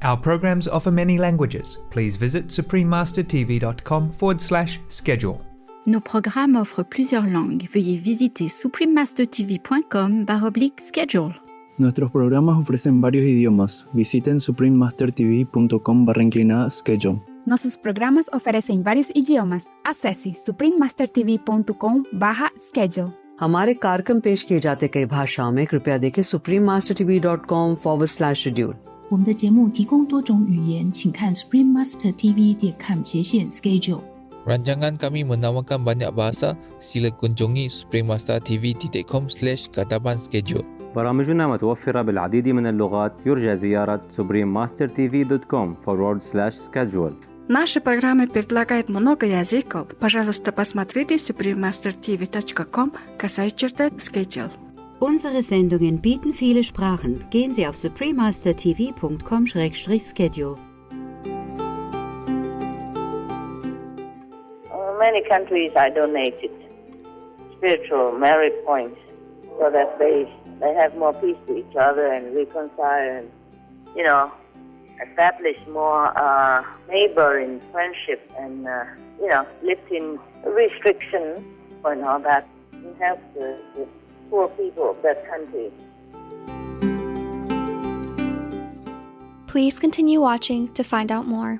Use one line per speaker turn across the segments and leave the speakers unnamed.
Our programs offer many languages. Please visit suprememastertv.com/schedule.
Nos programmes offrent plusieurs langues. Veuillez visiter suprememastertv.com/schedule.
Nuestros programas ofrecen varios idiomas. Visiten suprememastertv.com/schedule.
Nossos programas oferecem vários idiomas. Acesse suprememastertv.com/schedule.
हमारे कार्यक्रम पेश किए जाते कई भाषाओं में कृपया देखें suprememastertv.com/schedule。
我们的节目提供多种语言，请看 suprememastertv.com/schedule。
Rancangan kami menawarkan banyak bahasa. Sila kunjungi suprememastertv.com/kataban schedule.
برامجنا متوفرة بالعديد من اللغات. يرجى زيارة suprememastertv.com/schedule.
Наши программы предлагают много языков. Пожалуйста, посмотрите suprememastertv.com/schedule.
Unsere Sendungen bieten viele Sprachen. Gehen Sie auf suprememastertv.com/schedule.
Many countries I donated spiritual merit points so that they have more peace to each other and reconcile and, establish more neighboring friendship and, lifting restrictions and all that and help the poor people of that country.
Please continue watching to find out more.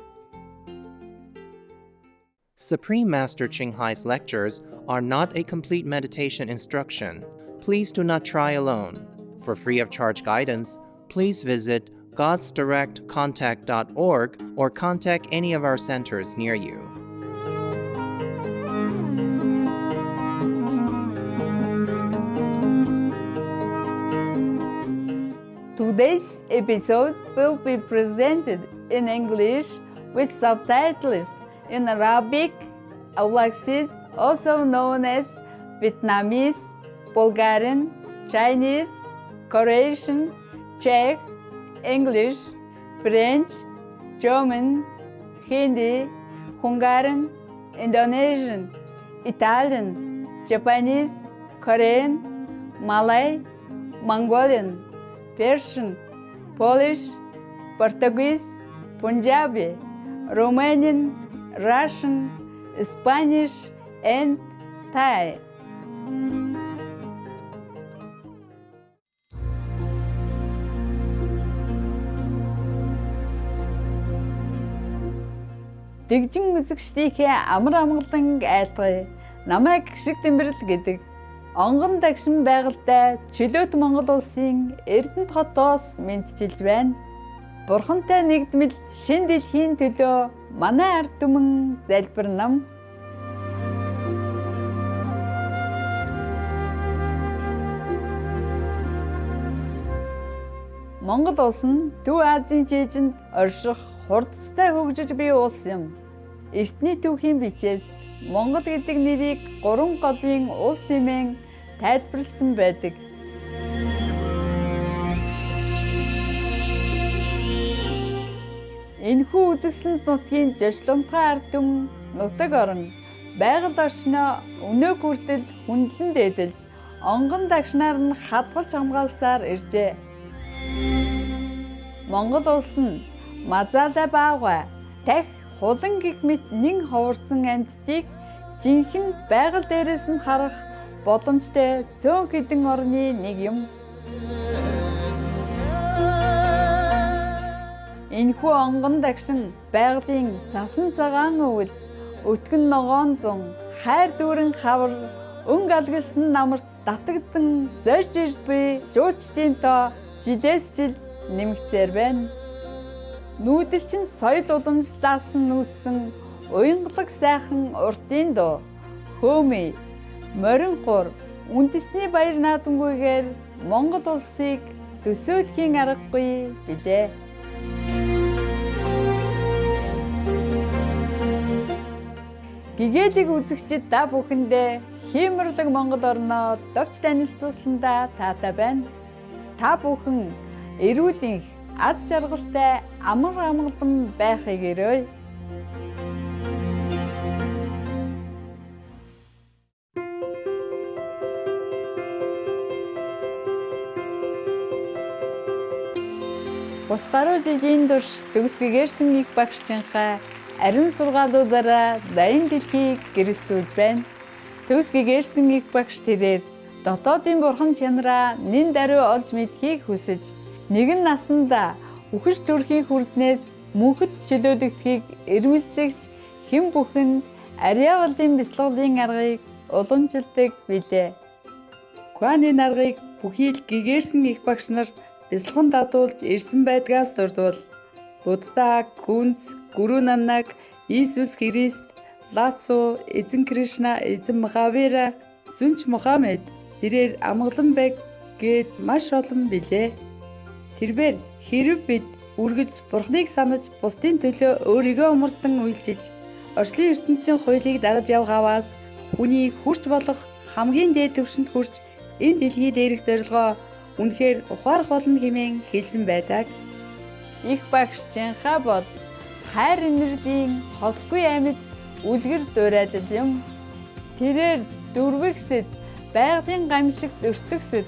Supreme Master Ching Hai's lectures are not a complete meditation instruction. Please do not try alone. For free of charge guidance, please visit godsdirectcontact.org or contact any of our centers near you.
Today's episode will be presented in English with subtitles in Arabic, Aulacese, also known as Vietnamese, Bulgarian, Chinese, Croatian, Czech, English, French, German, Hindi, Hungarian, Indonesian, Italian, Japanese, Korean, Malay, Mongolian, Persian, Polish, Portuguese, Punjabi, Romanian, Russian, Spanish, and Thai. Дэгжин үзэгчдийнхээ амар амгалан айлтгая. Намайг гişиг тэмбэрэл гэдэг онгон дагшин байгальтай чөлөөт Монгол улсын Эрдэнэт хотоос мэдчилж байна. Бурхантай нэгдмэл шин дэлхийн төлөө манай ард түмэн залбирнам. Монгол улс нь Төв Азийн жижинд орших хурдтай хөгжиж буй улс юм. Эртний түүхийн бичээс Монгол гэдэг нэрийг 3 голын улс хэмээн тайлбарласан байдаг. Энэхүү үзэсгэлэнт нутгийн жижигламтгай ард түмэн нутаг орон байгаль орчноо өнөө хүртэл хүндлэн дээдэлж онгон дагшнаар нь хадгалж хамгаалсаар иржээ. Монгол улс нь мазаада баагаа тах хулан гэгмит нэн ховорсон амьтдыг жинхэнэ байгаль дээрээс нь харах боломжтой зөөн хэдэн орны нэг юм. Энэхүү онгон дагшин байгалийн цасан цагаан өвөл, өтгөн ногоон зун, хайр дүүрэн хавар, өнг алгалсан намарт татагдсан зорж ирж буй жуулчдын тоо жилээс жил нэмэгцээр байна. Нүүдэлчин соёл уламжлалаас нь үүссэн уянгалаг сайхан уртын дуу, хөөмий, моринхур, үндэсний баяр наадамгүйгээр Монгол улсыг төсөөлхийн аргагүй билээ. Гэгээлэг үзэгчид та бүхэндээ хиймэрлэг Монгол орноо довч танилцуулсандаа таатай байна. Та бүхэн эрүүл энх, аз жаргалтай амар амгалан байхыг өрөөе. 30 гаруй жилийн турш төгс гэгэрсэн их багшчинхаа ариун сургаалуудаараа дайны дэлхийг гэрэлтүүлж байна. Төгс гэгэрсэн их багш тэрээр дотоодын бурхан чанараа нэн даруй олж мэдхийг хүсэж нэгэн насанда үхэж төрхийн хүрднээс мөнхөд чөлөөлөгдөхийг эрмэлзэгч хэн бүхэн ариавалын бяцлаглалын аргыг уламжилдаг билээ. Куаны наргыг бүхий л гэгэрсэн их багш нар бяцлаган дадуулж ирсэн байдгаас дурдвал Будда, Күнз, Гүрүү Нанак, Иесус Христ, Лацу, Эзэн Кришна, Эзэн Махавира, Зүнч Мухаммед тэрээр амгалан байг гээд маш олон билээ. Тэрбээр хэрв бид үргэлж Бурхныг санаж бусдын төлөө өөрийгөө умардан үйлчилж орчлын ертөнцийн хуулийг дагаж явгаваас хүний хүрч болох хамгийн дээд түвшинд хүрч энэ дэлхий дээрх зорилгоо үнэхээр ухаарах болно хэмээн хэлсэн байдаг. Их багшчинхаа бол хайр инэрлийн хосгүй амьд үлгэр дуурайлал юм. Тэрээр дөрвөгсөд байгалийн гамшигт өртөгсөд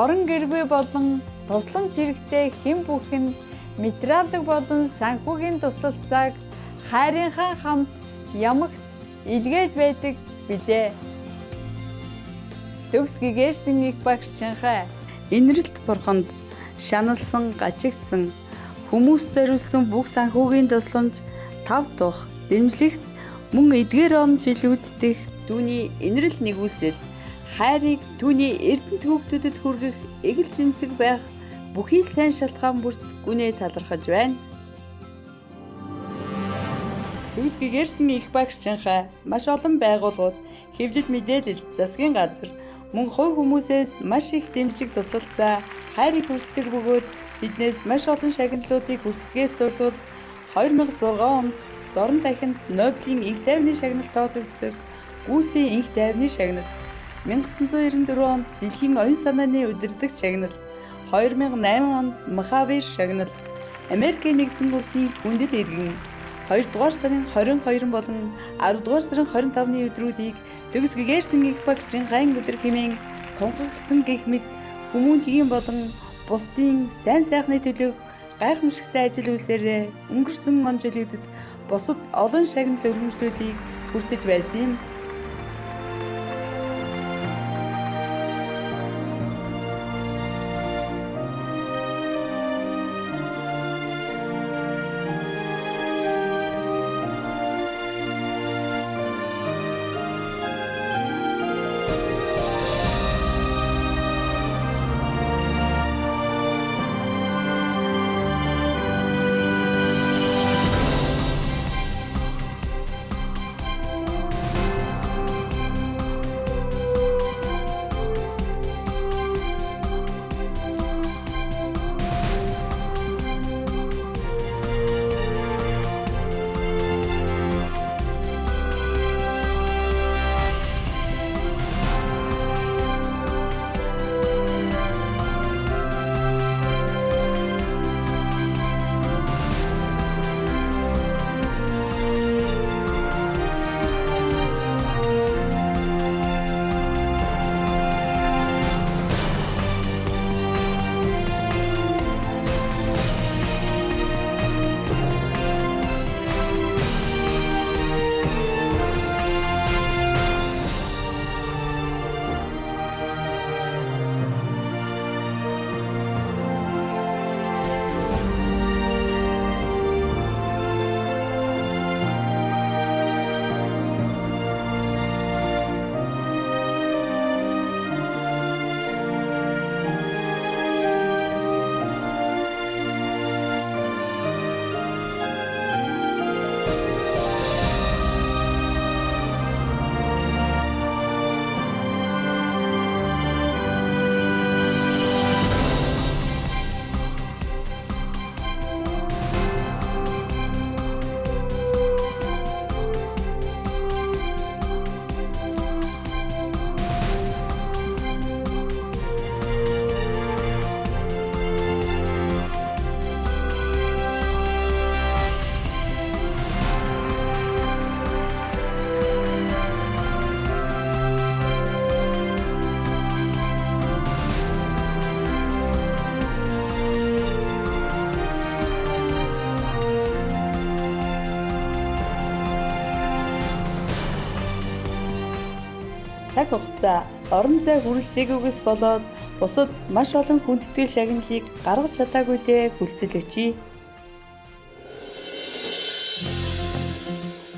орон гэргүй болон тусламж хэрэгтэй хэн бүхэн материалын болон санхүүгийн туслалцааг хайрынхаа хамт ямагт илгээж байдаг билээ. Төгс гэгэрсэн их багшчинхаа инрэлт бурханд шаналсан гачигдсан хүмүүс зориулсан бүх санхүүгийн тусламж тав тух дэмжлэгт мөн эдгээр он жилүүддэх түүний инрэл нэгүсэл хайрыг түүний эрдэнэт хүүхдүүдэд хүргэх эгэл зэмсэг байх бүхий л сайн шалтгаан бүрт гүнээ талархаж байна. Төгс гэгэрсэн их багшчинхаа маш олон байгууллагууд хэвлэл мэдээлэл засгийн газар мөн хувь хүмүүсээс маш их дэмжлэг туслалцаа хайрыг хүртдэг бөгөөд биднээс маш олон шагналуудыг хүртдгээс дурдвал 2006 онд Дорн дахинд Нобелийн инх тайвны шагнал тооцогддог Гүүсийн инх тайвны шагнал, 1994 онд Дэлхийн оюун санааны удирдагч шагнал, 2008 онд Махавир шагнал, Америкийн нэгдсэн улсын хүндэт иргэн 2 дугаар сарын 22 болон 10 дугаар сарын 25-ны өдрүүдийг төгс гэгэрсэн их багшчинхайн өдөр хэмээн тунхагсан гэх мэт хүмүүнлэгийн болон бусдын сайн сайхны төлөө гайхамшигтай ажил үйлсээр өнгөрсөн он жилүүдэд бусад олон шагнал өргөмжлүүдийг хүртэж байсан юм. цаг хугацаа, орон зай хүрэлцээгүйгээс болоод бусад маш олон хүндэтгэл шагналыг гаргаж чадаагүйдээ хүлцэлгчий.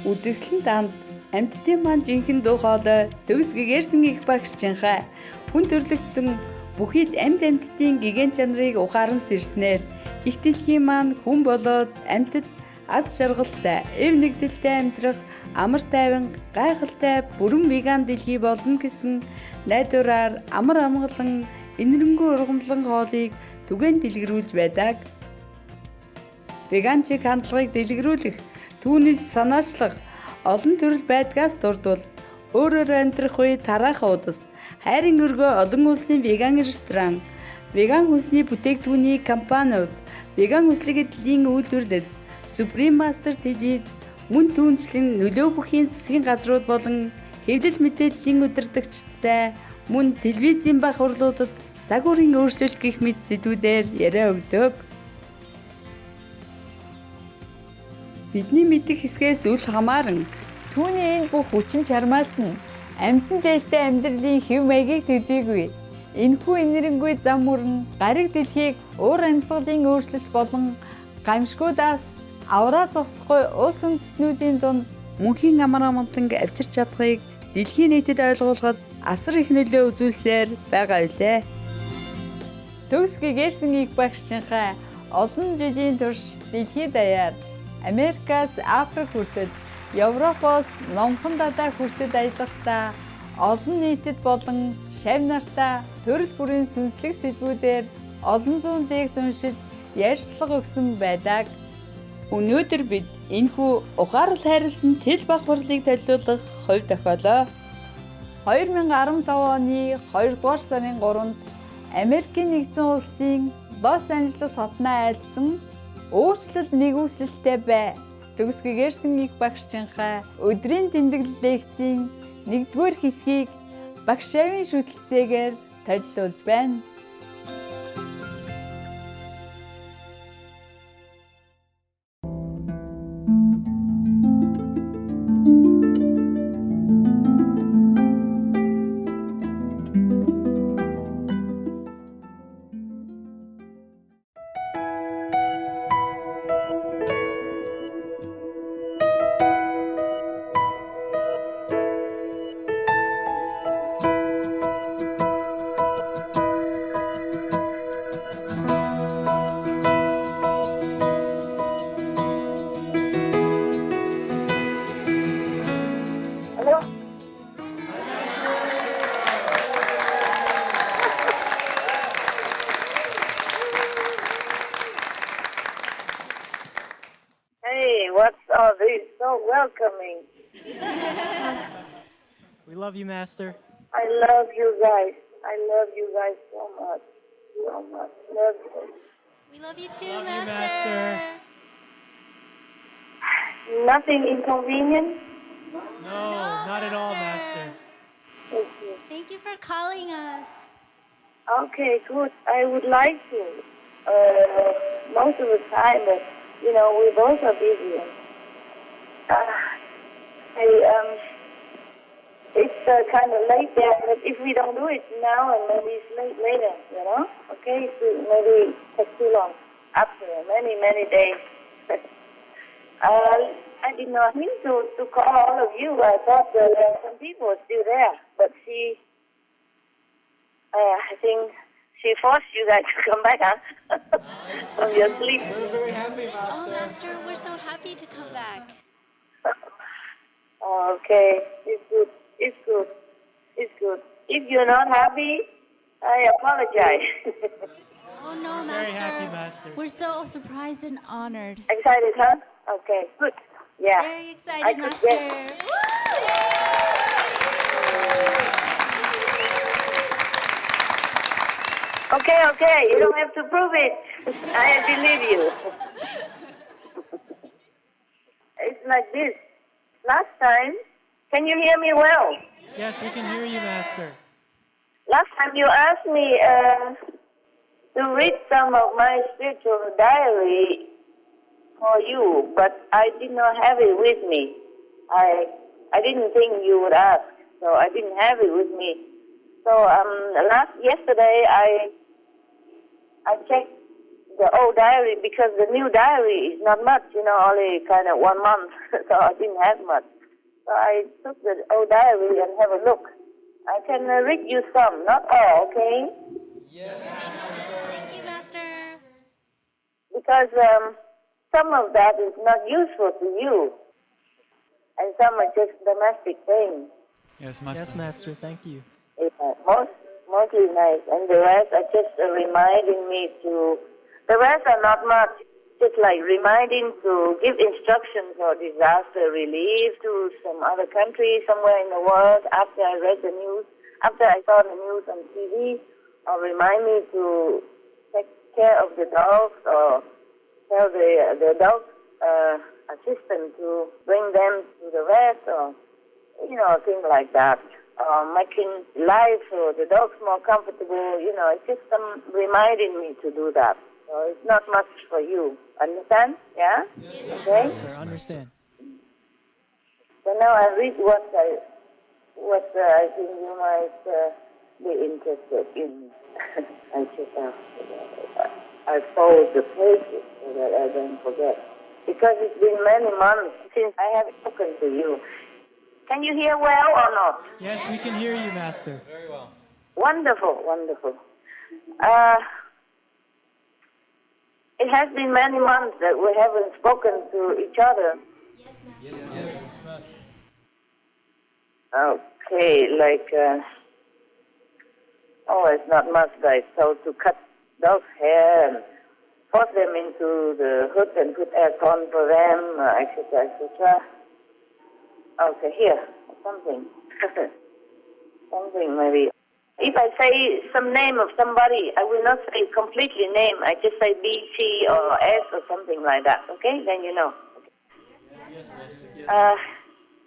Үзэгсэлэн данд амьтдын маань жинхэнэ дуу хоолой төгс гэгэрсэн их багшчинхай хүн төрлөختөн бүхийд амьтдын гигэн чанарыг ухаан сэрснээр их дэлхийн маань хүн болоод амьтад аз жаргалтай, эв нэгдэлтэй амьдрах амар тайван гайхалтай бүрэн веган дэлхий болно гэсэн найдвараар амар амгалан энэрэнгүй ургамлан хоолыг түгээн дэлгэрүүлж байдаг. Веганчиг хандлагыг дэлгэрүүлэх түүнээс санаачлах олон төрөл байдгаас дурдвал өөрөөр амьдрах үе тараах удас хайрын өргөө олон улсын веган ресторан, веган хүнсний бүтээгдэхүүний компаниуд, веган хүслэг эдлийн үйлдвэрлэл, Supreme Master Teddy's мөн түүнчлэн нөлөө бүхийн засгийн газрууд болон хэвлэл мэдээллийн удирдагчдтай мөн телевизийн бах хурлуудад цаг уурын өөрчлөлт гэх мэт сэдвүүдээр яриа өгдөг. Бидний мэдих хэсгээс үл хамааран түүний энэ бүх хүчин чармаалт нь амьтан дээлтэй амьдралын хэв маягийг төдийгүй энэхүү энэрэнгүй зам мөрөн гариг дэлхийг уур амьсгалын өөрчлөлт болон гамшгуудаас авраа зогсохгүй улс үндэстнүүдийн дунд мөнхийн амар амгаланг авчирч чадахыг дэлхийн нийтэд ойлгуулахад асар их нөлөө үзүүлсээр байгаа билээ. Төгс гэгэрсэн их багшчинхай олон жилийн турш дэлхийд даяар Америкаас Африк хүртэл, Европоос Номхон дадаа хүртэл аялахдаа олон нийтэд болон шав нартаа төрөл бүрийн сүнслэг сэдвүүдээр олон зуун лекц уншиж ярьцлага өгсөн байдаг. Өнөөдөр бид энэхүү ухаарал хайрлсан тэл бахварлыг төлөвлөх хувь тохиолоо 2015 оны 2 дугаар сарын 3-нд Америкийн нэгдсэн улсын Лос Анжелес хотноо айлдсан өөрчлөлт нэгүсэлттэй бай. Төгс гэгэрсэн их багшчинхай өдрийн тэмдэглэл лекцийн 1-р хэсгийг багш шавийн шүтэлцээгээр төлөвлөж байна.
Welcoming.
We love you, Master.
I love you guys. I love you guys so much. So much. Love you.
We love you too,
Love
Master.
you, Master.
Nothing inconvenient?
No, not at all, Master.
Thank you.
Thank you for calling us.
Okay, good. I would like to. Most of the time, but we both are busy. It's kind of late there, but if we don't do it now and maybe it's late later, okay? So maybe take too long after many, many days. I did not mean to call all of you. I thought there were some people still there, but I think she forced you guys to come back, huh? From your sleep.
We're very happy, Master.
Oh, Master, we're so happy to come back.
Okay, it's good. It's good. It's good. If you're not happy, I apologize.
Oh no, Master.
Very happy, Master.
We're so surprised and honored.
Excited, huh? Okay, good. Yeah.
Very excited, Master.
Okay, you don't have to prove it. I believe you. It's like this. Last time, can you hear me well?
Yes, we can hear you, Master.
Last time you asked me to read some of my spiritual diary for you, but I did not have it with me. I didn't think you would ask. so I didn't have it with me. So yesterday I checked the old diary because the new diary is not much, only kind of 1 month, so I didn't have much. So I took the old diary and have a look. I can read you some, not all, okay?
Yes. Thank you, Master.
Because some of that is not useful to you, and some are just domestic things.
Yes, Master. Yes, Master. Thank you.
Mostly nice, and the rest are just reminding me to. The rest are not much, just like reminding to give instructions for disaster relief to some other country somewhere in the world. After I read the news, after I saw the news on TV, or remind me to take care of the dogs, or tell the dog assistant to bring them to the vet, or things like that. Making life for the dogs more comfortable, it's just reminding me to do that. So it's not much for you. Understand? Yeah?
Yes,
okay?
Master. Understand.
So now I read what I think you might be interested in. I just I fold the pages so that I don't forget. Because it's been many months since I have spoken to you. Can you hear well or not?
Yes, we can hear you, Master. Very well.
Wonderful, wonderful. It has been many months that we haven't spoken to each other.
Yes, Master. Yes,
Master.
Okay, it's not much, like to cut dog's hair and force them into the hood and put aircon for them, etc., etc. Okay, here, something. Something maybe. If I say some name of somebody, I will not say completely name. I just say B, C, or S, or something like that. Okay? Then you know. Okay. Yes.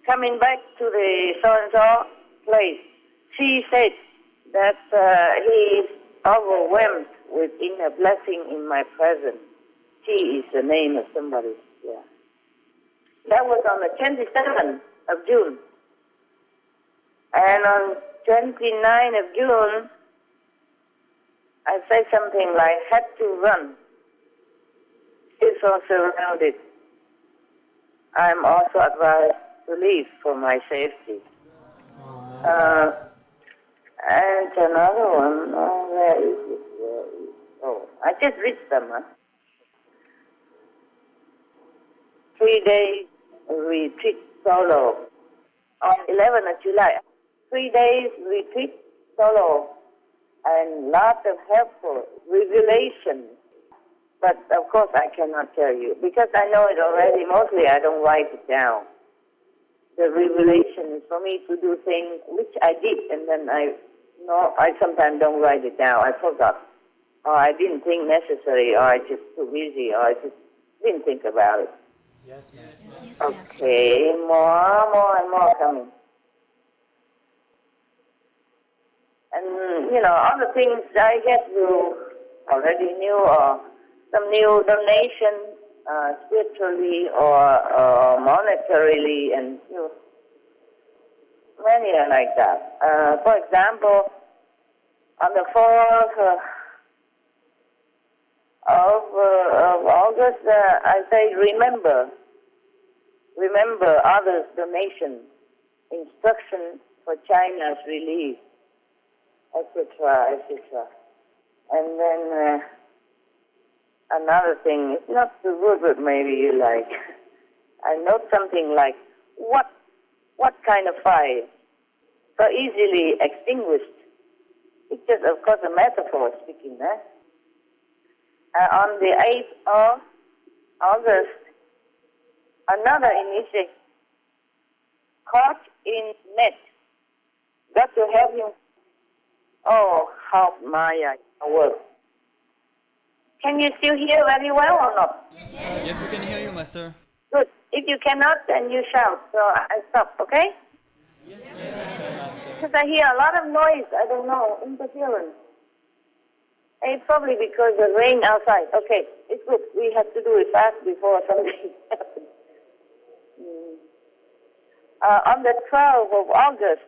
Coming back to the so-and-so place, she said that he is overwhelmed with inner blessing in my presence. She is the name of somebody. Yeah. That was on the 27th of June. And on 29th of June, I said something like, had to run. It's all surrounded. I'm also advised to leave for my safety. And another one, where is it? Oh, I just read them. 3 days retreat solo on 11th of July. 3 days retreat solo and lots of helpful revelation. But of course I cannot tell you because I know it already. Mostly I don't write it down. The revelation is for me to do things which I did and then I sometimes don't write it down. I forgot. Or I didn't think necessary or I just too busy or I just didn't think about it.
Yes, Master.
Yes,
Okay, more and more coming. And, other things I guess you already knew, or some new donation, spiritually or monetarily, and many are like that. For example, on the 4th of August, I say remember others' donation, instruction for China's relief, etc., etc. And then another thing, it's not too good, but maybe you like. I note something like, what kind of fire so easily extinguished? It's just, of course, a metaphor speaking, on the 8th of August, another initiate caught in net. Got to help him. Oh, how Maya works. Can you still hear very well or not?
Yes, we can hear you, Master.
Good. If you cannot, then you shout. So I stop, okay?
Yes, Master.
Because I hear a lot of noise. I don't know, interference. It's probably because the rain outside. Okay, it's good. We have to do it fast before something happens. On the 12th of August,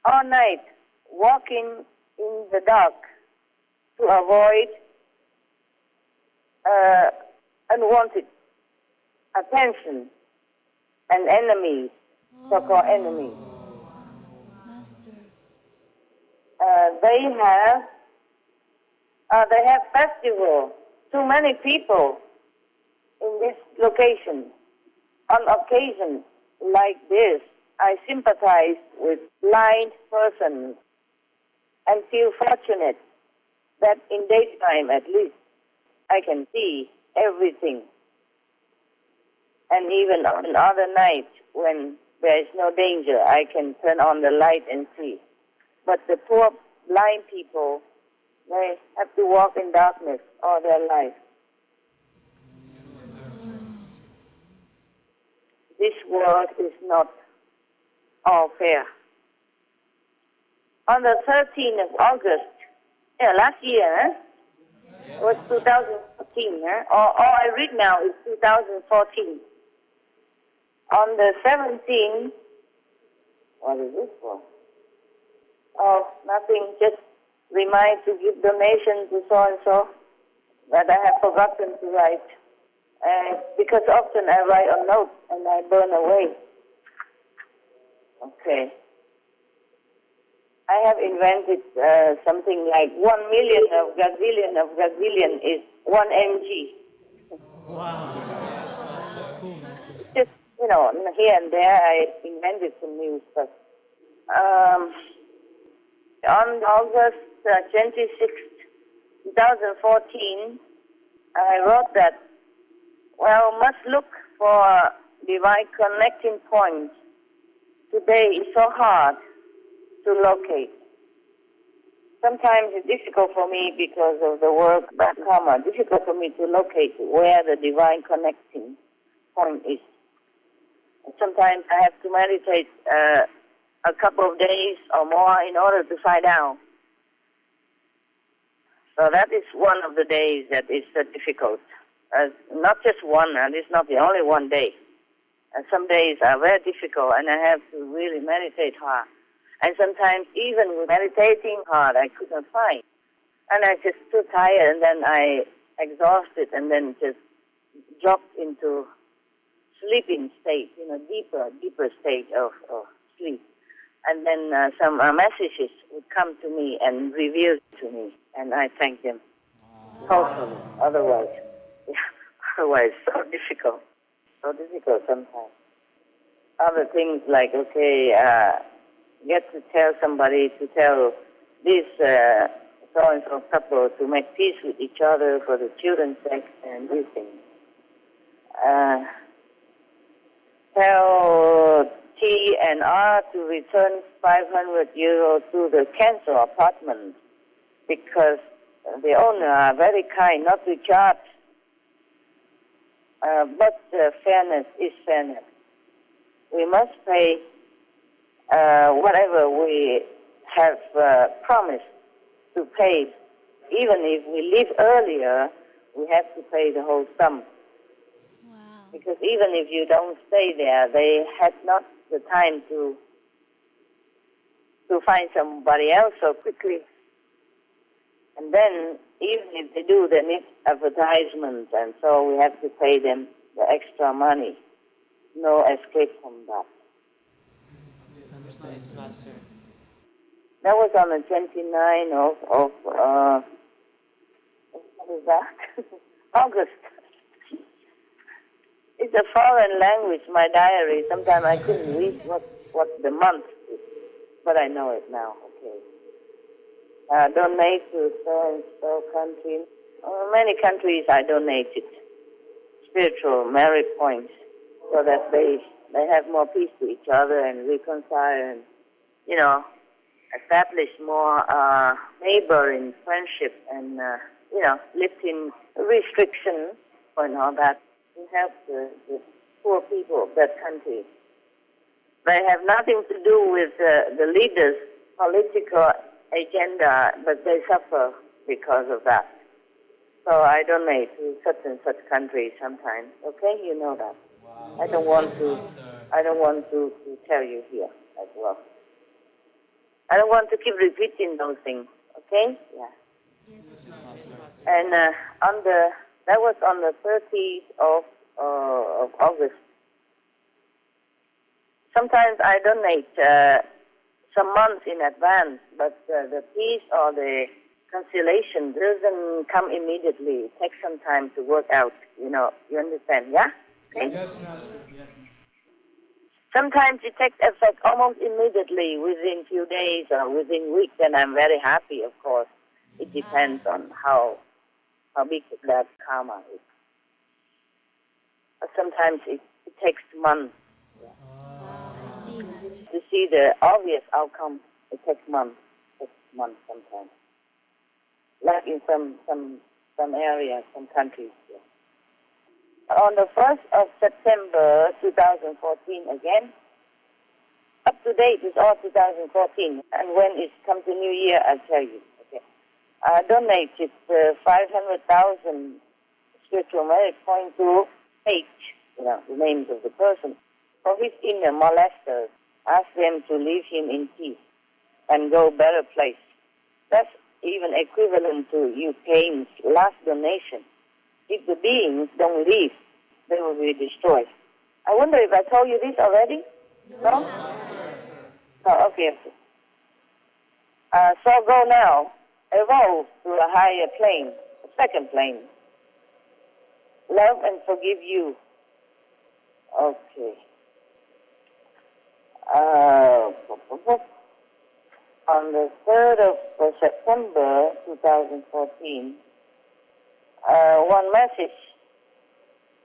all night walking in the dark to avoid unwanted attention and enemies, so-called enemies. They have festival. Too many people in this location. On occasion like this, I sympathize with blind persons and feel fortunate that in daytime at least I can see everything. And even on other nights when there is no danger, I can turn on the light and see. But the poor blind people, they have to walk in darkness all their life. This world is not all fair. On the 13th of August, last year, it was 2014, all I read now is 2014. On the 17th, what is this for? Oh, nothing, just remind to give donation to so-and-so that I have forgotten to write. Because often I write a note and I burn away. Okay. I have invented something like 1 million of gazillion is 1 mg.
Wow. That's cool, Master.
Just, here and there I invented some new stuff. On August 26th, 2014, I wrote that, must look for divine connecting points. Today is so hard to locate. Sometimes it's difficult for me because of the work back home. It's difficult for me to locate where the divine connecting point is. Sometimes I have to meditate a couple of days or more in order to find out. So that is one of the days that is difficult. Not just one, and it's not the only one day. Some days are very difficult, and I have to really meditate hard. And sometimes even with meditating hard, I could not find. And I just too tired, and then I exhausted, and then just dropped into sleeping state, deeper state of sleep. And then some messages would come to me and reveal to me, and I thank them totally. Otherwise, so difficult sometimes. Other things like, get to tell somebody to tell this so-and-so couple to make peace with each other for the children's sake and these things. Tell T and R to return 500 euros to the council apartment because the owner are very kind not to charge. But fairness is fairness. We must pay whatever we have promised to pay. Even if we leave earlier, we have to pay the whole sum. Wow. Because even if you don't stay there, they had not the time to find somebody else so quickly. And then, even if they do, they need advertisement, and so we have to pay them the extra money. No escape from that.
Understand, Master.
That was on the 29th of what is that? August. It's a foreign language, my diary. Sometimes I couldn't read what the month is, but I know it now. Okay. Donate to so-and-so country. Many countries I donated spiritual merit points so that they have more peace to each other and reconcile and, establish more neighboring friendship and, lifting restrictions and all that to help the poor people of that country. They have nothing to do with the leaders' political agenda, but they suffer because of that. So I donate to such and such countries sometimes. Okay, you know that. Wow. I don't want to tell you here as well. I don't want to keep repeating those things. Okay? Yeah. And that was on the 30th of August. Sometimes I donate some months in advance, but the peace or the conciliation doesn't come immediately. It takes some time to work out. You understand? Yeah. Okay.
Yes, Master. Yes.
Sometimes it takes effect almost immediately, within few days or within weeks, and I'm very happy, of course. It depends on how big that karma is. But sometimes it takes months. To see the obvious outcome, it takes months. Sometimes. Like in some areas, some countries. Yeah. On the 1st of September 2014 again, up to date is all 2014, and when it comes to New Year, I'll tell you. Okay. I donated 500,000 spiritual merit points to H, the names of the person, for his inner molesters. Ask them to leave him in peace and go better place. That's even equivalent to Ukraine's last donation. If the beings don't leave, they will be destroyed. I wonder if I told you this already? No? Oh, okay. So go now. Evolve to a higher plane, a second plane. Love and forgive you. Okay. On the 3rd of September 2014, one message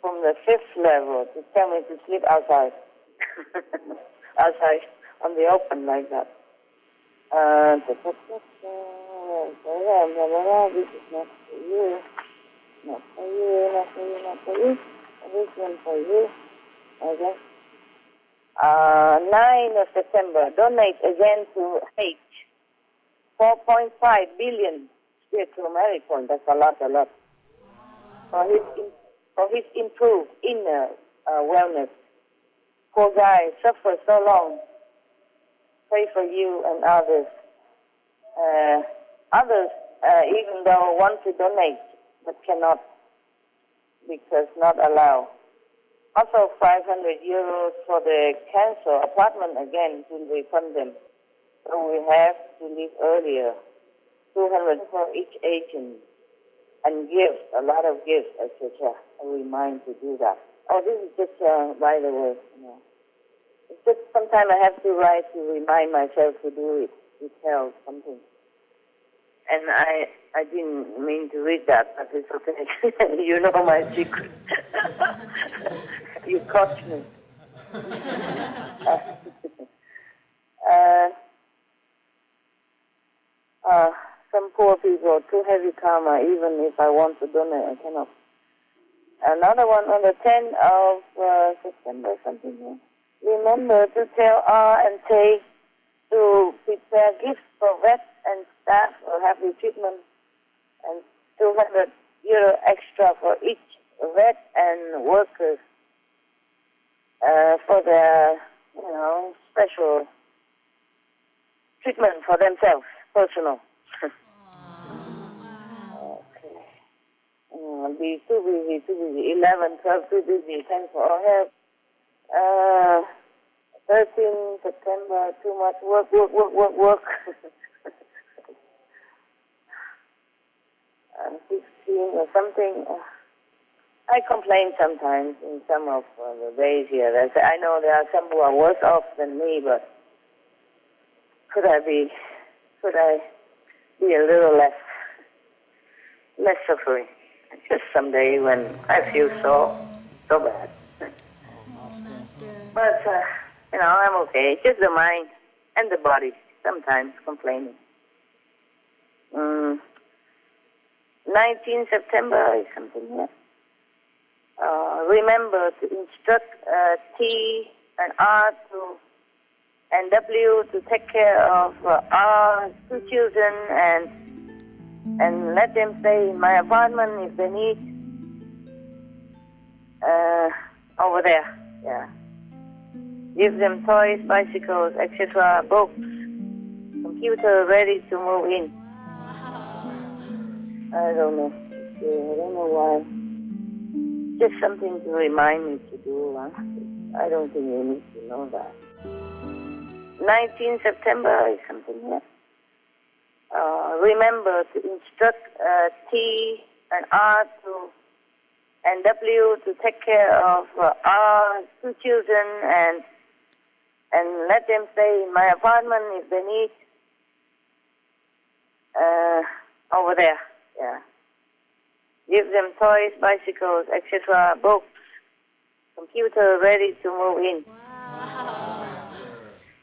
from the 5th level to tell me to sleep outside. Outside, on the open like that. This is not for you. Not for you, not for you, not for you. This one for you. Okay. 9 of September, donate again to H. 4.5 billion spiritual merit points. That's a lot. For his improved inner wellness. Poor guy suffered so long. Pray for you and others. Others, even though want to donate, but cannot because not allowed. Also 500 euros for the cancer apartment again to refund them. So we have to leave earlier. 200 for each agent. And gifts, a lot of gifts, etc. I remind to do that. Oh, this is just by the way. It's just sometimes I have to write to remind myself to do it, to tell something. And I didn't mean to read that, but it's okay. You know my secret. You caught me. Some poor people, too heavy karma, even if I want to donate, I cannot. Another one on the 10th of September, something here. Remember to tell R and Tay to prepare gifts for vets and staff for happy treatment, and 200 euro extra for each vet and workers for their, special treatment for themselves, personal. Okay. Be too busy. 11, 12, too busy. Thanks for all help. 13 September, too much work. 16 or something. I complain sometimes in some of the days here. I know there are some who are worse off than me, but could I be a little less suffering? Just someday when I feel so bad. But I'm okay. Just the mind and the body sometimes complaining. 19 September is something here. Remember to instruct T and R and W to take care of our 2 children and let them stay in my apartment if they need. Over there, yeah. Give them toys, bicycles, etc., books, some computer ready to move in. I don't know. I don't know why. Just something to remind me to do. I don't think you need to know that. 19 September is something here. Remember to instruct T and R and W to take care of our 2 children and let them stay in my apartment if they need. Over there, yeah. Give them toys, bicycles, etc., books, computer ready to move in.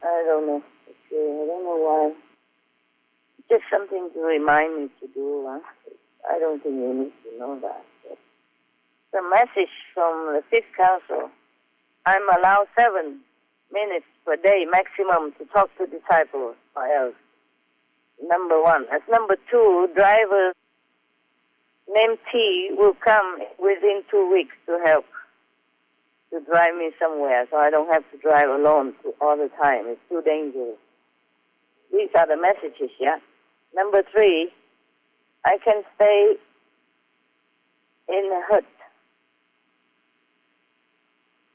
I don't know. I don't know why. Just something to remind me to do. I don't think you need to know that. The message from the Fifth Council. I'm allowed 7 minutes per day maximum to talk to disciples or else. Number 1. As number 2, drivers named T will come within 2 weeks to help to drive me somewhere so I don't have to drive alone all the time. It's too dangerous. These are the messages, yeah? Number 3, I can stay in a hut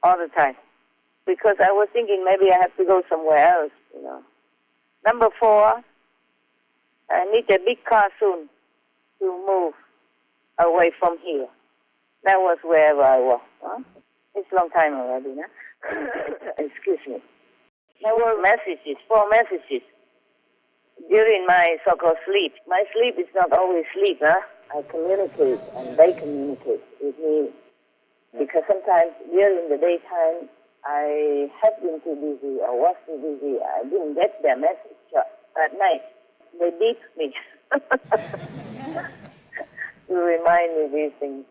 all the time because I was thinking maybe I have to go somewhere else, you know. Number 4, I need a big car soon to move away from here. That was wherever I was. Huh? It's a long time already, huh? Excuse me. There were messages, 4 messages during my so-called sleep. My sleep is not always sleep, huh? I communicate and they communicate with me because sometimes during the daytime I have been too busy or was too busy. I didn't get their message at night. They beep me to remind me these things.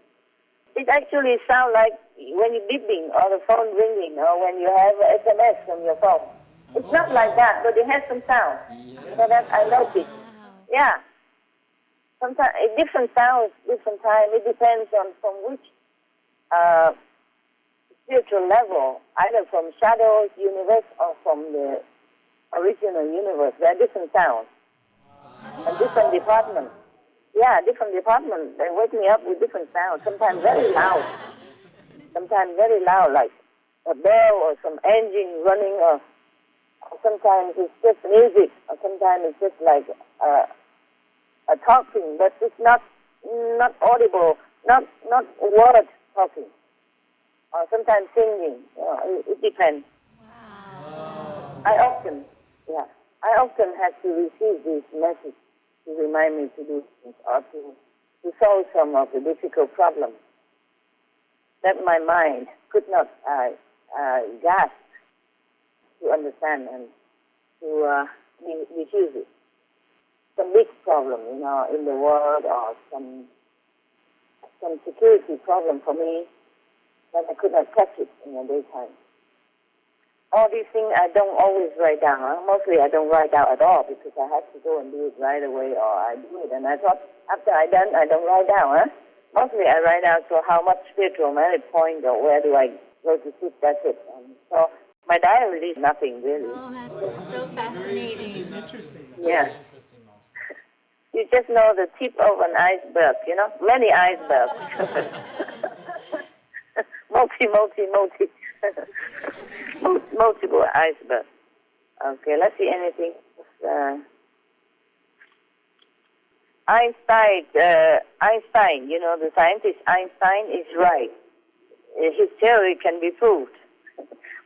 It actually sounds like when you're beeping or the phone ringing or when you have a SMS on your phone. It's not like that, but it has some sound. So that I noticed. Yeah. Sometimes different sounds, different time. It depends on from which spiritual level, either from shadows universe or from the original universe. There are different sounds and different departments. Yeah, different departments. They wake me up with different sounds. Sometimes very loud. Sometimes very loud, like a bell or some engine running, or sometimes it's just music, or sometimes it's just like a talking, but it's not audible, not word talking, or sometimes singing. You know, it depends. Wow. I often have to receive these messages to remind me to do things or to solve some of the difficult problems that my mind could not grasp to understand and to diffuse it. Some big problem, you know, in the world, or some security problem for me that I could not catch it in the daytime. All these things I don't always write down. Huh? Mostly I don't write down at all because I have to go and do it right away, or I do it. And I thought after I done, I don't write down. Huh? Mostly I write down so how much spiritual merit point or where do I go to sit. That's it. And so my diary is nothing really.
Oh, that's so fascinating.
It's interesting.
Yeah. You just know the tip of an iceberg, you know, many icebergs. multiple icebergs. Okay, let's see anything. Einstein, you know, the scientist Einstein is right. His theory can be proved.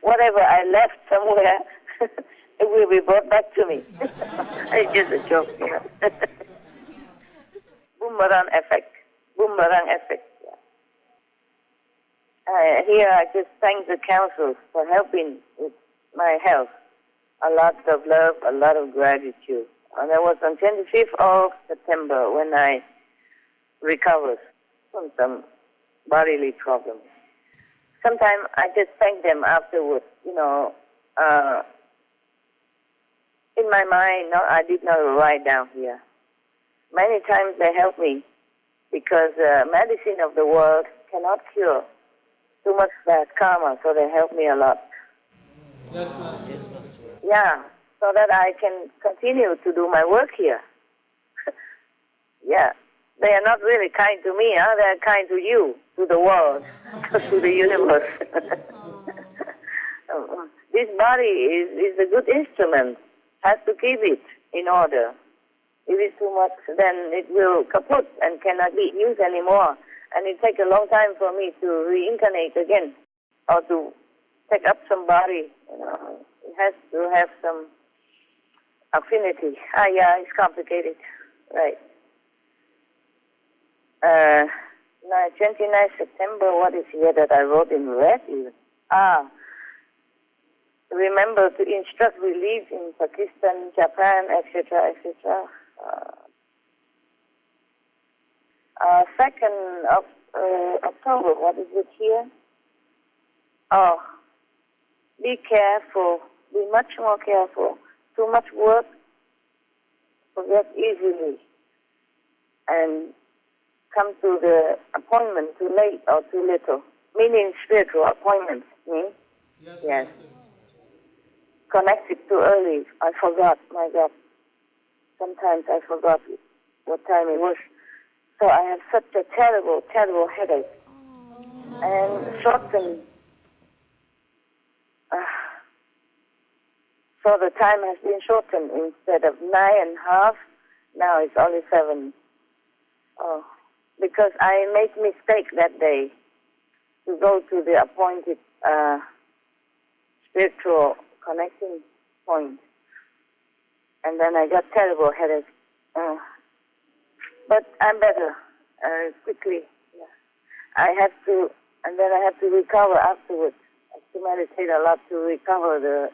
Whatever I left somewhere, it will be brought back to me. It's just a joke, you know. Boomerang effect. Here I just thank the council for helping with my health. A lot of love, a lot of gratitude. And that was on 25th of September when I recovered from some bodily problems. Sometimes I just thank them afterwards, you know. In my mind, no, I did not write down here. Many times they help me because medicine of the world cannot cure too much bad karma, so they help me a lot.
Yes, Master.
Yeah, so that I can continue to do my work here. Yeah. They are not really kind to me, huh? They are kind to you, to the world, to the universe. This body is a good instrument. Has to keep it in order. If it's too much, then it will kaput and cannot be used anymore. And it takes a long time for me to reincarnate again, or to take up some body. It has to have some affinity. Yeah, it's complicated, right? 29 September, what is here that I wrote in red even? Remember to instruct relief in Pakistan, Japan, etc., etc. 2nd of October, what is it here? Be careful, be much more careful. Too much work, forget easily. And come to the appointment too late or too little. Meaning spiritual appointments. Yes. Connected too early. I forgot, my God. Sometimes I forgot what time it was. So I have such a terrible, terrible headache. And shortened. So the time has been shortened. Instead of 9.5, now it's only 7. Because I made mistake that day to go to the appointed spiritual connecting point. And then I got terrible headache. But I'm better quickly. Yeah. I have to, and then I have to recover afterwards. I have to meditate a lot to recover the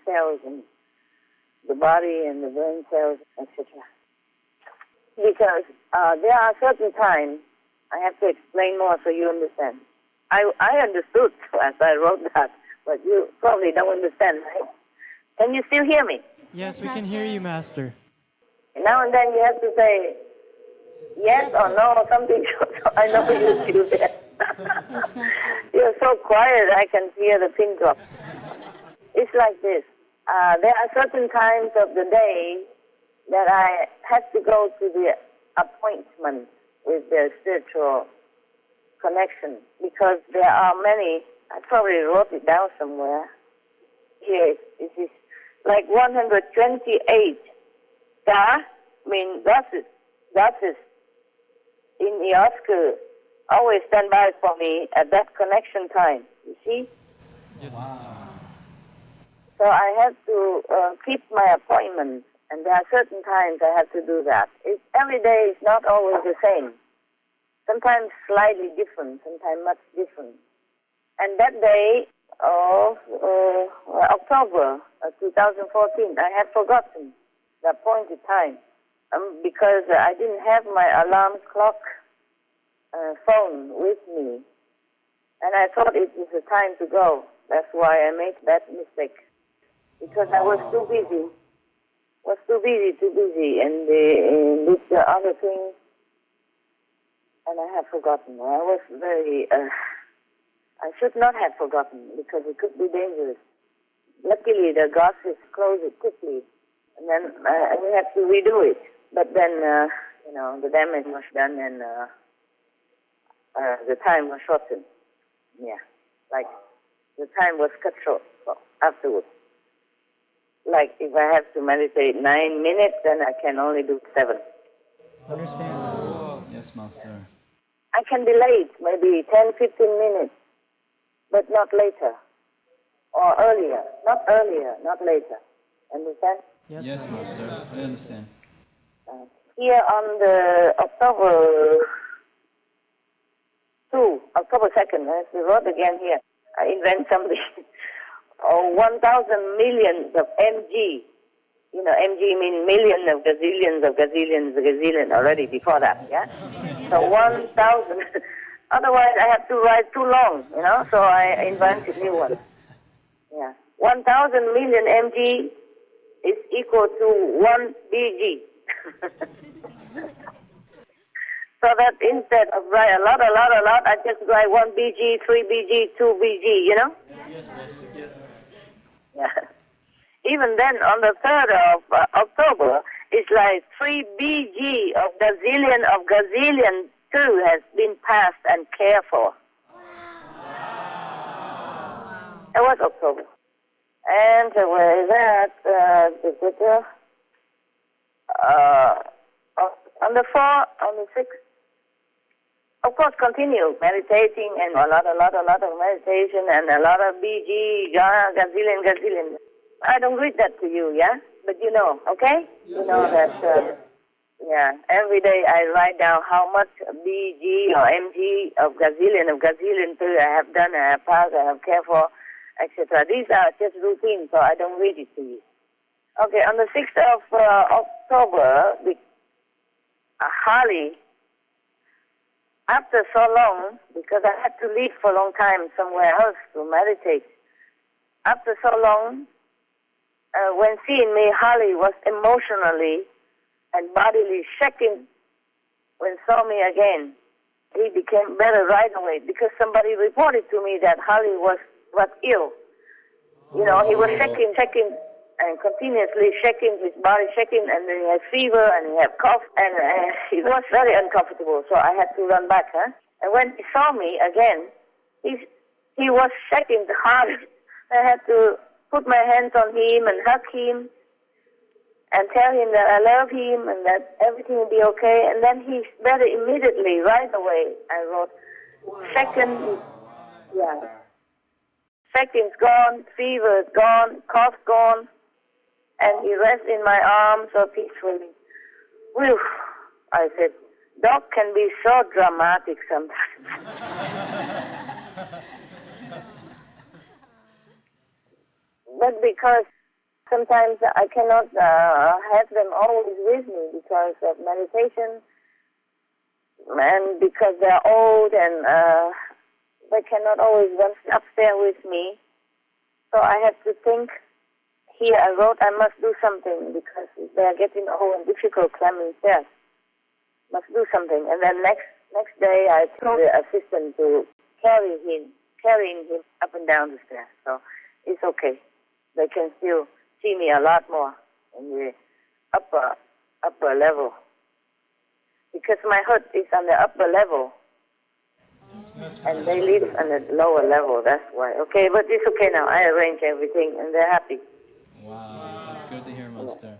cells and the body and the brain cells, etc. Because there are certain times, I have to explain more so you understand. I understood as I wrote that, but you probably don't understand, right? Can you still hear me?
Yes, we can hear you, Master.
Now and then you have to say yes or no or something, so I know you're still there.
Yes, Master.
You're so quiet, I can hear the pin drop. It's like this. There are certain times of the day that I have to go to the appointment with the spiritual connection, because there are many. I probably wrote it down somewhere. Here it is like 128 glasses in Oscar always stand by for me at that connection time. You see?
Yes.
Wow.
So I have to keep my appointments, and there are certain times I have to do that. Every day is not always the same. Sometimes slightly different, sometimes much different. And that day of October 2014, I had forgotten the appointed time because I didn't have my alarm clock phone with me. And I thought it was the time to go. That's why I made that mistake. Because I was too busy. And did the other things. And I have forgotten. I was very... I should not have forgotten, because it could be dangerous. Luckily, the glasses closed it quickly. And then we had to redo it. But then, the damage was done, and the time was shortened. Yeah, like the time was cut short afterwards. Like if I have to meditate 9 minutes, then I can only do 7.
Understand, Master.
Yes, Master.
I can delay it maybe 10, 15 minutes, but not later. Or earlier. Not earlier, not later. Understand?
Yes, Master. I understand.
Here on the October 2nd, as we wrote again here, I invent something. 1,000 millions of mg. You know, mg means million of gazillions already before that, yeah? So 1,000. Otherwise, I have to write too long, so I invented new one. Yeah. 1,000 million mg is equal to 1 bg. So that instead of write a lot, I just write 1 bg, 3 bg, 2 bg,
Yes.
Yeah. even then, on the 3rd of October, it's like 3 BG of gazillion 2 has been passed and cared for. It was October. And where is that? On the 4th, on the 6th, of course, continue meditating and a lot of meditation and a lot of BG, gazillion. I don't read that to you, yeah? But you know, okay? You know that, yeah, every day I write down how much BG or MG of gazillion 2 I have done, I have passed, I have cared for, etc. These are just routines, so I don't read it to you. Okay, on the 6th of October, Harley, after so long, because I had to leave for a long time somewhere else to meditate, after so long, when seeing me, Harley was emotionally and bodily shaking when saw me again. He became better right away because somebody reported to me that Harley was ill. You know, he was shaking, and continuously shaking, his body shaking, and then he had fever, and he had cough, and he was very uncomfortable, so I had to run back, And when he saw me again, he was shaking hard. I had to put my hands on him and hug him and tell him that I love him and that everything will be okay, and then he better immediately, right away. I wrote, second's gone, fever is gone, cough gone, and he rests in my arms so peacefully. Whew, I said, dog can be so dramatic sometimes. But because sometimes I cannot have them always with me because of meditation and because they're old and they cannot always run upstairs with me. So I have to think. Here I wrote I must do something because they are getting old and difficult climbing stairs. Must do something. And then next day I told the assistant to carrying him up and down the stairs. So it's okay. They can still see me a lot more in the upper level. Because my hut is on the upper level. And they live on the lower level, that's why. Okay, but it's okay now. I arrange everything and they're happy.
Wow, that's good to hear, Master.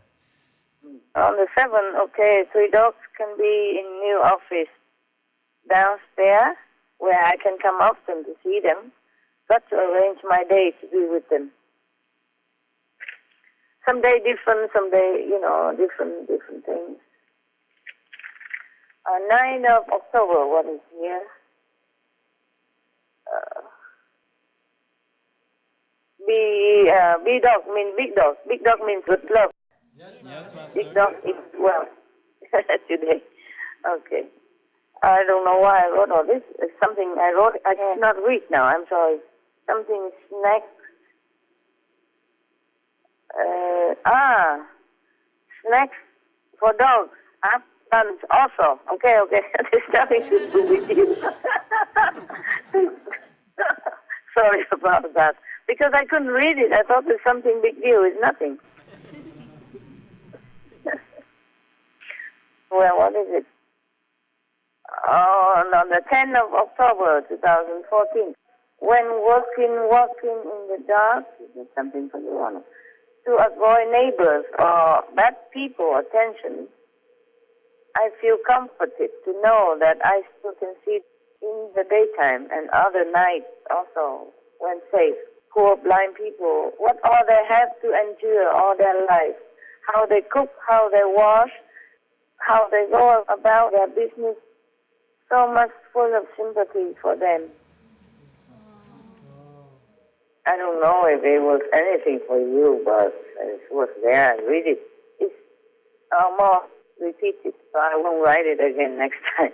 On the 7th, okay, 3 dogs can be in new office downstairs where I can come often to see them. Got to arrange my day to be with them. Some day different, some day, different things. 9th of October, what is here? B dog means big dog. Big dog means good love.
Yes, Master.
Big dog is well today. Okay. I don't know why I wrote all this. It's something I wrote. I cannot read now. I'm sorry. Something snacks. Snacks for dogs. Lunch also. Okay. There's nothing to do with you. Sorry about that. Because I couldn't read it. I thought it's something big deal. It's nothing. Well, what is it? On the 10th of October, 2014. When walking in the dark, is there something for you, Anna? To avoid neighbors or bad people attention, I feel comforted to know that I still can see in the daytime and other nights also when safe. Poor blind people, what all they have to endure all their life, how they cook, how they wash, how they go about their business, so much full of sympathy for them. I don't know if it was anything for you, but it was there. I read it. It's more repeated, so I won't write it again next time.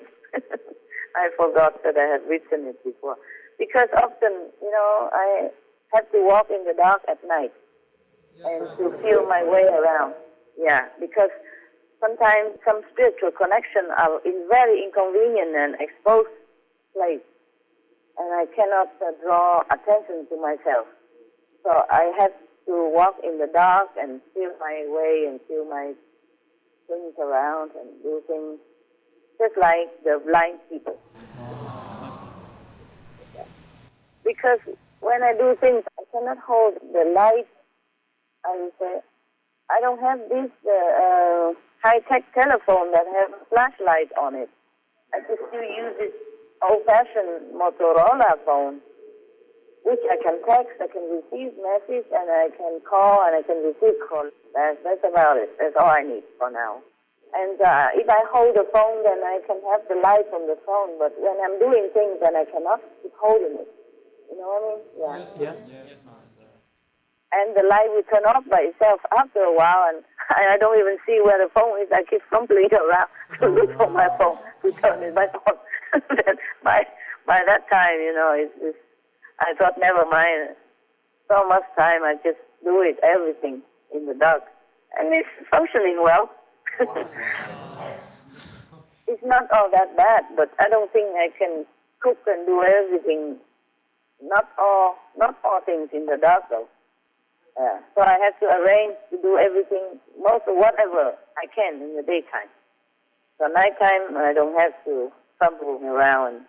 I forgot that I had written it before. Because often, I have to walk in the dark at night and to feel my way around. Yeah, because sometimes some spiritual connection are in very inconvenient and exposed place, and I cannot draw attention to myself. So I have to walk in the dark and feel my way and feel my things around and do things just like the blind people. Because when I do things, I cannot hold the light. I would say, I don't have this high-tech telephone that has a flashlight on it. I just still use this old-fashioned Motorola phone, which I can text, I can receive messages, and I can call, and I can receive calls. That's about it. That's all I need for now. And if I hold the phone, then I can have the light from the phone. But when I'm doing things, then I cannot keep holding it. You know what I mean? Yeah.
Yes.
And the light will turn off by itself after a while, and I don't even see where the phone is. I keep fumbling around to look for my phone, to turn it back on. by that time, I thought, never mind. So much time, I just do it, everything in the dark. And it's functioning well. It's not all that bad, but I don't think I can cook and do everything. Not all things in the dark, though. So I have to arrange to do everything, most of whatever I can in the daytime. So nighttime, I don't have to fumble around. And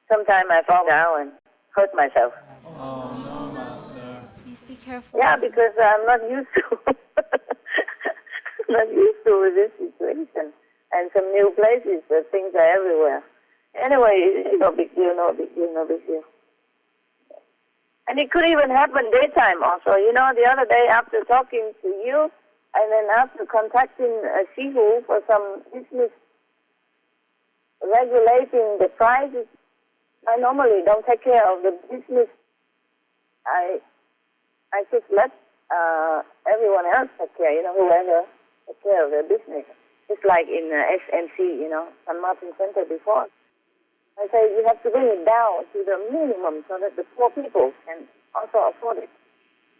sometimes I fall down and hurt myself.
Oh, no, Master.
Please be careful.
Yeah, because I'm not used to this situation. And some new places, things are everywhere. Anyway, no big deal. And it could even happen daytime also. The other day after talking to you, and then after contacting Shihu for some business regulating the prices, I normally don't take care of the business. I just let everyone else take care, whoever take care of their business. Just like in SMC, San Martin Center before. I say you have to bring it down to the minimum so that the poor people can also afford it.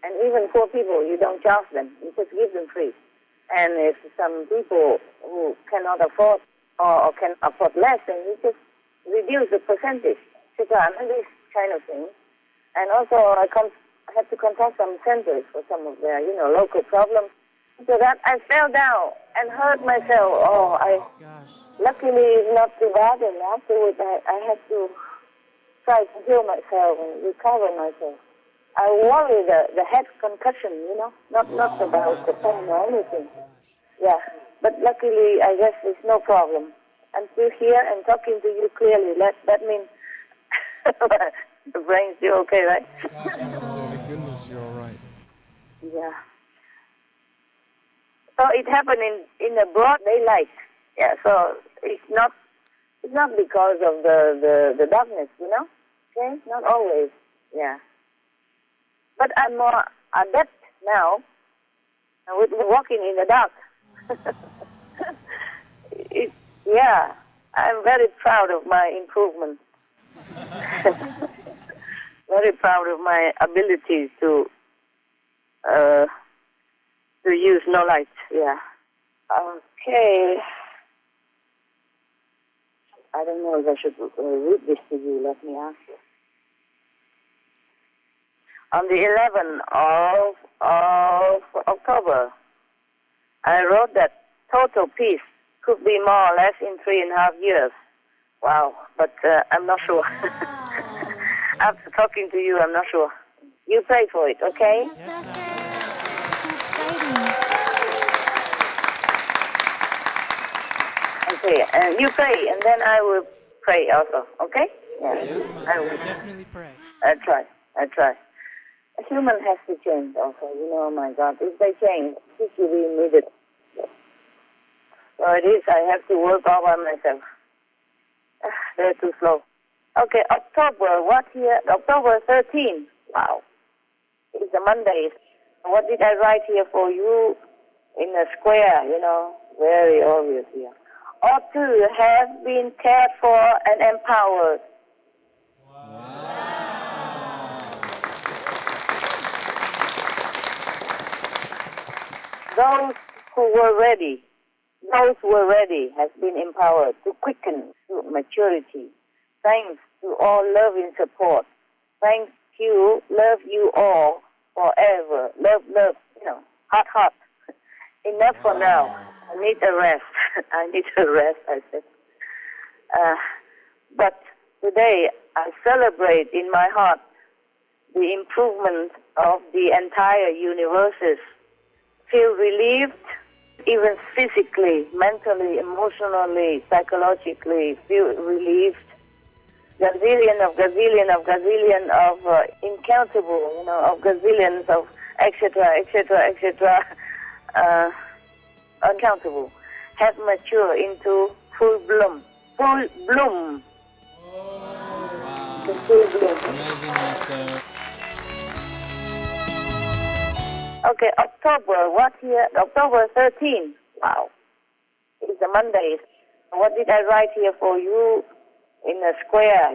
And even poor people, you don't charge them. You just give them free. And if some people who cannot afford or can afford less, then you just reduce the percentage. So this kind of thing. And also I have to contact some centers for some of their, local problems. So that I fell down and hurt myself. Luckily, it's not too bad, and afterwards I had to try to heal myself and recover myself. I worry the head concussion, not about the pain or anything. Yeah, but luckily, I guess there's no problem. I'm still here and talking to you clearly. That means the brain's still okay, right?
Thank goodness you're all right.
Yeah. So it happened in the broad daylight. Yeah, so it's not because of the darkness, Okay, not always. Yeah. But I'm more adept now with walking in the dark. I'm very proud of my improvement. Very proud of my abilities to use no light. Yeah. Okay. I don't know if I should read this to you. Let me ask you. On the 11th of October, I wrote that total peace could be more or less in 3.5 years. Wow, but I'm not sure. After talking to you, I'm not sure. You pray for it, okay?
Yes, Master. So exciting.
Okay, you pray, and then I will pray also, okay? Yeah.
Yes,
I will.
definitely pray.
I try. A human has to change also, oh my God. If they change, it will be needed. So it is, I have to work all by myself. They're too slow. Okay, October, what here? October 13. Wow. It's a Monday. What did I write here for you? In a square, very obvious here. Ought to have been cared for and empowered. Those who were ready has been empowered to quicken to maturity. Thanks to all loving support. Thank you, love you all forever. Love, love, hot, hot. Enough for now. I need a rest. I need a rest, I said. But today I celebrate in my heart the improvement of the entire universes. Feel relieved, even physically, mentally, emotionally, psychologically, feel relieved. Gazillion of incountable, of gazillions of etc., uncountable, have matured into full bloom. Full bloom. The full bloom.
Amazing, Master.
Okay, October, what here? October 13. Wow. It's a Monday. What did I write here for you? In a square,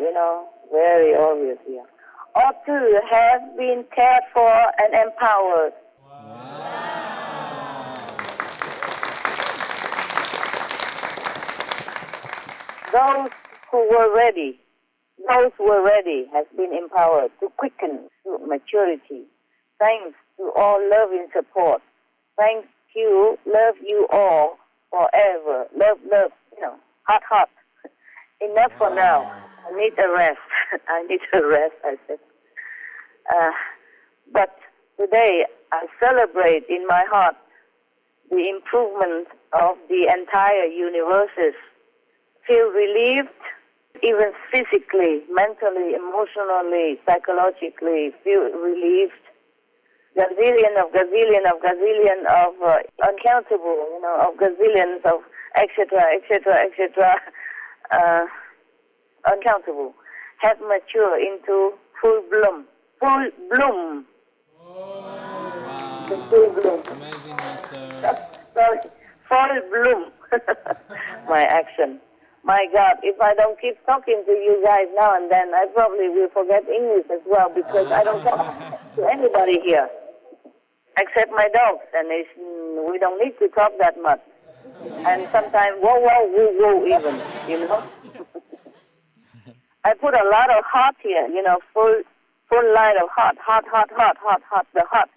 very obvious here. Ought to have been cared for and empowered. Those who were ready has been empowered to quicken to maturity. Thanks to all love and support. Thank you, love you all forever. Love, love, hot, hot. Enough for now. I need a rest. I need a rest, I said. But today I celebrate in my heart the improvement of the entire universes. Feel relieved, even physically, mentally, emotionally, psychologically, feel relieved. Gazillion of uncountable, of gazillions of etc., uncountable, have matured into full bloom. Full bloom. The full bloom.
Amazing, Master.
Sorry, full bloom. My accent. My God, if I don't keep talking to you guys now and then, I probably will forget English as well, because I don't talk to anybody here, except my dogs, and we don't need to talk that much. And sometimes, whoa, whoa, woo, woo, even, I put a lot of hot here, full line of hot, the hot,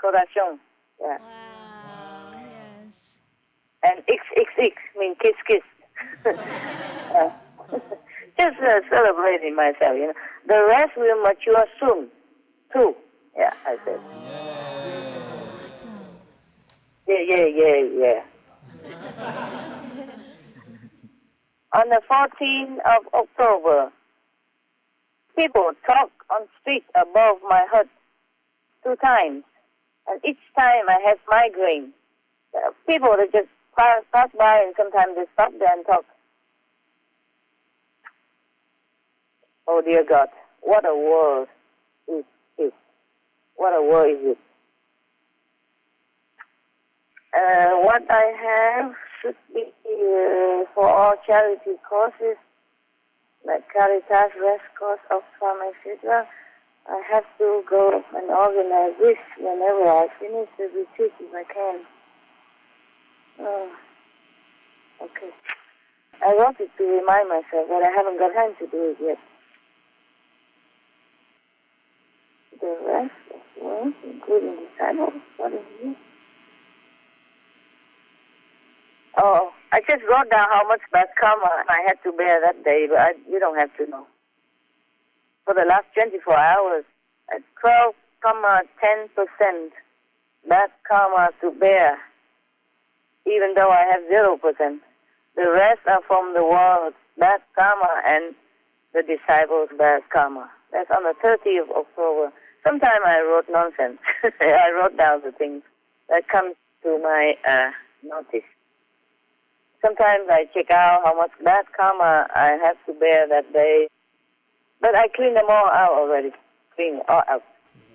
corazón. Yeah.
Wow, yes.
And XXX means kiss, kiss. Just celebrating myself, The rest will mature soon, too. Yeah, I said. Yeah. On the 14th of October, people talk on street above my hut 2 times, and each time I have migraine. People that just pass by, and sometimes they stop there and talk. Oh dear God, what a world is this? What a world is it? What I have should be for all charity causes, like Caritas, Red Cross, Oxfam, etc. I have to go and organize this whenever I finish the retreat, if I can. Okay. I wanted to remind myself, but I haven't got time to do it yet. The rest of the world, including disciples, what is this? Oh, I just wrote down how much bad karma I had to bear that day, but you don't have to know. For the last 24 hours, at 12.10% bad karma to bear, even though I have 0%. The rest are from the world, bad karma, and the disciples' bad karma. That's on the 30th of October. Sometime I wrote nonsense. I wrote down the things that come to my notice. Sometimes I check out how much bad karma I have to bear that day. But I clean them all out already. Clean it all out.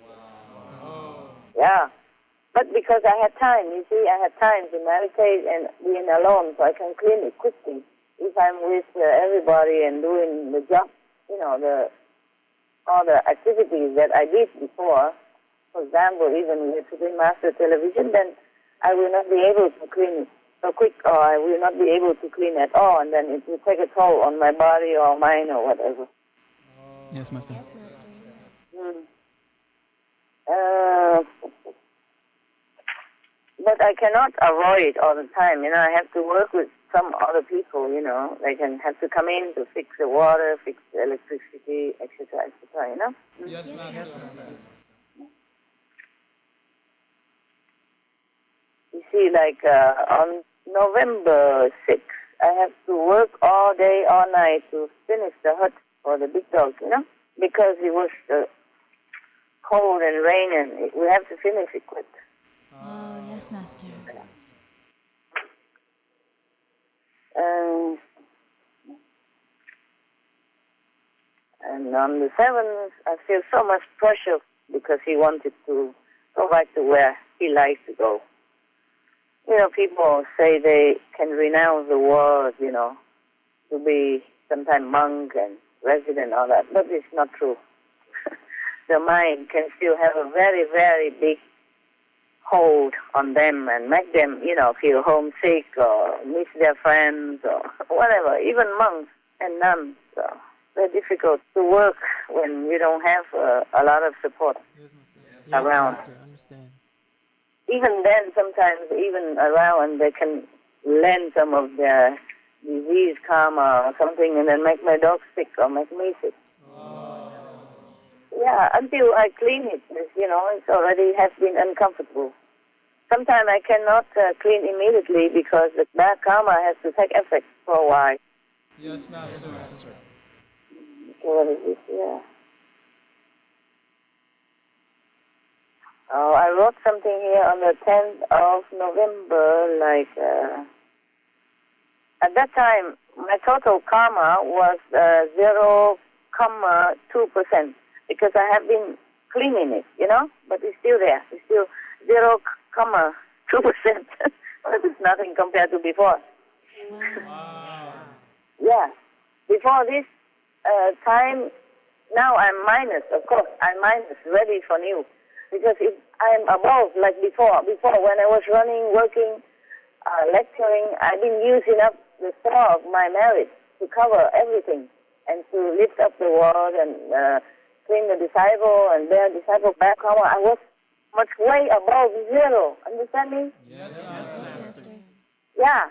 Wow. Yeah. But because I had time, you see, I had time to meditate and being alone, so I can clean it quickly. If I'm with everybody and doing the job, all the activities that I did before, for example, even with Supreme Master Television, then I will not be able to clean it so quick, or I will not be able to clean at all, and then it will take a toll on my body or mind or whatever.
Yes, Master.
Yes, Master.
I cannot avoid it all the time. I have to work with some other people, They can have to come in to fix the water, fix the electricity, etc., etc.,
Yes, ma'am. Yes,
You see, like on November 6th, I have to work all day, all night to finish the hut for the big dogs, because it was cold and rain, and we have to finish it quick.
Oh, yes, Master.
And on the 7th, I feel so much pressure because he wanted to go back to where he likes to go. People say they can renounce the world, to be sometime monk and resident, all that, but it's not true. The mind can still have a very, very big hold on them and make them, feel homesick or miss their friends or whatever. Even monks and nuns, they're difficult to work when you don't have a lot of support around.
Master, I understand.
Even then, sometimes, even around, they can lend some of their disease karma or something and then make my dog sick or make me sick. Yeah, until I clean it, it's already has been uncomfortable. Sometimes I cannot clean immediately because the bad karma has to take effect for a while.
Yes, Master. Yes, Master.
What is this? Yeah. Oh, I wrote something here on the 10th of November, at that time, my total karma was 0.2%, because I have been cleaning it, but it's still there. It's still 0.2%. It's nothing compared to before.
Wow.
Yeah. Before this time, now I'm minus, of course. I'm minus, ready for new. Because if I'm above, like before when I was running, working, lecturing, I've been using up the store of my merit to cover everything and to lift up the world and clean the disciple and their disciple back home. I was much way above zero. Understand me?
Yes, Master.
Yeah.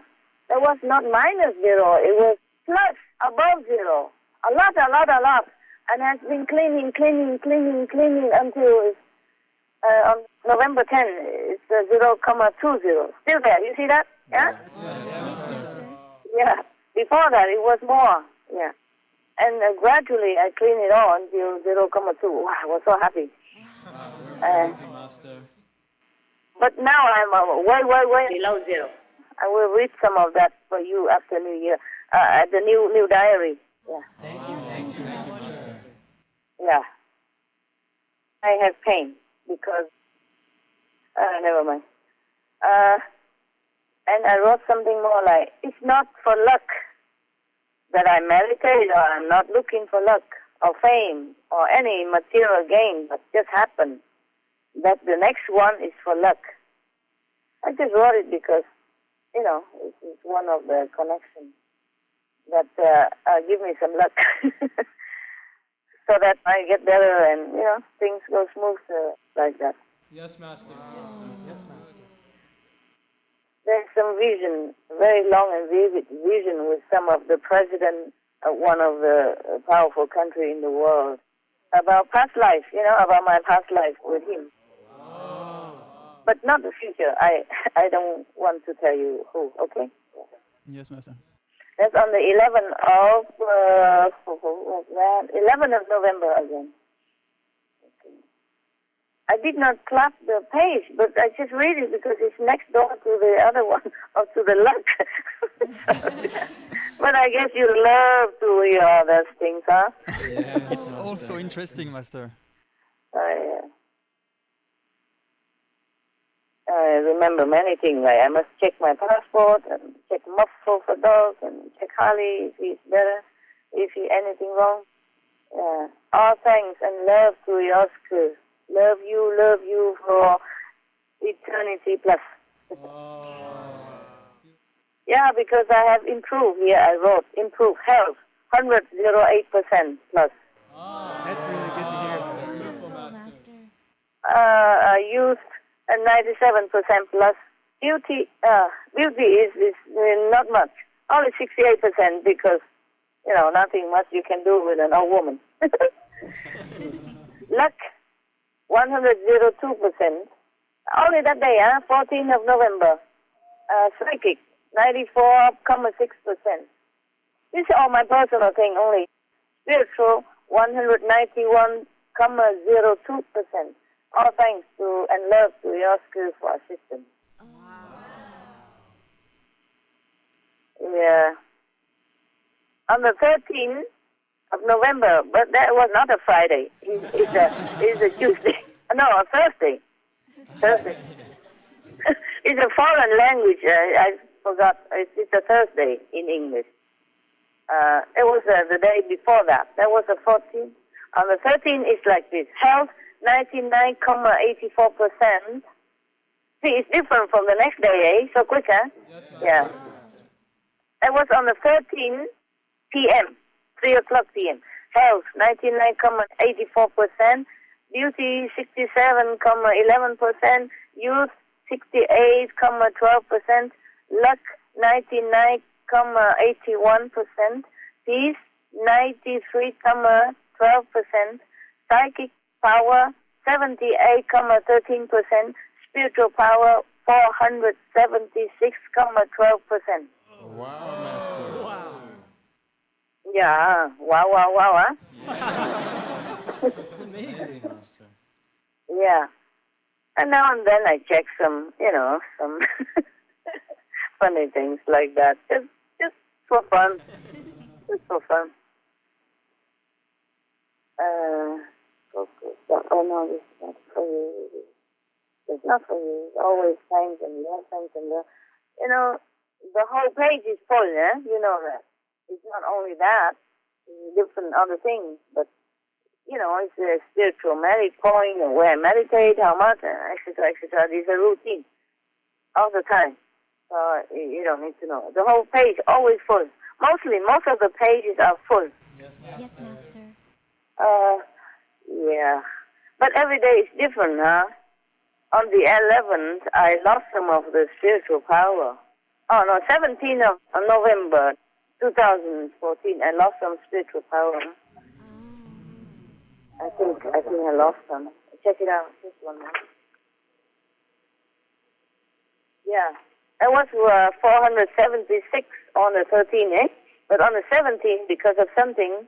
It was not minus zero. It was plus above zero. A lot. And has been cleaning until on November 10, it's 0.20. Still there. You see that? Yeah?
Yes, Master.
Yeah. Before that, it was more. Yeah. And gradually, I cleaned it all until 0.2. Wow, I was so happy.
Thank you, Master.
But now I'm way below zero. I will read some of that for you after New Year, at the new diary. Yeah.
Thank you, Master.
Yeah. I have pain because, never mind. And I wrote something more like, it's not for luck that I meditate, or I'm not looking for luck or fame or any material gain, but just happened that the next one is for luck. I just wrote it because, it's one of the connections that give me some luck. So that I get better and, things go smooth like that.
Yes, Master.
Yes, Master.
There's some vision, very long and vivid vision with some of the president of one of the powerful country in the world about past life, about my past life with him. But not the future. I don't want to tell you who, okay?
Yes, Master.
That's on the 11th of, 11th of November again. Okay. I did not clap the page, but I just read it because it's next door to the other one, or to the luck. But I guess you love to hear all those things, huh?
Yes, it's also interesting, Master.
Yeah. I remember many things, like I must check my passport and check Merciful for dogs and check Harley if he's better, if he anything wrong. Yeah. All thanks and love to your school. Love you for eternity plus. Yeah, because I have improved here. I wrote improved health, 108% plus.
That's really good to hear, Master.
Master.
Youth, 97% plus. Beauty is not much. Only 68% because, nothing much you can do with an old woman. Luck, 102%. Only that day, 14th of November. Psychic, 94.6%. This is all my personal thing only. Spiritual, 191.02%. All thanks to and love to your skillful assistance. Yeah. On the 13th of November, but that was not a Friday. It's a Tuesday. No, a Thursday. It's a foreign language. I forgot. It's a Thursday in English. It was the day before that. That was the 14th. On the 13th, it's like this. Health, 99.84%. See, it's different from the next day, eh? So quick, huh?
Yes, ma'am.
Yeah. It was on the 13th p.m., 3 o'clock p.m. Health, 99.84%. Beauty, 67.11%. Youth, 68.12%. Luck, 99.81%. Peace, 93.12%. Psychic power, 78.13%. Spiritual power, 476.12%.
Wow, Master.
Wow.
Yeah, wow, huh?
It's amazing, Master.
Yeah. And now and then I check some, some funny things like that. Just for fun. Just for fun. Oh no, this is not for you. It's not for you. It's always thanks and love, thanks and love. The whole page is full, yeah? You know that. It's not only that. It's different other things, but it's a spiritual point, where I meditate, how much, etc., etc. It's a routine all the time. So you don't need to know. The whole page always full. Most of the pages are full.
Yes, Master.
Yes, Master.
Yeah. But every day is different, huh? On the 11th, I lost some of the spiritual power. Oh, no, 17th of November, 2014, I lost some spiritual power. I think I lost some. Check it out. This one. Yeah. It was 476 on the 13th, eh? But on the 17th, because of something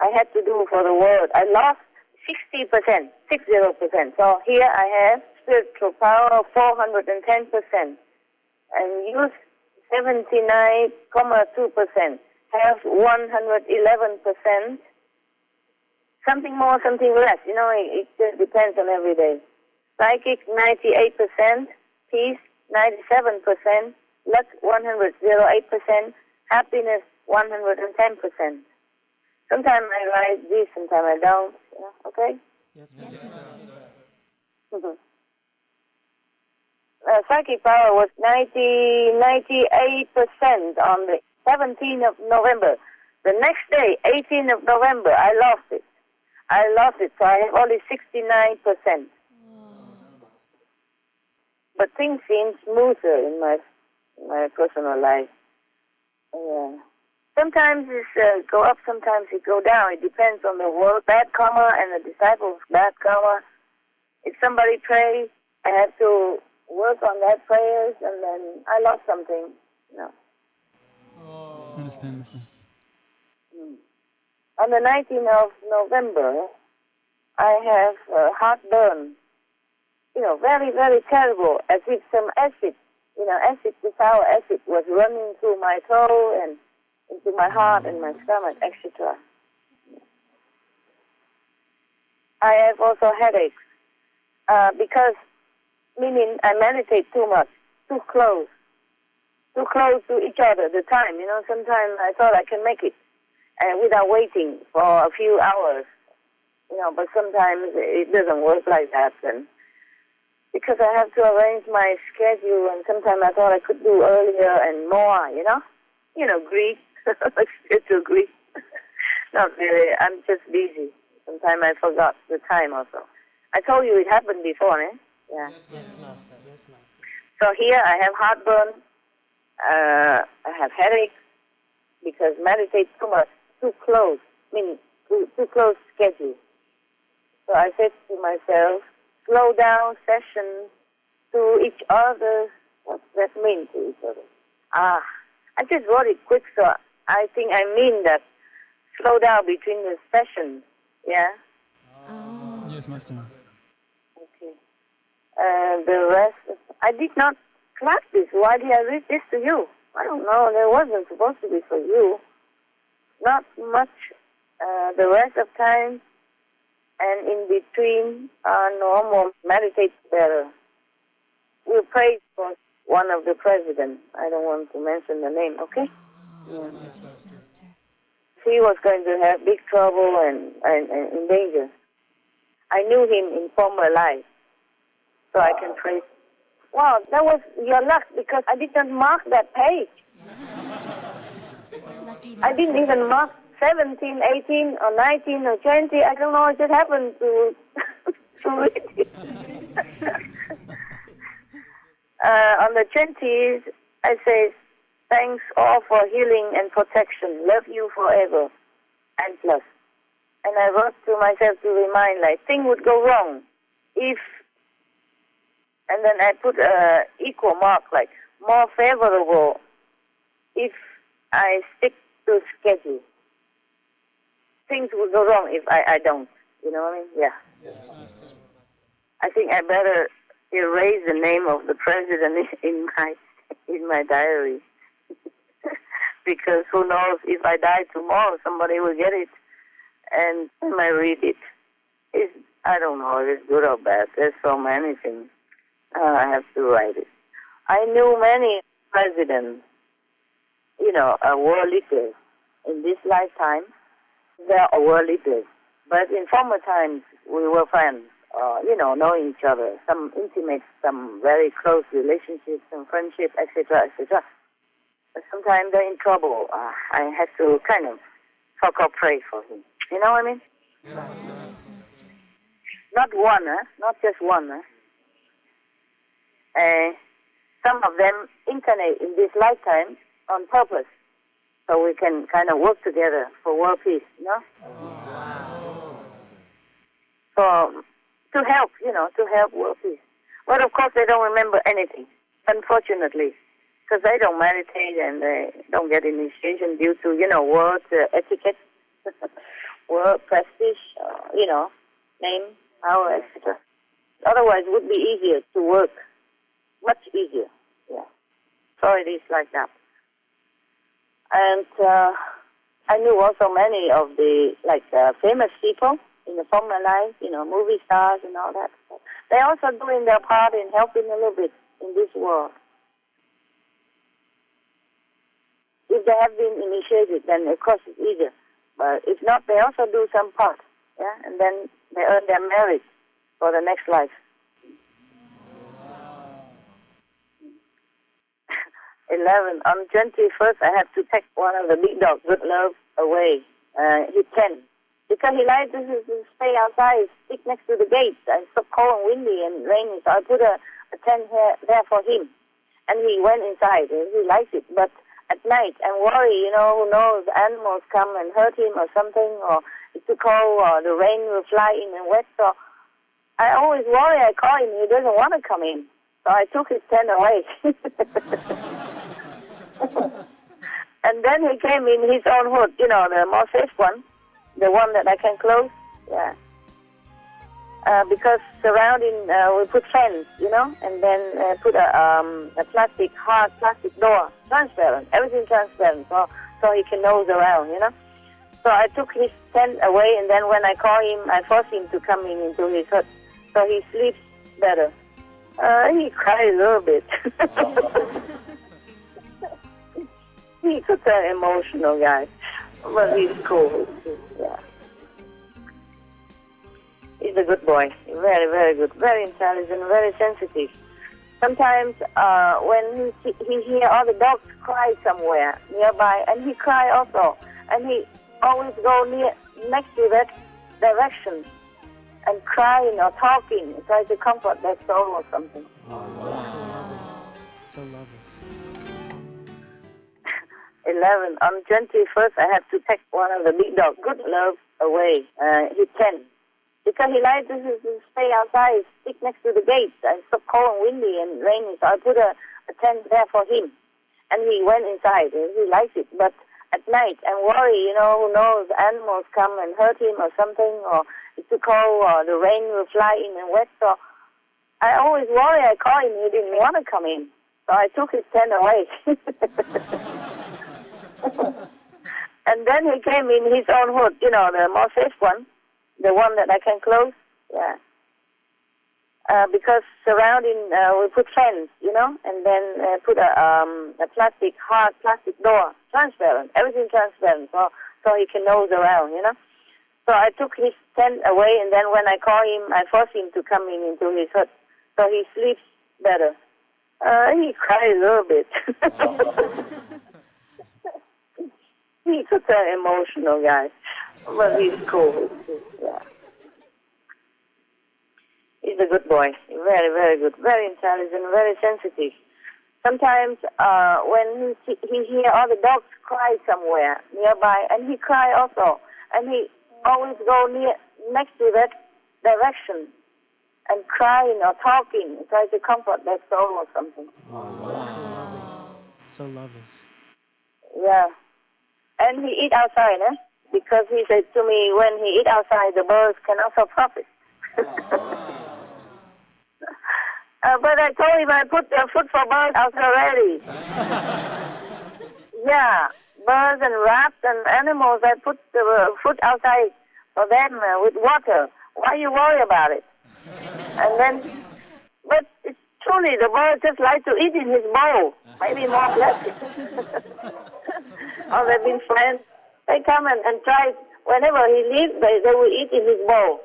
I had to do for the world, I lost 60%, 60%. So here I have spiritual power of 410%. And youth, 79.2%. Health, 111%. Something more, something less. It just depends on every day. Psychic, 98%. Peace, 97%. Luck, 108%. Happiness, 110%. Sometimes I write this, sometimes I don't. Okay?
Yes, Master.
Psychic power was 98% on the 17th of November. The next day, 18th of November, I lost it. So I have only 69%. But things seem smoother in my personal life. Yeah. Sometimes it go up, sometimes it go down. It depends on the world, bad karma, and the disciples' bad karma. If somebody prays, I have to work on that prayers, and then I lost something.
Understand.
On the 19th of November, I have heartburn. Very, very terrible, as if some acid, the sour acid was running through my throat and into my heart and my stomach, etc. I have also headaches, because, meaning I meditate too much, too close to each other, the time, sometimes I thought I can make it, without waiting for a few hours, but sometimes it doesn't work like that, and because I have to arrange my schedule, and sometimes I thought I could do earlier and more, Greek, spiritual Greek. Not really, I'm just busy. Sometimes I forgot the time also. I told you it happened before, eh? Yeah.
Yes, Master.
So here I have heartburn, I have headache, because meditate too much, too close, too close schedule. So I said to myself, slow down sessions to each other. What does that mean to each other? I just wrote it quick, so I think I mean that slow down between the sessions, yeah?
Yes, Master.
Okay. The rest, I did not practice. Why did I read this to you? I don't know. There wasn't supposed to be for you. Not much. The rest of time and in between are normal. Meditate better. We'll pray for one of the presidents. I don't want to mention the name, okay?
Yes, Master.
He was going to have big trouble and in danger. I knew him in former life, so I can pray. Wow, that was your luck, because I did not mark that page. I didn't even mark 17, 18, or 19, or 20. I don't know, it just happened to read it. On the 20s, I say, thanks all for healing and protection. Love you forever. And plus. And I wrote to myself to remind, like, thing would go wrong if, and then I put a equal mark, like, more favorable if I stick to schedule. Things would go wrong if I don't. You know what I mean? Yeah.
Yes.
I think I better erase the name of the president in my diary. Because who knows, if I die tomorrow, somebody will get it and I might read it. I don't know if it's good or bad. There's so many things. I have to write it. I knew many presidents, world leaders. In this lifetime, they are world leaders. But in former times, we were friends, knowing each other, some intimate, some very close relationships, some friendship, etc., etc. But sometimes they're in trouble. I have to kind of talk or pray for him. You know what I mean?
Yes, Master.
Not one, not just one. Some of them incarnate in this lifetime on purpose, so we can kind of work together for world peace, Wow. So, to help world peace. But of course they don't remember anything, unfortunately, because they don't meditate and they don't get initiation due to, world etiquette, world prestige, name, power, etc. Otherwise it would be easier to work, much easier, yeah. So it is like that. And I knew also many of the, famous people in the former life, movie stars and all that. They're also doing their part in helping a little bit in this world. If they have been initiated, then of course it's easier. But if not, they also do some part, yeah, and then they earn their merit for the next life. 11. On 21st, I have to take one of the big dogs, Good Love, away. He's 10. Because he likes to stay outside, stick next to the gate. It's so cold and windy and rainy, so I put a tent there for him. And he went inside, and he likes it. But at night, I'm worried, who knows, animals come and hurt him or something, or it's too cold, or the rain will fly in and wet. So I always worry. I call him, he doesn't want to come in. So I took his tent away. And then he came in his own hood, the more safe one, the one that I can close, yeah. Because surrounding, we put fence, and then put a hard plastic door, transparent, everything transparent, so he can nose around, So I took his tent away, and then when I call him, I force him to come into his hut, so he sleeps better. He cried a little bit. He's such an emotional guy, but he's cool. Yeah. He's a good boy. Very, very good. Very intelligent, very sensitive. Sometimes when he hear all the dogs cry somewhere nearby, and he cry also, and he always go next to that direction and crying or talking, try to comfort that soul or something.
So lovely.
11. On 21st, I had to take one of the big dogs, Good Love, away. He's 10. Because he likes to stay outside, stick next to the gate. And it's so cold and windy and rainy, so I put a tent there for him. And he went inside, and he likes it. But at night, I'm worried, who knows, animals come and hurt him or something, or it's too cold, or the rain will fly in and wet. So I always worry. I call him, he didn't want to come in. So I took his tent away. And then he came in his own hood, the more safe one, the one that I can close. Yeah. Because surrounding, we put fence, and then put a hard plastic door, transparent, everything transparent, so he can nose around, So I took his tent away, and then when I call him, I force him to come into his hut, so he sleeps better. He cried a little bit. He's such an emotional guy, but he's cool. Yeah. He's a good boy. Very, very good. Very intelligent, very sensitive. Sometimes when he hear all the dogs cry somewhere nearby, and he cry also, and he always go next to that direction and crying or talking, try to comfort that soul or something.
Wow. So lovely. So lovely.
Yeah. And he eat outside, because he said to me, when he eat outside, the birds can also profit. But I told him I put the food for birds out already. Yeah, birds and rats and animals, I put the food outside for them with water. Why you worry about it? And then, but it's truly, the birds just like to eat in his bowl. Maybe more blessed. Or they've been friends. They come and try, whenever he leaves, they will eat in his bowl.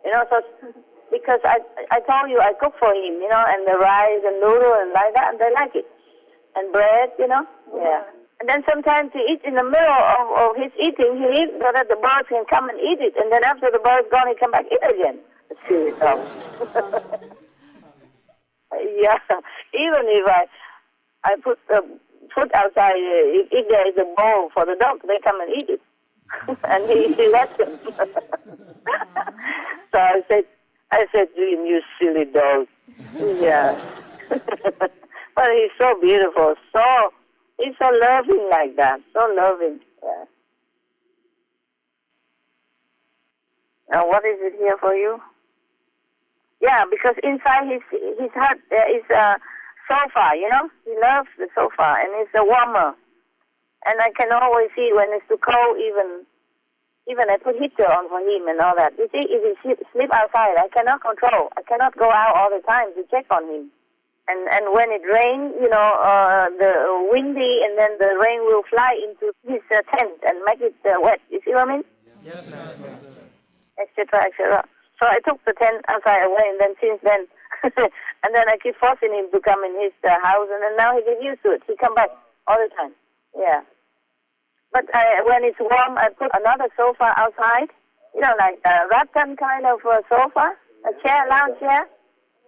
So because I told you I cook for him, and the rice and noodle and like that, and they like it. And bread, yeah. And then sometimes he eats in the middle of his eating, he leaves so that the birds can come and eat it. And then after the bird's gone, he come back eat again. The silly dog. Yeah, even if I put the food outside, if there is a bowl for the dog, they come and eat it. And he lets them. So I said to him, you silly dog. Yeah. But he's so beautiful, he's so loving like that, so loving. Yeah. Now what is it here for you? Yeah, because inside his hut there is a sofa, He loves the sofa, and it's a warmer. And I can always see when it's too cold, even I put heater on for him and all that. You see, if he sleep outside, I cannot control. I cannot go out all the time to check on him. And when it rains, the windy, and then the rain will fly into his tent and make it wet. You see what I mean?
Yes, ma'am.
Etc., etc. So I took the tent outside away, and then since then, and then I keep forcing him to come in his house, and then now he get used to it. He come back all the time. Yeah. But when it's warm, I put another sofa outside, like a rattan kind of sofa, a chair, lounge chair,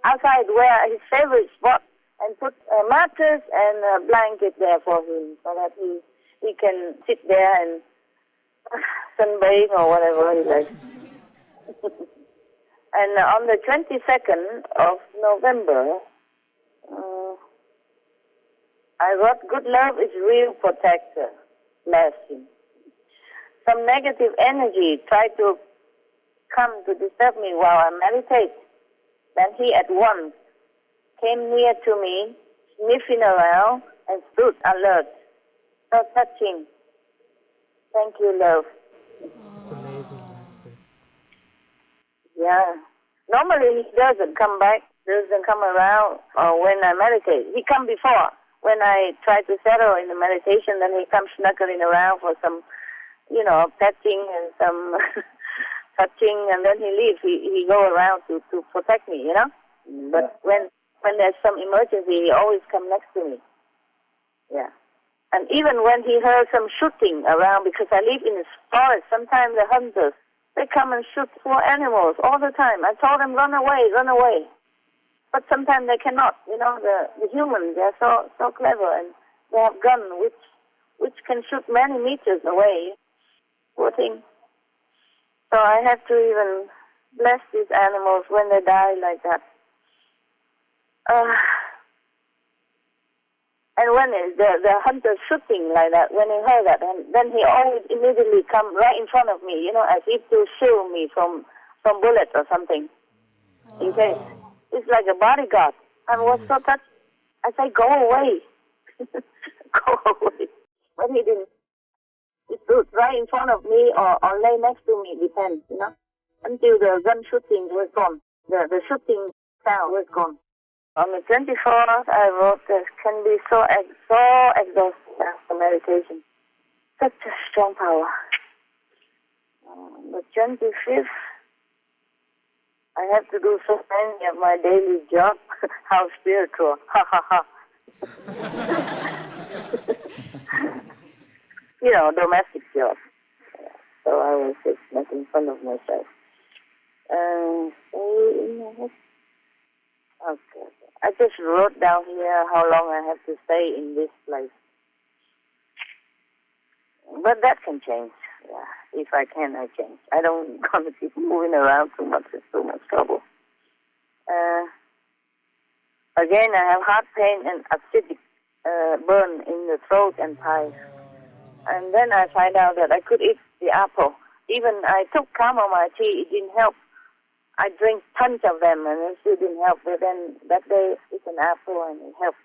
outside where his favorite spot, and put a mattress and a blanket there for him so that he can sit there and sunbathe or whatever he likes. And on the 22nd of November, I wrote, good love is real protector. Bless him. Some negative energy tried to come to disturb me while I meditate. Then he at once came near to me, sniffing around, and stood alert. So touching. Thank you, love.
It's amazing, Master.
Yeah. Normally he doesn't come back, doesn't come around when I meditate. He come before. When I try to settle in the meditation, then he comes snuggling around for some, petting and some touching, and then he leaves. He go around to protect me, But when there's some emergency, he always come next to me. Yeah. And even when he heard some shooting around, because I live in the forest, sometimes the hunters, they come and shoot poor animals all the time. I told them, run away, run away. But sometimes they cannot. You know, the humans, they're so clever, and they have gun which can shoot many meters away. Poor thing. So I have to even bless these animals when they die like that. And when the hunter shooting like that, when he heard that, and then he always immediately come right in front of me, you know, as if to shield me from bullets or something. In case. It's like a bodyguard. I was so touched. I say, go away. Go away. But he didn't. He stood right in front of me or lay next to me, depends, you know, until the gun shooting was gone. The shooting sound was gone. On the 24th, I wrote that can be so exhausting after meditation. Such a strong power. The 25th, I have to do so many of my daily job. How spiritual. Ha ha ha. You know, domestic job. So I was just making fun of myself. Okay. I just wrote down here how long I have to stay in this place. But that can change. Yeah. If I can, I change. I don't want to keep moving around too much. It's too much trouble. Again, I have heart pain and acidic burn in the throat and thighs. And then I find out that I could eat the apple. Even I took chamomile tea, it didn't help. I drink tons of them and it still didn't help. But then that day, it's an apple and it helped.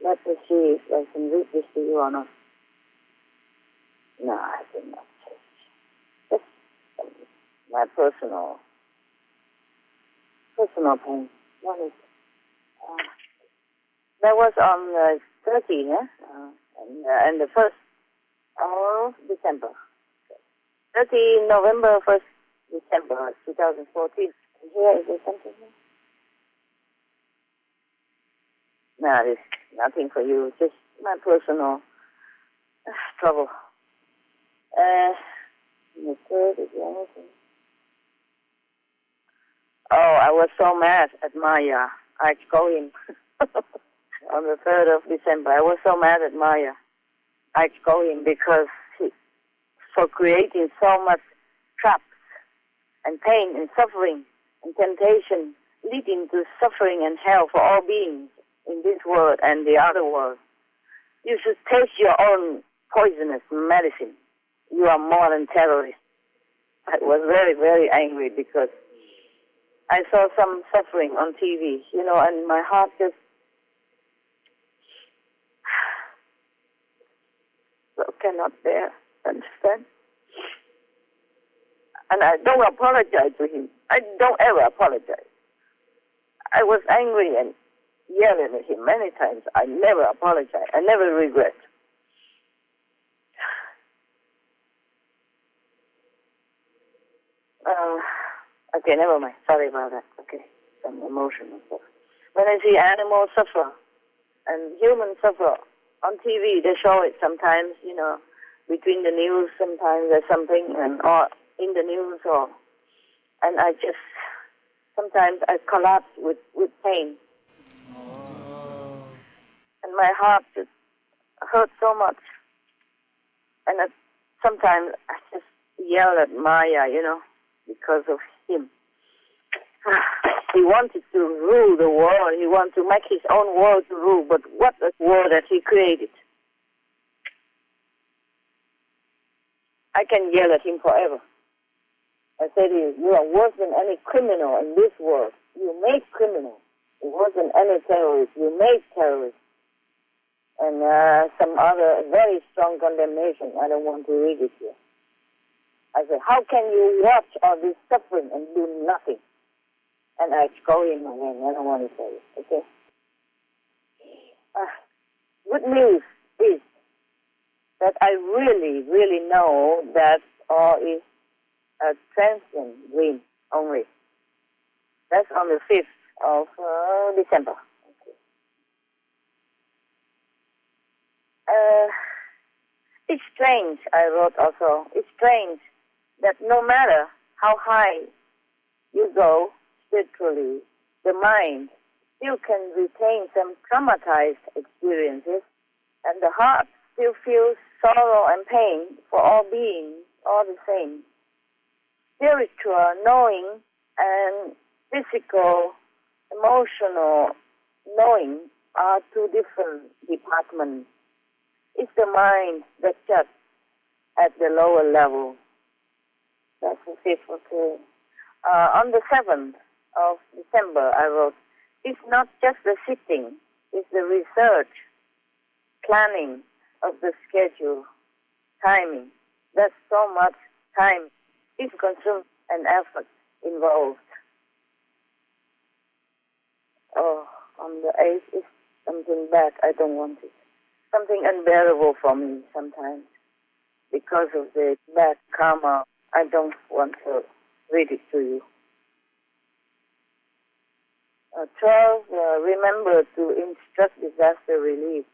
Let me see if I can read this to you or not. No, I did not change. Just my personal pain. What is it? That was on 30, yeah? And the 1st of December. 30 November, 1st December 2014. Here, is there something here? No, there's nothing for you. Just my personal trouble. The 3rd, is there anything? Oh, I was so mad at Maya. I called him. On the 3rd of December, I was so mad at Maya. I called him because for creating so much traps and pain and suffering and temptation, leading to suffering and hell for all beings in this world and the other world. You should taste your own poisonous medicine. You are more than terrorists. I was very, very angry because I saw some suffering on TV, you know, and my heart just cannot bear, understand? And I don't apologize to him. I don't ever apologize. I was angry and yelling at him many times. I never apologize. I never regret. Okay, never mind. Sorry about that. Okay, some emotional stuff. When I see animals suffer and humans suffer on TV, they show it sometimes, you know, between the news, sometimes there's something, or in the news, and I just, sometimes I collapse with pain. And my heart just hurts so much. And sometimes I just yell at Maya, you know, because of him. He wanted to rule the world. He wanted to make his own world to rule. But what a world that he created. I can yell at him forever. I said, you are worse than any criminal in this world. You make criminals. You're worse than any terrorist. You make terrorists. And some other very strong condemnation. I don't want to read it here. I said, how can you watch all this suffering and do nothing? And I scold him again. I don't want to say it, okay? Good news is that I really, really know that all is a transient dream only. That's on the 5th of December. Okay. It's strange, I wrote also, it's strange that no matter how high you go spiritually, the mind still can retain some traumatized experiences, and the heart still feels sorrow and pain for all beings, all the same. Spiritual knowing and physical, emotional knowing are two different departments. It's the mind that shuts at the lower level. That's the fifth, okay. On the 7th of December, I wrote, it's not just the sitting, it's the research, planning of the schedule, timing. There's so much time is consumed and effort involved. Oh, on the 8th is something bad. I don't want it. Something unbearable for me sometimes. Because of the bad karma, I don't want to read it to you. 12, remember to instruct disaster relief,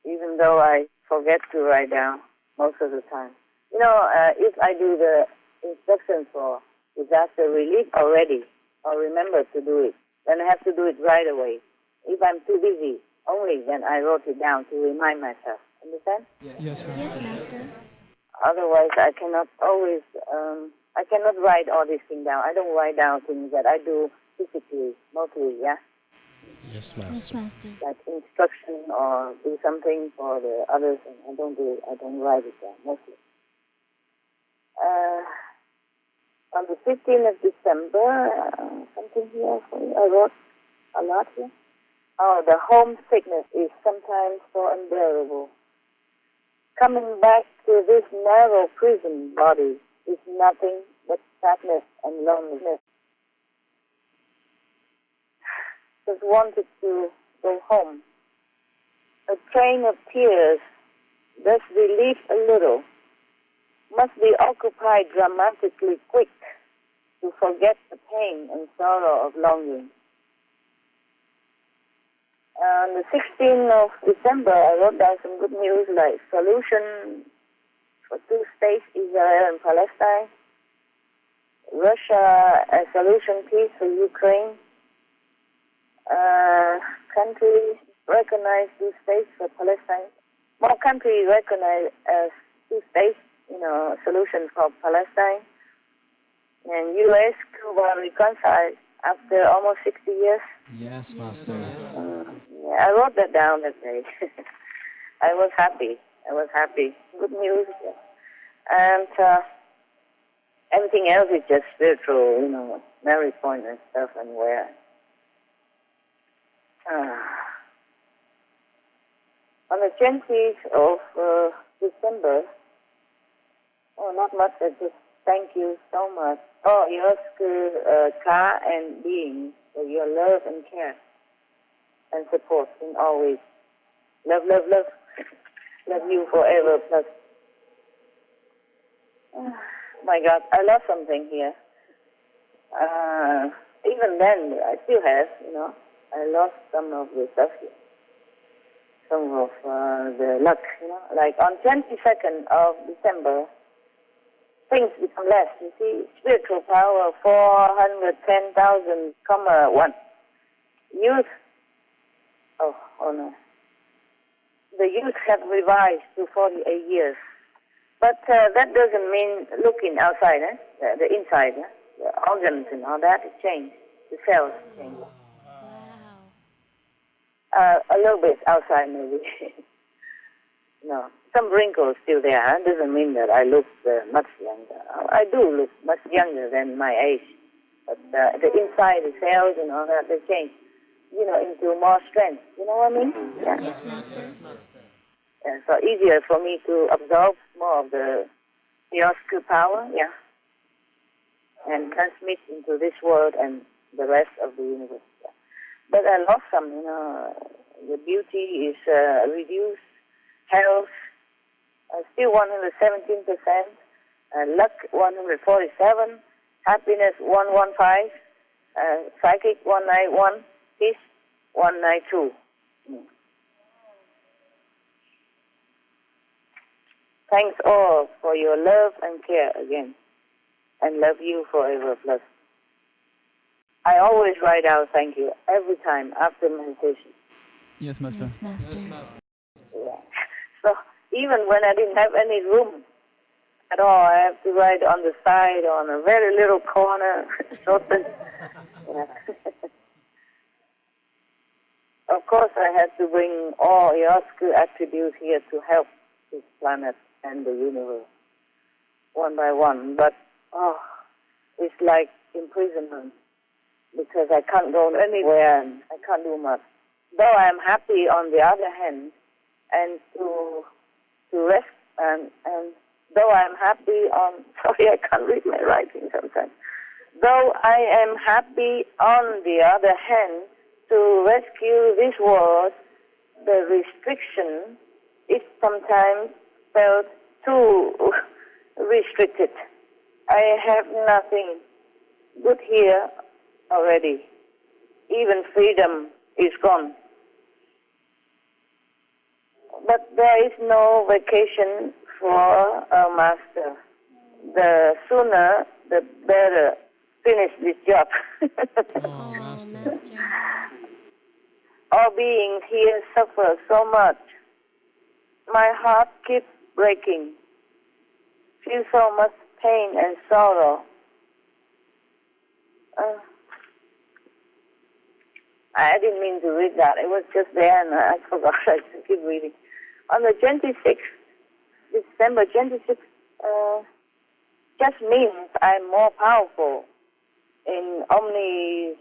even though I forget to write down most of the time. You know, if I do the instructions for disaster relief already, or remember to do it, then I have to do it right away. If I'm too busy, only then I wrote it down to remind myself. Understand?
Yes, Master.
Yes, Master.
Otherwise, I cannot always, I cannot write all these things down. I don't write down things that I do physically, mostly, yeah?
Yes, Master.
Yes, Master.
Like instruction or do something for the others, and I don't do it. I don't write it down, mostly. On the 15th of December, something here for you. I wrote a lot here. Oh, the homesickness is sometimes so unbearable. Coming back to this narrow prison body is nothing but sadness and loneliness. Just wanted to go home. A train of tears does relieve a little. Must be occupied dramatically quick to forget the pain and sorrow of longing. On the 16th of December, I wrote down some good news like solution for two states, Israel and Palestine. Russia, a solution peace for Ukraine. Countries recognize two states for Palestine. More countries recognize as two states, you know, solution for Palestine. And U.S., Cuba reconciled after almost 60 years.
Yes, Master.
Yeah, I wrote that down that day. I was happy. Good news. And everything else is just spiritual, you know, marriage point and stuff and where. On the 20th of December, not much, I just thank you so much. Oh, you ask Ka and being for your love and care and support in all ways. Love, love, love. Love you forever. Plus. Oh my God, I lost something here. Even then, I still have, you know. I lost some of the stuff here. Some of the luck, you know. Like on 22nd of December, things become less. You see, spiritual power 410,000, 1. Youth, oh no. The youth have revised to 48 years. But that doesn't mean looking outside, the inside, the organs and all that, it changed. The cells changed. A little bit outside, maybe. No, some wrinkles still there. Doesn't mean that I look much younger. I do look much younger than my age. But the inside, the cells and all that, they change, you know, into more strength. You know what I mean? Yeah.
Yes, Master.
Yeah, so easier for me to absorb more of the Oscar power, yeah, and transmit into this world and the rest of the universe. Yeah. But I lost some, you know. The beauty is reduced, health still 117%, luck 147, happiness 115, psychic 191, peace 192. Thanks all for your love and care again, and love you forever plus. I always write out thank you every time after meditation.
Yes, Master.
Yes, Master.
Yeah. So even when I didn't have any room at all, I have to write on the side, on a very little corner. Yeah. Of course, I had to bring all your skill attributes here to help this planet and the universe, one by one. But, it's like imprisonment, because I can't go anywhere and I can't do much. Though I'm happy on the other hand, and to rest, and though I'm happy on, sorry, I can't read my writing sometimes. Though I am happy on the other hand, to rescue this world, the restriction, it sometimes felt too restricted. I have nothing good here already. Even freedom is gone. But there is no vacation for a master. The sooner, the better. Finish this job.
Oh, Master.
All beings here suffer so much. My heart keeps breaking. Feel so much pain and sorrow. I didn't mean to read that. It was just there and I forgot. I should keep reading. On the 26th, December 26th, just means I'm more powerful in omni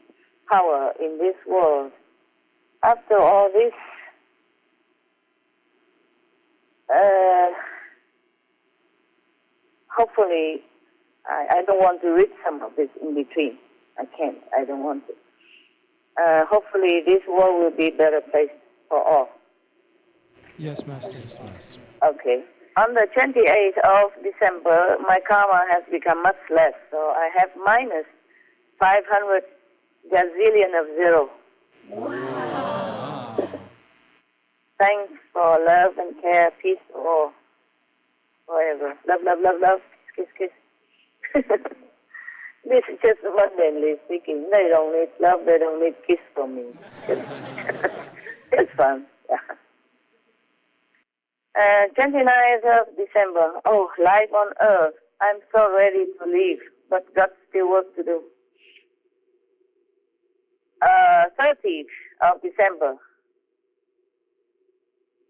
power in this world. After all this, hopefully, I don't want to read some of this in between. I can't. I don't want to. Hopefully, this world will be a better place for all.
Yes, Master. Yes, Master.
Okay. On the 28th of December, my karma has become much less, so I have minus 500 gazillion of zero.
Wow.
Thanks for love and care, peace for all. Forever. Love, love, love, love. Kiss, kiss, kiss. This is just mundanely speaking. They don't need love, they don't need kiss from me. It's fun. Yeah. 29th of December. Oh, life on earth. I'm so ready to leave, but got still work to do. 30th of December.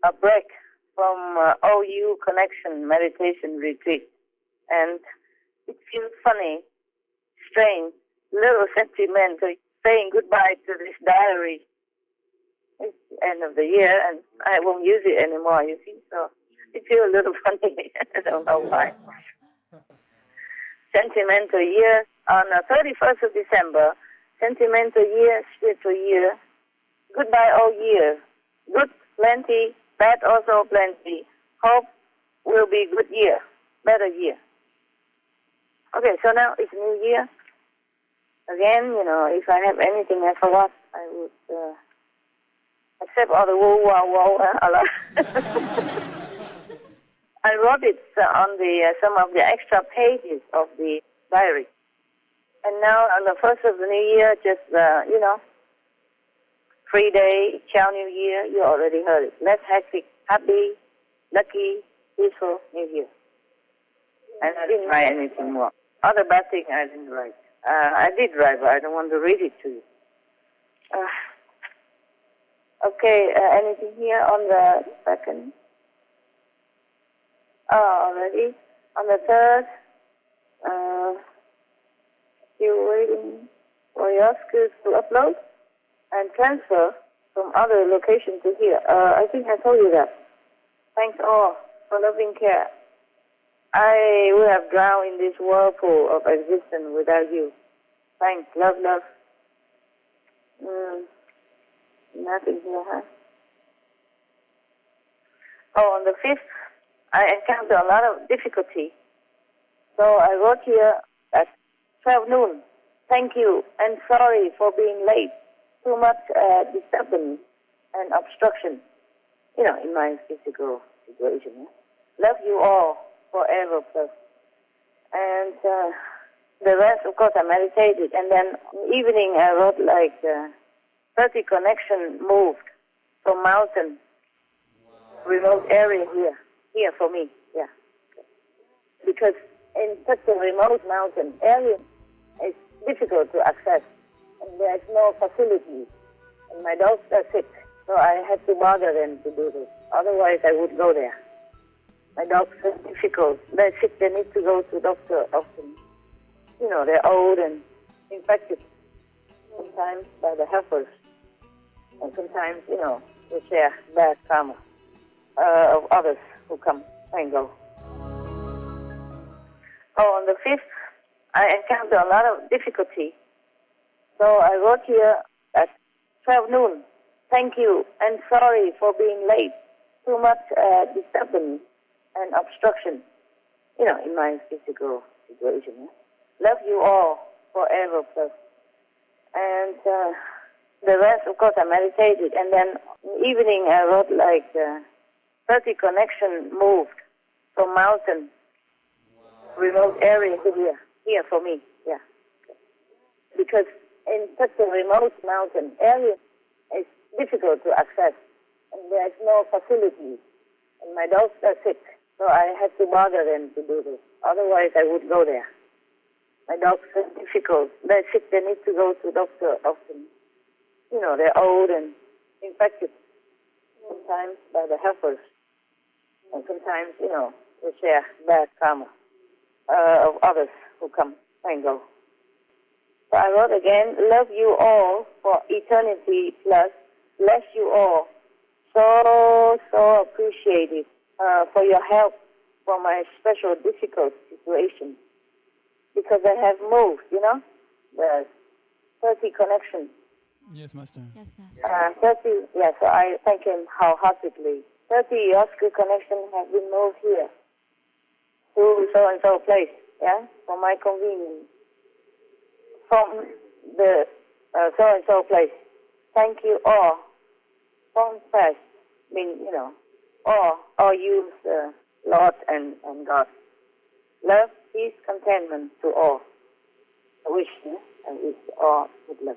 A break from OU Connection Meditation Retreat. And it feels funny, strange, little sentimental, saying goodbye to this diary. It's the end of the year, and I won't use it anymore, you see, so it feels a little funny. I don't know why. Sentimental year. On the 31st of December, sentimental year, spiritual year. Goodbye all year. Good, plenty. Bad, also plenty. Hope will be good year. Better year. Okay, so now it's new year. Again, if I have anything I forgot, I would... except all the whoa, wow, wow, I wrote it on the some of the extra pages of the diary. And now on the 1st of the new year, just, free day, Chow New Year, you already heard it. Less hectic, happy, lucky, peaceful New Year. And I didn't write anything more. Other bad thing I didn't write. I did write, but I don't want to read it to you. Okay, anything here on the 2nd? Oh, already. On the 3rd, still waiting for your skills to upload and transfer from other location to here. I think I told you that. Thanks all for loving care. I would have drowned in this whirlpool of existence without you. Thanks. Love, love. Nothing here, huh? Oh, on the 5th, I encountered a lot of difficulty. So I wrote here at 12 noon. Thank you and sorry for being late. Too much disturbance and obstruction, in my physical situation. Love you all forever, plus. And The rest, of course, I meditated. And then in the evening, I wrote like 30 connection moved from mountain, remote area here for me, yeah. Because in such a remote mountain area, it's difficult to access. And there's no facilities. And my dogs are sick, so I had to bother them to do this. Otherwise, I would go there. My dogs are difficult. They're sick, they need to go to doctor often. You know, they're old and infected, sometimes by the helpers. And sometimes, you know, we share bad karma of others who come and go. Oh, on the 5th, I encountered a lot of difficulty. So I wrote here at 12 noon, thank you and sorry for being late. Too much disturbance and obstruction, you know, in my physical situation. Yeah? Love you all forever, plus. And the rest, of course, I meditated. And then in the evening, I wrote like 30 connection moved from mountain, remote area here for me, yeah. Because in such a remote mountain area, it's difficult to access. And there's no facilities. And my dogs are sick, so I had to bother them to do this. Otherwise, I would go there. My dogs are difficult. They're sick, they need to go to doctor often. You know, they're old and infected, sometimes by the helpers. And sometimes, you know, we share bad karma of others who come and go. So I wrote again, love you all for eternity plus, bless you all. So appreciated for your help for my special difficult situation. Because I have moved, you know, the 30 connections.
Yes, Master.
Yes, Master.
30, yeah, so I thank him wholeheartedly. 30 Oscar connections have been moved here to so-and-so place, yeah, for my convenience. From the so-and-so place. Thank you all. From first, mean, you know, all use Lord and God. Love, peace, contentment to all. I wish, yeah? I wish all with love.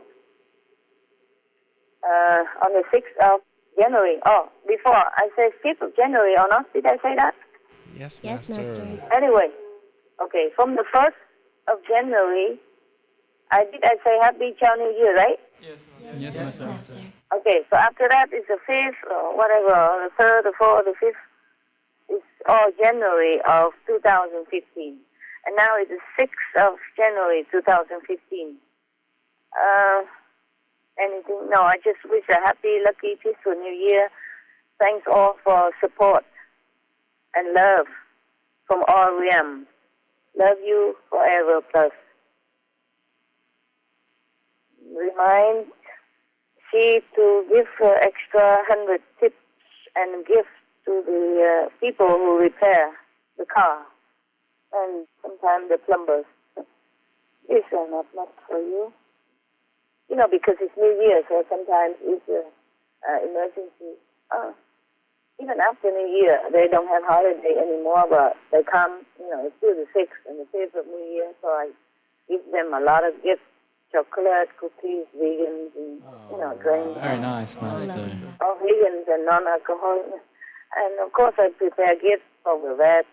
On the 6th of January, before I said 5th of January or not, did I say that?
Yes,
Yes, Master.
Anyway, okay, from the 1st of January, I say Happy Chow New Year, right?
Yes, Master.
Okay, so after that is the 5th or whatever, or the 3rd, the 4th, the 5th. It's all January of 2015. And now it's the 6th of January 2015. Anything? No, I just wish a happy, lucky, peaceful New Year. Thanks all for support and love from all realms. Love you forever, plus. Remind she to give extra 100 tips and gifts to the people who repair the car and sometimes the plumbers. These are not much for you. You know, because it's New Year, so sometimes it's emergency. Even after New Year, they don't have holiday anymore, but they come, you know, it's still the 6th and the 5th of New Year, so I give them a lot of gifts. Chocolate, cookies, vegans, and, you know, drinks.
Very nice, Master.
All vegans and non-alcoholic. And, of course, I prepare gifts for the vet.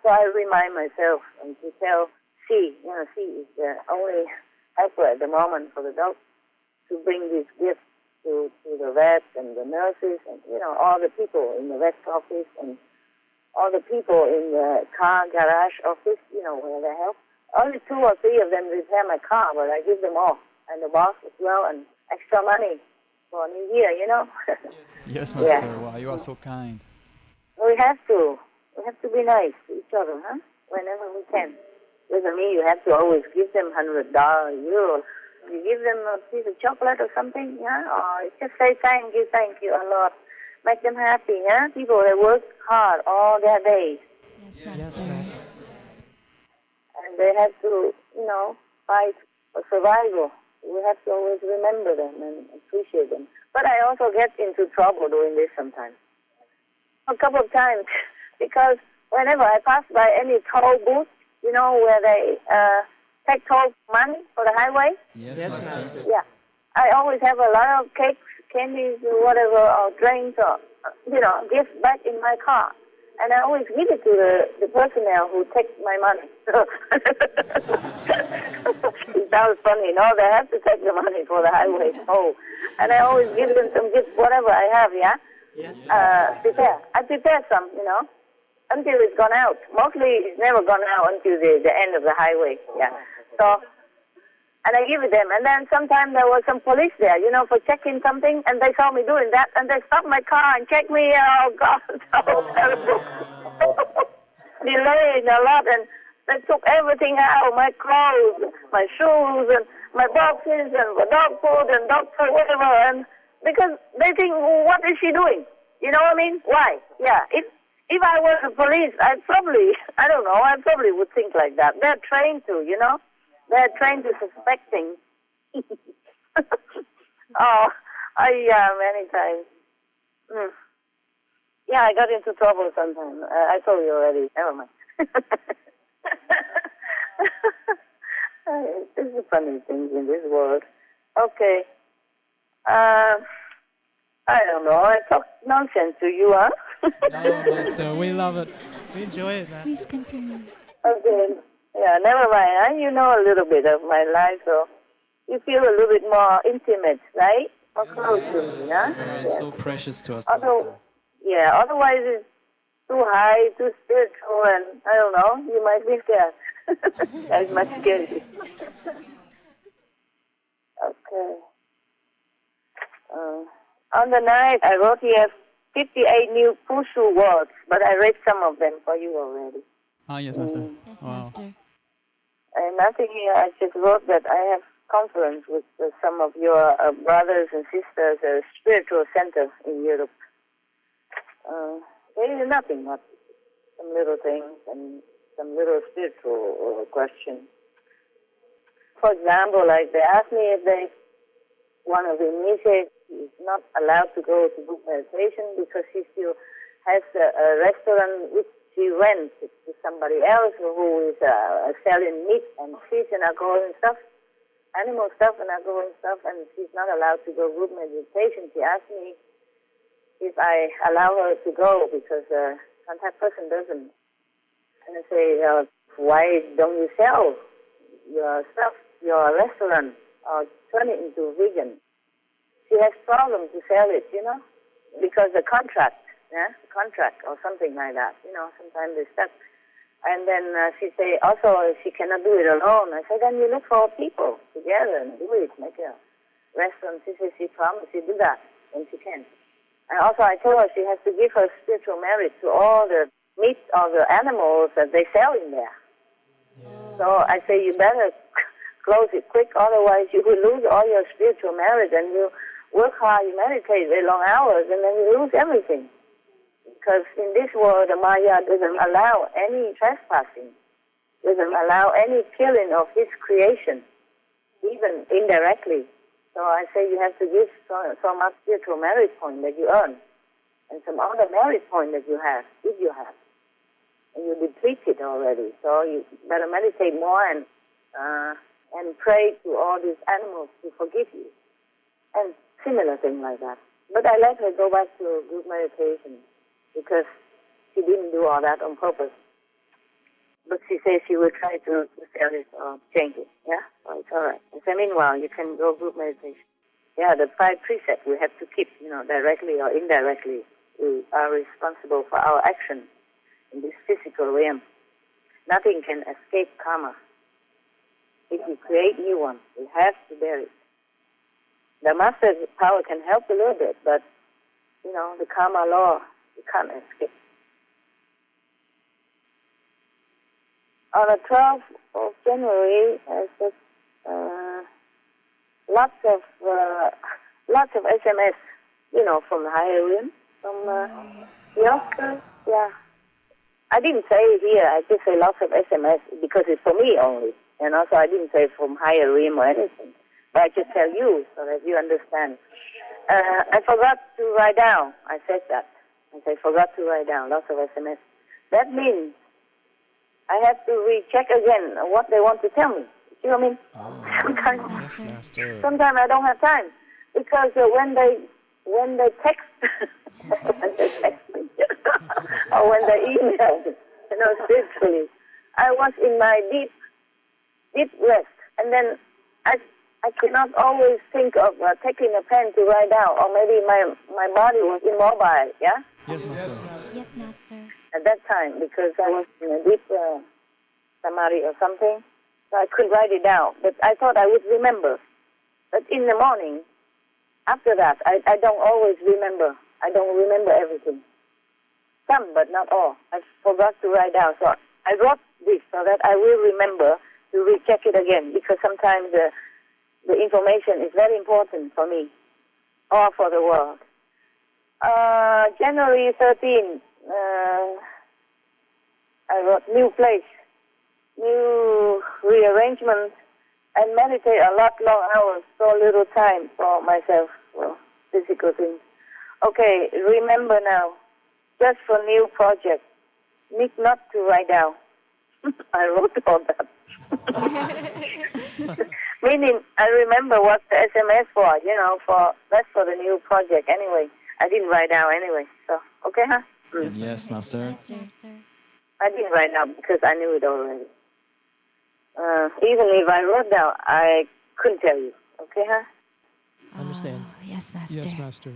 So I remind myself and to tell C, you know, C is the only helper at the moment for the dog, to bring these gifts to the vets and the nurses and, you know, all the people in the vet's office and all the people in the car garage office, you know, where they help. Only 2 or 3 of them repair my car, but I give them all. And the boss as well, and extra money for New Year, you know.
Yes, Master. Yeah. Wow, you are so kind.
We have to. We have to be nice to each other, huh? Whenever we can. Doesn't mean you have to always give them $100, euros. You give them a piece of chocolate or something, yeah? Or just say thank you a lot. Make them happy, yeah? People, they work hard all their days.
Yes, Master.
And they have to, you know, fight for survival. We have to always remember them and appreciate them. But I also get into trouble doing this sometimes. A couple of times, because whenever I pass by any toll booth, you know, where they take toll money for the highway?
Yes, Master.
Yeah. I always have a lot of cakes, candies, or whatever, or drinks, or, gifts back in my car. And I always give it to the personnel who takes my money. It sounds funny, no? They have to take the money for the highway toll. And I always give them some gifts, whatever I have, yeah?
Yes.
Prepare. I prepare some, until it's gone out. Mostly it's never gone out until the end of the highway, yeah. So, and I give it them. And then sometimes there was some police there, for checking something, and they saw me doing that, and they stopped my car and checked me. Oh, God, so terrible. Delaying a lot, and they took everything out, my clothes, my shoes, and my boxes, and dog food, and dog food, whatever, and because they think, what is she doing? You know what I mean? Why? Yeah, if I were the police, I probably would think like that. They're trained to, They're trained to suspect things. Many times. Yeah, I got into trouble sometimes. I told you already. Never mind. There's a funny things in this world. Okay. I don't know. I talk nonsense to you, huh?
No, Master, we love it. We enjoy it, Master.
Please continue.
Okay. Yeah, never mind. Huh? You know a little bit of my life, so you feel a little bit more intimate, right? More close to me, huh?
It's so precious to us,
Master. Yeah, otherwise it's too high, too spiritual, and I don't know, you might be scared. That might scare you. Okay. On the night, I wrote here 58 new Pushu words, but I read some of them for you already.
Yes, Master.
Yes,
Wow.
Master.
And nothing here, I just wrote that I have conference with some of your brothers and sisters at a spiritual center in Europe. There is nothing, but some little things and some little spiritual questions. For example, like they asked me if one of the initiates is not allowed to go to group meditation because she still has a restaurant which she rents to somebody else who is selling meat and fish and alcohol and stuff, animal stuff and alcohol and stuff, and she's not allowed to go group meditation. She asked me if I allow her to go because a contact person doesn't. And I say, why don't you sell your stuff, your restaurant, or turn it into vegan? She has problems to sell it, because the contract or something like that, sometimes they stuck. And then she say, also, she cannot do it alone. I said, then you look for people together and do it, make a restaurant. She says she promised she do that, and she can. And also I told her she has to give her spiritual merit to all the meat or the animals that they sell in there. Yeah. So I say you better close it quick, otherwise you will lose all your spiritual merit and you work hard, you meditate very long hours, and then you lose everything. Because in this world, the Maya doesn't allow any trespassing, doesn't allow any killing of his creation, even indirectly. So I say you have to give so much spiritual merit point that you earn, and some other merit point that you have, if you have. And you deplete it already. So you better meditate more and pray to all these animals to forgive you. And similar thing like that. But I let her go back to group meditation because she didn't do all that on purpose. But she says she will try to sell it or change it. Yeah? So it's all right. I said, meanwhile, you can go group meditation. Yeah, the 5 precepts we have to keep, directly or indirectly. We are responsible for our actions in this physical realm. Nothing can escape karma. If we create new one, we have to bear it. The master's power can help a little bit, but, the karma law, you can't escape. On the 12th of January, I said, lots of SMS, from the higher realm, from the Oscar, yeah. I didn't say it here, I just say lots of SMS because it's for me only. And also I didn't say from higher realm or anything. But I just tell you so that you understand. I forgot to write down. I said that. I forgot to write down lots of SMS. That means I have to recheck again what they want to tell me. You know what I mean?
Yes, Master.
Sometimes I don't have time because when they text, when they text me, or when they email, spiritually, I was in my deep rest, and then I could not always think of taking a pen to write down, or maybe my body was immobile. Yeah.
Yes, Master.
Yes, Master.
At that time, because I was in a deep samadhi or something, so I couldn't write it down. But I thought I would remember. But in the morning, after that, I don't always remember. I don't remember everything. Some, but not all. I forgot to write down. So I wrote this so that I will remember to recheck it again, because sometimes the information is very important for me or for the world. January 13, I wrote new place, new rearrangement, and meditate a lot long hours, so little time for myself, for physical things. Okay, remember now, just for new project, need not to write down. I wrote all that. Meaning, I remember what the SMS for, that's for the new project anyway. I didn't write down anyway, so, okay, huh?
Yes, Master.
Yes, Master.
I didn't write down because I knew it already. Even if I wrote down, I couldn't tell you, okay, huh?
Understand.
Yes, Master.
Yes, Master.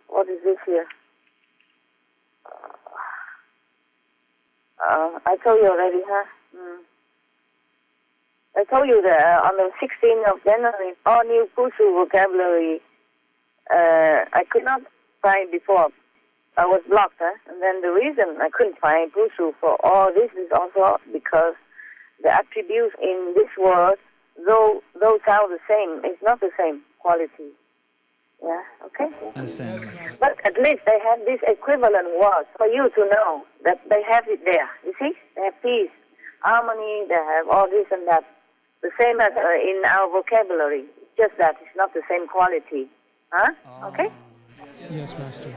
What is this here? I told you already, huh? I told you that on the 16th of January, all new Pusu vocabulary, I could not find before. I was blocked, huh? And then the reason I couldn't find Pusu for all this is also because the attributes in this word, though sound the same, it's not the same quality. Yeah, okay?
Understand.
But at least they have this equivalent word for you to know that they have it there. You see? They have peace, harmony, they have all this and that. The same as in our vocabulary. Just that it's not the same quality. Huh? Okay?
Yes, Master.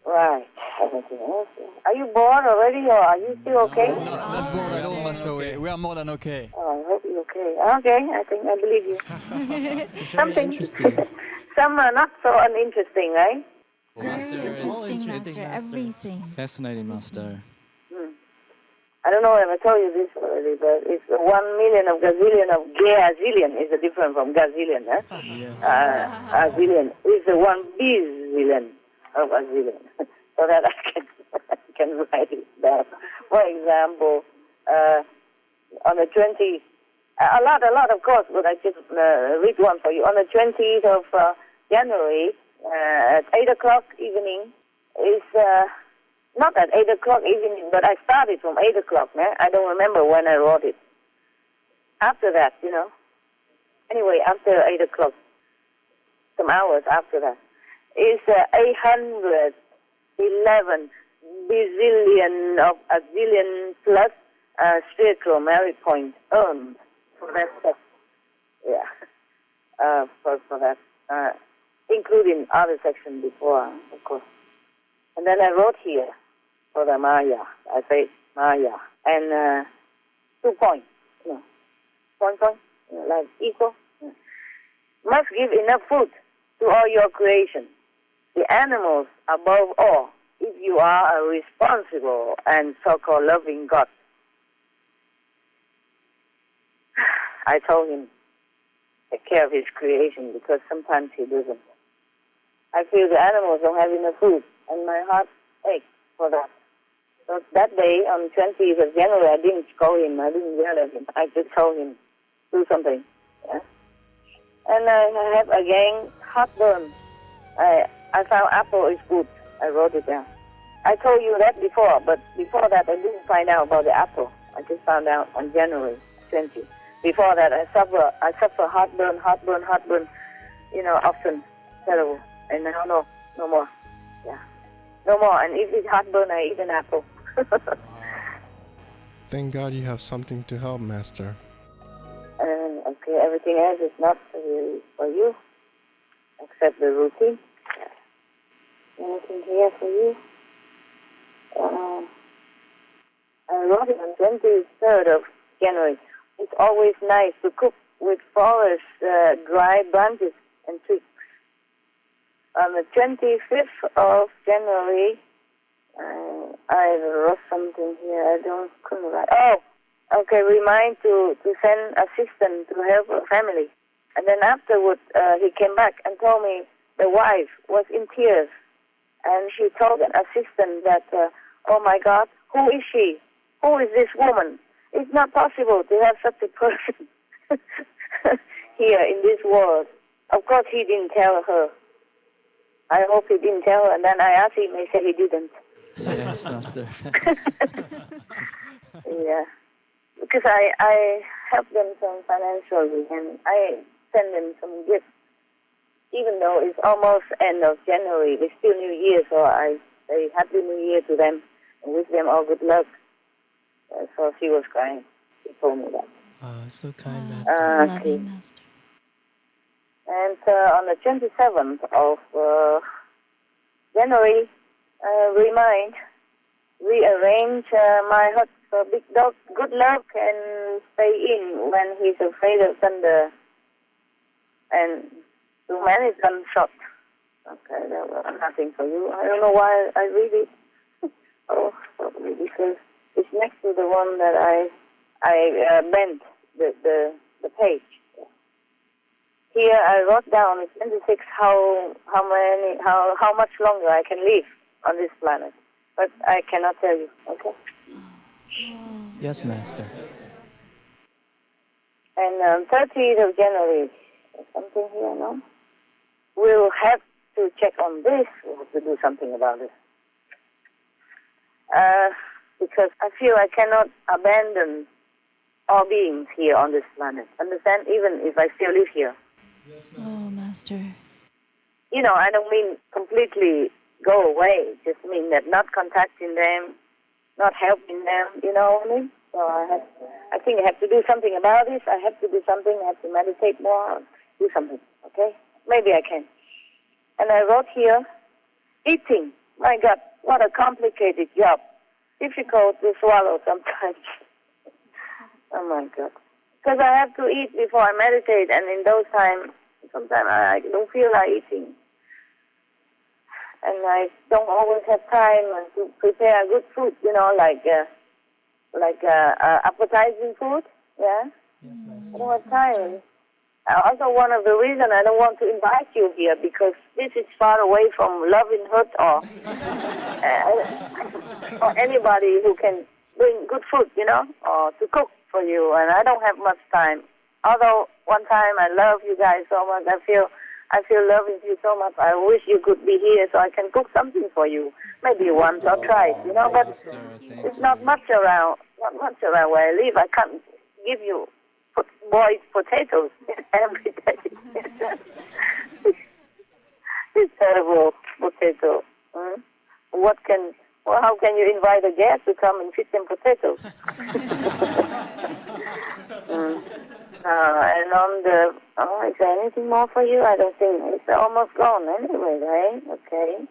Right. Everything else. Are you bored already, or are you still okay?
No, not bored at all, Master. We are more than okay.
Oh, I hope you're okay. Okay, I think I believe you.
It's very interesting.
Some are not so uninteresting, right?
Master,
Interesting, Master. Everything.
Fascinating, Master.
I don't know if I told you this already, but it's 1 million of gazillion of gazillion is the difference from gazillion, huh?
Yes.
A zillion is the 1 bazillion of a zillion, so that I can write it down. For example, on the 20th, a lot of course, but I just read one for you. On the 20th of January, at 8 o'clock evening, is not at 8 o'clock evening, but I started from 8 o'clock, man. I don't remember when I wrote it. After that, Anyway, after 8 o'clock, some hours after that, is 811 bazillion of a zillion plus spiritual merit point earned for that step. Yeah, for that, including other section before, of course. And then I wrote here for the Maya. I say Maya. And 2 points. Point, like equal. Must give enough food to all your creation. The animals above all, if you are a responsible and so-called loving God. I told him, take care of his creation, because sometimes he doesn't. I feel the animals don't have enough food, and my heart aches for that. So that day, on 20th of January, I didn't scold him, I didn't yell at him. I just told him, do something. Yeah? And I have again heartburn. I found apple is good. I wrote it down. I told you that before, but before that I didn't find out about the apple. I just found out on January 20. Before that I suffer heartburn, often, terrible. And now no more. Yeah. No more. And if it's heartburn, I eat an apple.
Thank God you have something to help, Master.
Okay, everything else is not really for you, except the routine. Anything here for you? I wrote it on 23rd of January. It's always nice to cook with forest dry branches and twigs. On the 25th of January, I wrote something here. Couldn't write. Oh, okay. Remind to send assistant to help a family. And then afterwards, he came back and told me the wife was in tears, and she told an assistant that, "Oh my God, who is she? Who is this woman? It's not possible to have such a person here in this world." Of course, he didn't tell her. I hope he didn't tell her. And then I asked him. He said he didn't.
Yes, Master.
Yeah, because I help them some financially, and I send them some gifts. Even though it's almost end of January, it's still New Year, so I say Happy New Year to them and wish them all good luck. So she was crying. She told me that.
So kind, Master.
Okay.
Master.
And on the 27th of January, rearrange my hut for Big Dog. Good luck and stay in when he's afraid of thunder. And too many gunshots. Okay, that was nothing for you. I don't know why I read it. Oh, probably because it's next to the one that I bent the page. Here I wrote down in 26 how much longer I can live on this planet, but I cannot tell you. Okay.
Yes, Master.
And 30th of January, something here, no? We'll have to check on this. We'll have to do something about this. Because I feel I cannot abandon all beings here on this planet. Understand? Even if I still live here.
Oh, Master.
You know, I don't mean completely go away. Just mean that not contacting them, not helping them. You know what I mean? So I think I have to do something about this. I have to do something. I have to meditate more. Do something. Okay? Maybe I can. And I wrote here, eating. My God, what a complicated job. Difficult to swallow sometimes. Oh my God. Because I have to eat before I meditate, and in those times, sometimes I don't feel like eating. And I don't always have time to prepare good food, you know, like appetizing food, yeah?
Yes, Master.
I don't have time. Also, one of the reasons I don't want to invite you here, because this is far away from loving hut or anybody who can bring good food, you know, or to cook for you, and I don't have much time. Although one time I love you guys so much, I feel loving you so much. I wish you could be here so I can cook something for you, maybe once or twice, you know. But it's not much around where I live. I can't give you boiled potatoes every day. It's terrible potato. How can you invite a guest to come and feed them potatoes? And on the, is there anything more for you? I don't think. It's almost gone anyway, right? Okay.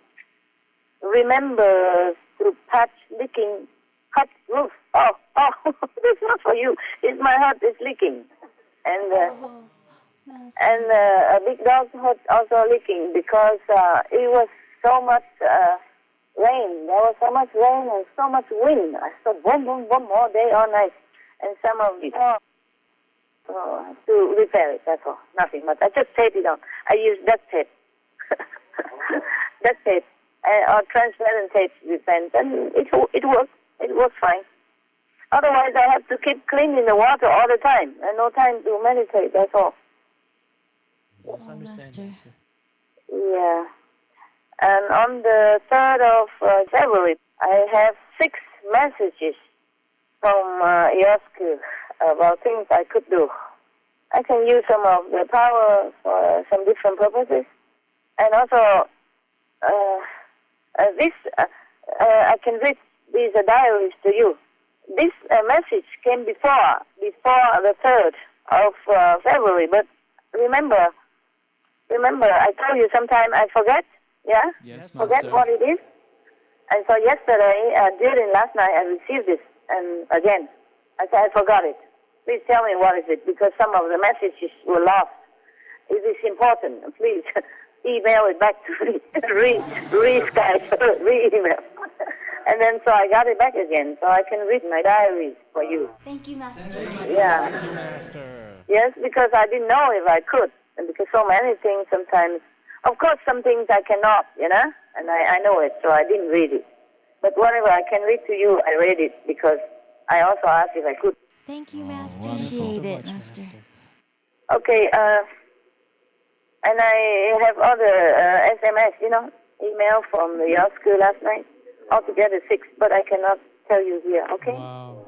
Remember to patch leaking hut roof. Oh, it's not for you. It's my hut is leaking. And a big dog hut also leaking because it was so much rain. There was so much rain and so much wind. I saw boom, boom, boom all day, all night. And some of it, I have to repair it, that's all. Nothing much. I just taped it on. I used duct tape. Duct tape or transparent tape depends. And it works. It works fine. Otherwise, I have to keep cleaning the water all the time. And no time to meditate, that's all.
Yes, understand, Master.
Yeah. And on the 3rd of February, I have 6 messages from Yosku about things I could do. I can use some of the power for some different purposes. And also, I can read these diaries to you. This message came before the 3rd of February, but remember, I told you sometime I forget,
Yes,
forget
Master.
what it is. And so yesterday, during last night, I received this And again, I said, I forgot it. Please tell me what is it, because some of the messages were lost. It is important. Please email it back to me. Re-Skype, re-email. And then so I got it back again, so I can read my diaries for you.
Thank you, Master.
Yeah.
Thank you, Master.
Yes, because I didn't know if I could, and because so many things sometimes, of course some things I cannot, and I know it, so I didn't read it. But whatever I can read to you, I read it, because I also asked if I could.
Thank you, Master. Appreciate it, Master.
Okay, and I have other SMS, email from the art school last night. Altogether 6, but I cannot tell you here, okay?
Wow.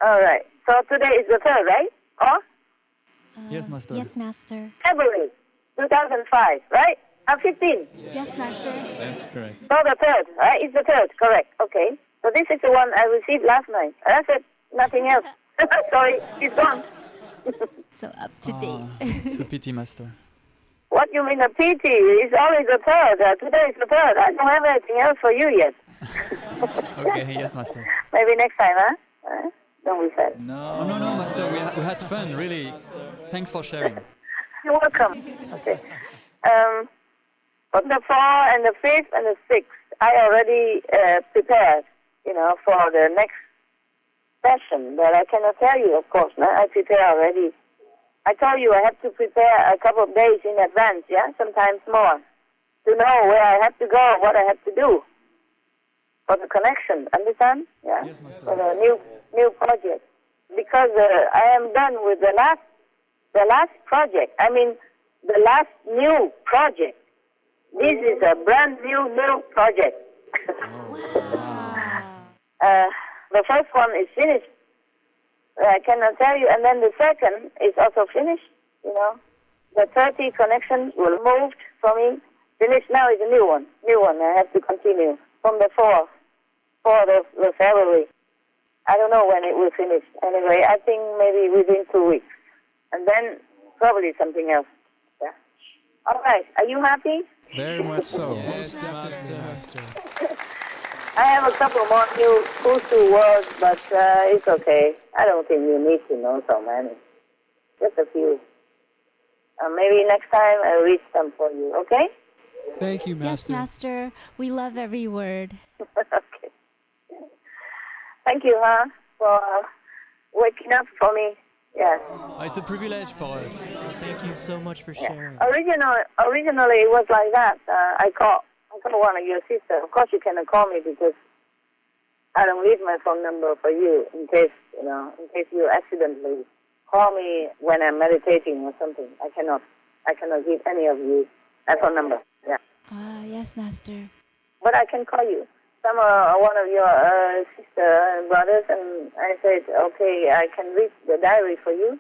All right. So today is the 3rd, right? Or?
Yes, Master.
Yes, Master.
February 2005, right? 15.
Yes, Master.
That's correct.
So the 3rd, right? It's the 3rd, correct. Okay. So this is the one I received last night. That's it. Nothing else. Sorry, it's gone.
So up to date.
It's a pity, Master.
What you mean a pity? It's always the 3rd. Today is the 3rd. I don't have anything else for you yet.
Okay, yes, Master.
Maybe next time, huh? Don't be sad.
No, Master. We had fun, really. Thanks for sharing.
You're welcome. Okay. On the 4th and the 5th and the 6th, I already prepared, for the next session. But I cannot tell you, of course. No? I prepare already. I told you I have to prepare a couple of days in advance, sometimes more, to know where I have to go, what I have to do for the connection. Understand? Yeah.
Yes, Master.
For the new project, because I am done with the last project. I mean, the last new project. This is a brand new project. The first one is finished. I cannot tell you. And then the second is also finished, The 30 connections were moved for me. Finished now is a new one. I have to continue from the 4th of February. I don't know when it will finish. Anyway, I think maybe within 2 weeks. And then probably something else. Yeah. All right. Are you happy?
Very much so.
Yes, Master.
I have a couple more new Fusu words, but it's okay. I don't think you need to know so many. Just a few. Maybe next time I'll read some for you, okay?
Thank you,
Yes,
Master.
Master. We love every word.
Okay. Thank you, for waking up for me. Yes.
It's a privilege for us.
Thank you so much for sharing.
Originally, it was like that. I called one of your sisters. Of course, you cannot call me because I don't leave my phone number for you in case you accidentally call me when I'm meditating or something. I cannot give any of you my phone number. Yeah.
Yes, Master.
But I can call you. Some one of your sister and brothers, and I said, okay, I can read the diary for you.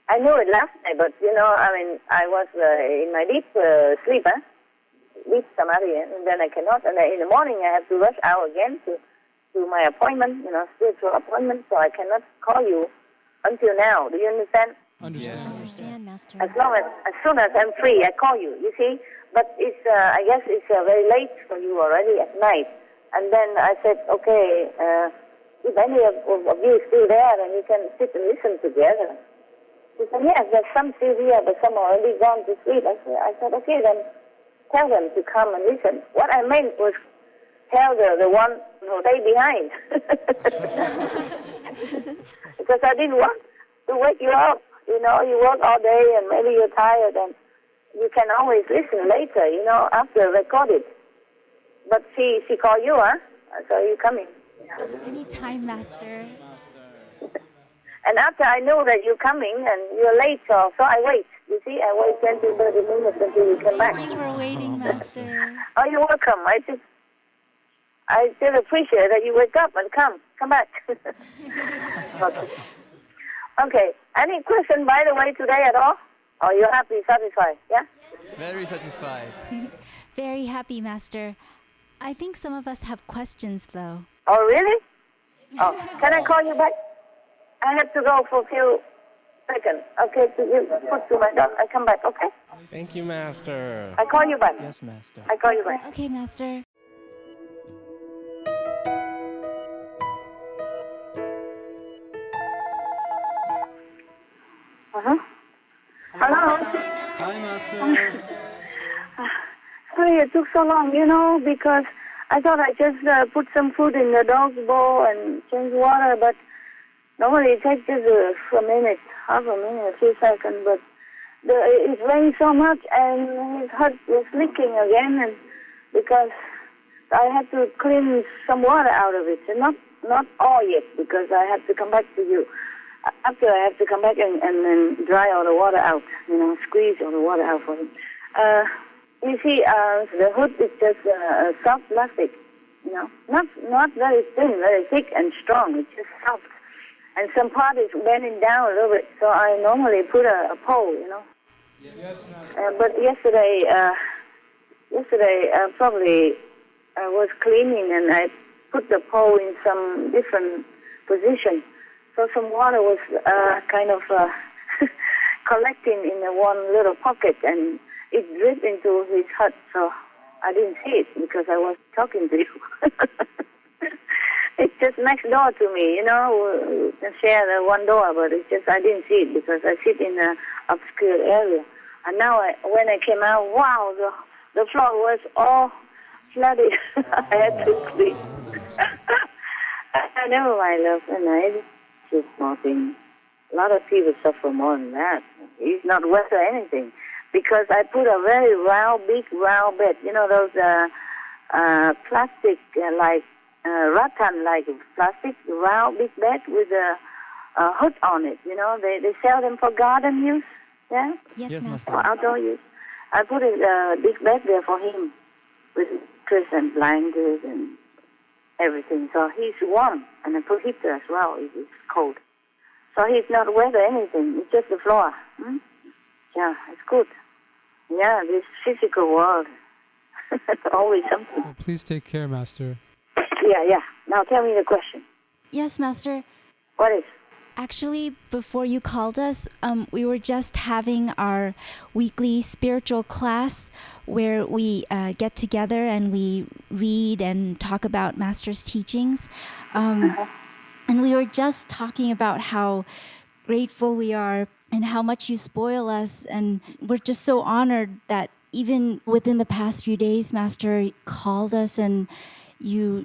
I knew it last night, but I was in my deep sleep, deep samadhi, and then I cannot. And then in the morning, I have to rush out again to my appointment, spiritual appointment. So I cannot call you until now. Do you understand?
Understand, Master.
As soon as I'm free, I call you. You see, but it's I guess it's very late for you already at night. And then I said, okay, if any of you is still there, then you can sit and listen together. She said, yes, there's some still here, but some are already gone to sleep. I said, okay, then tell them to come and listen. What I meant was tell the one who stay behind. Because I didn't want to wake you up. You work all day and maybe you're tired, and you can always listen later, after recorded. But she called you, so you coming.
Anytime, Master.
And after I know that you're coming and you're late, so I wait. You see, I wait 20, 30 minutes until you come back.
Thank you for waiting, Master.
Oh, you're welcome. I still appreciate that you wake up and come back. Okay. Any question, by the way, today at all? Or you're happy, satisfied, yeah?
Very satisfied.
Very happy, Master. I think some of us have questions, though.
Oh, really? Oh, can I call you back? I have to go for a few seconds. Okay, to give food to my dog. I come back, okay?
Thank you, Master.
I call you back.
Yes, Master.
I call you back.
Okay, Master.
Uh-huh. Hello?
Hi, Master.
Sorry it took so long, because I thought I just put some food in the dog's bowl and change water, but normally it takes just a minute, half a minute, a few seconds, but it rained so much and his hut was leaking again, and because I had to clean some water out of it, and not all yet, because I have to come back to you. After I have to come back and then dry all the water out, squeeze all the water out for him. You see, the hood is just soft plastic, not very thin, very thick and strong. It's just soft. And some part is bending down a little bit, so I normally put a pole,
Yes,
but yesterday probably I was cleaning and I put the pole in some different position. So some water was kind of collecting in one little pocket, and it dripped into his hut, so I didn't see it because I was talking to you. It's just next door to me, we can share the one door, but it's just I didn't see it because I sit in an obscure area. And now when I came out, wow, the floor was all flooded. I had to clean. Never mind, love, it's just small thing. A lot of people suffer more than that. It's not worth anything. Because I put a very big round bed, those plastic, rattan-like plastic, round big bed with a hood on it, They sell them for garden use, yeah?
Yes, Master.
For outdoor use. I put a big bed there for him with mattress and blankets and everything. So he's warm, and I put heater as well if it's cold. So he's not wet or anything. It's just the floor. Yeah, it's good. Yeah, this physical world. Always something.
Oh, please take care, Master.
Yeah. Now tell me the question.
Yes, Master.
What is?
Actually, before you called us, we were just having our weekly spiritual class where we get together and we read and talk about Master's teachings. And we were just talking about how grateful we are and how much you spoil us. And we're just so honored that even within the past few days, Master called us and you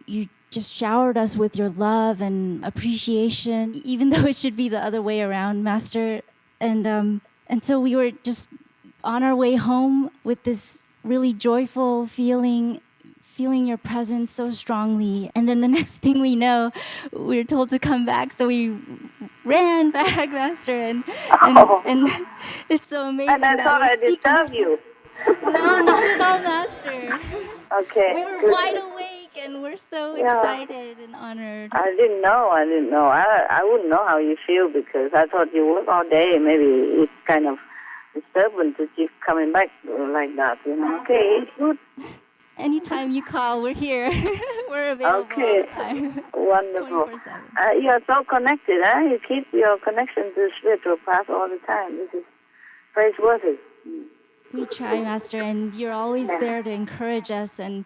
just showered us with your love and appreciation, even though it should be the other way around, Master. And so we were just on our way home with this really joyful feeling your presence so strongly. And then the next thing we know, we were told to come back, so we ran back, Master, and it's so amazing.
And I thought I disturbed you.
No, not at all, Master.
Okay.
We were wide awake and we're so excited and honored.
I didn't know. I wouldn't know how you feel because I thought you work all day. Maybe it's kind of disturbing to keep coming back like that, Okay, it's good.
Anytime you call, we're here. We're available all the time.
Wonderful.
24/7.
You are so connected, huh? You keep your connection to the spiritual path all the time. This is praiseworthy.
We try, Master, and you're always there to encourage us. And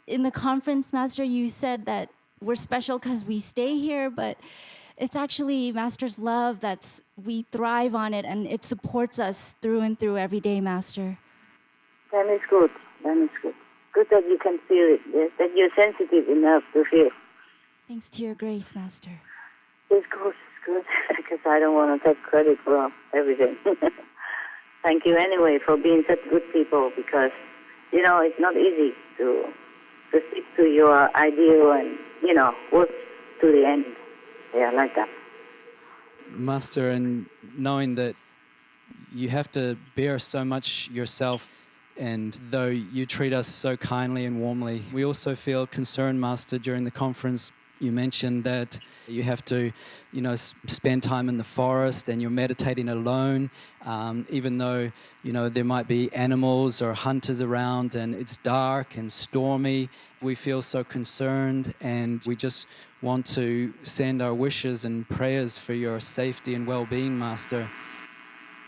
in the conference, Master, you said that we're special because we stay here, but it's actually Master's love we thrive on it, and it supports us through and through every day, Master.
Then it's good. Good that you can feel it, yes, that you're sensitive enough to feel.
Thanks to your grace, Master.
It's good, because I don't want to take credit for everything. Thank you anyway for being such good people, because, it's not easy to stick to your ideal and, work to the end. Yeah, like that.
Master, and knowing that you have to bear so much yourself, and though you treat us so kindly and warmly, we also feel concerned, Master, during the conference. You mentioned that you have to, spend time in the forest and you're meditating alone, even though, there might be animals or hunters around and it's dark and stormy. We feel so concerned and we just want to send our wishes and prayers for your safety and well-being, Master.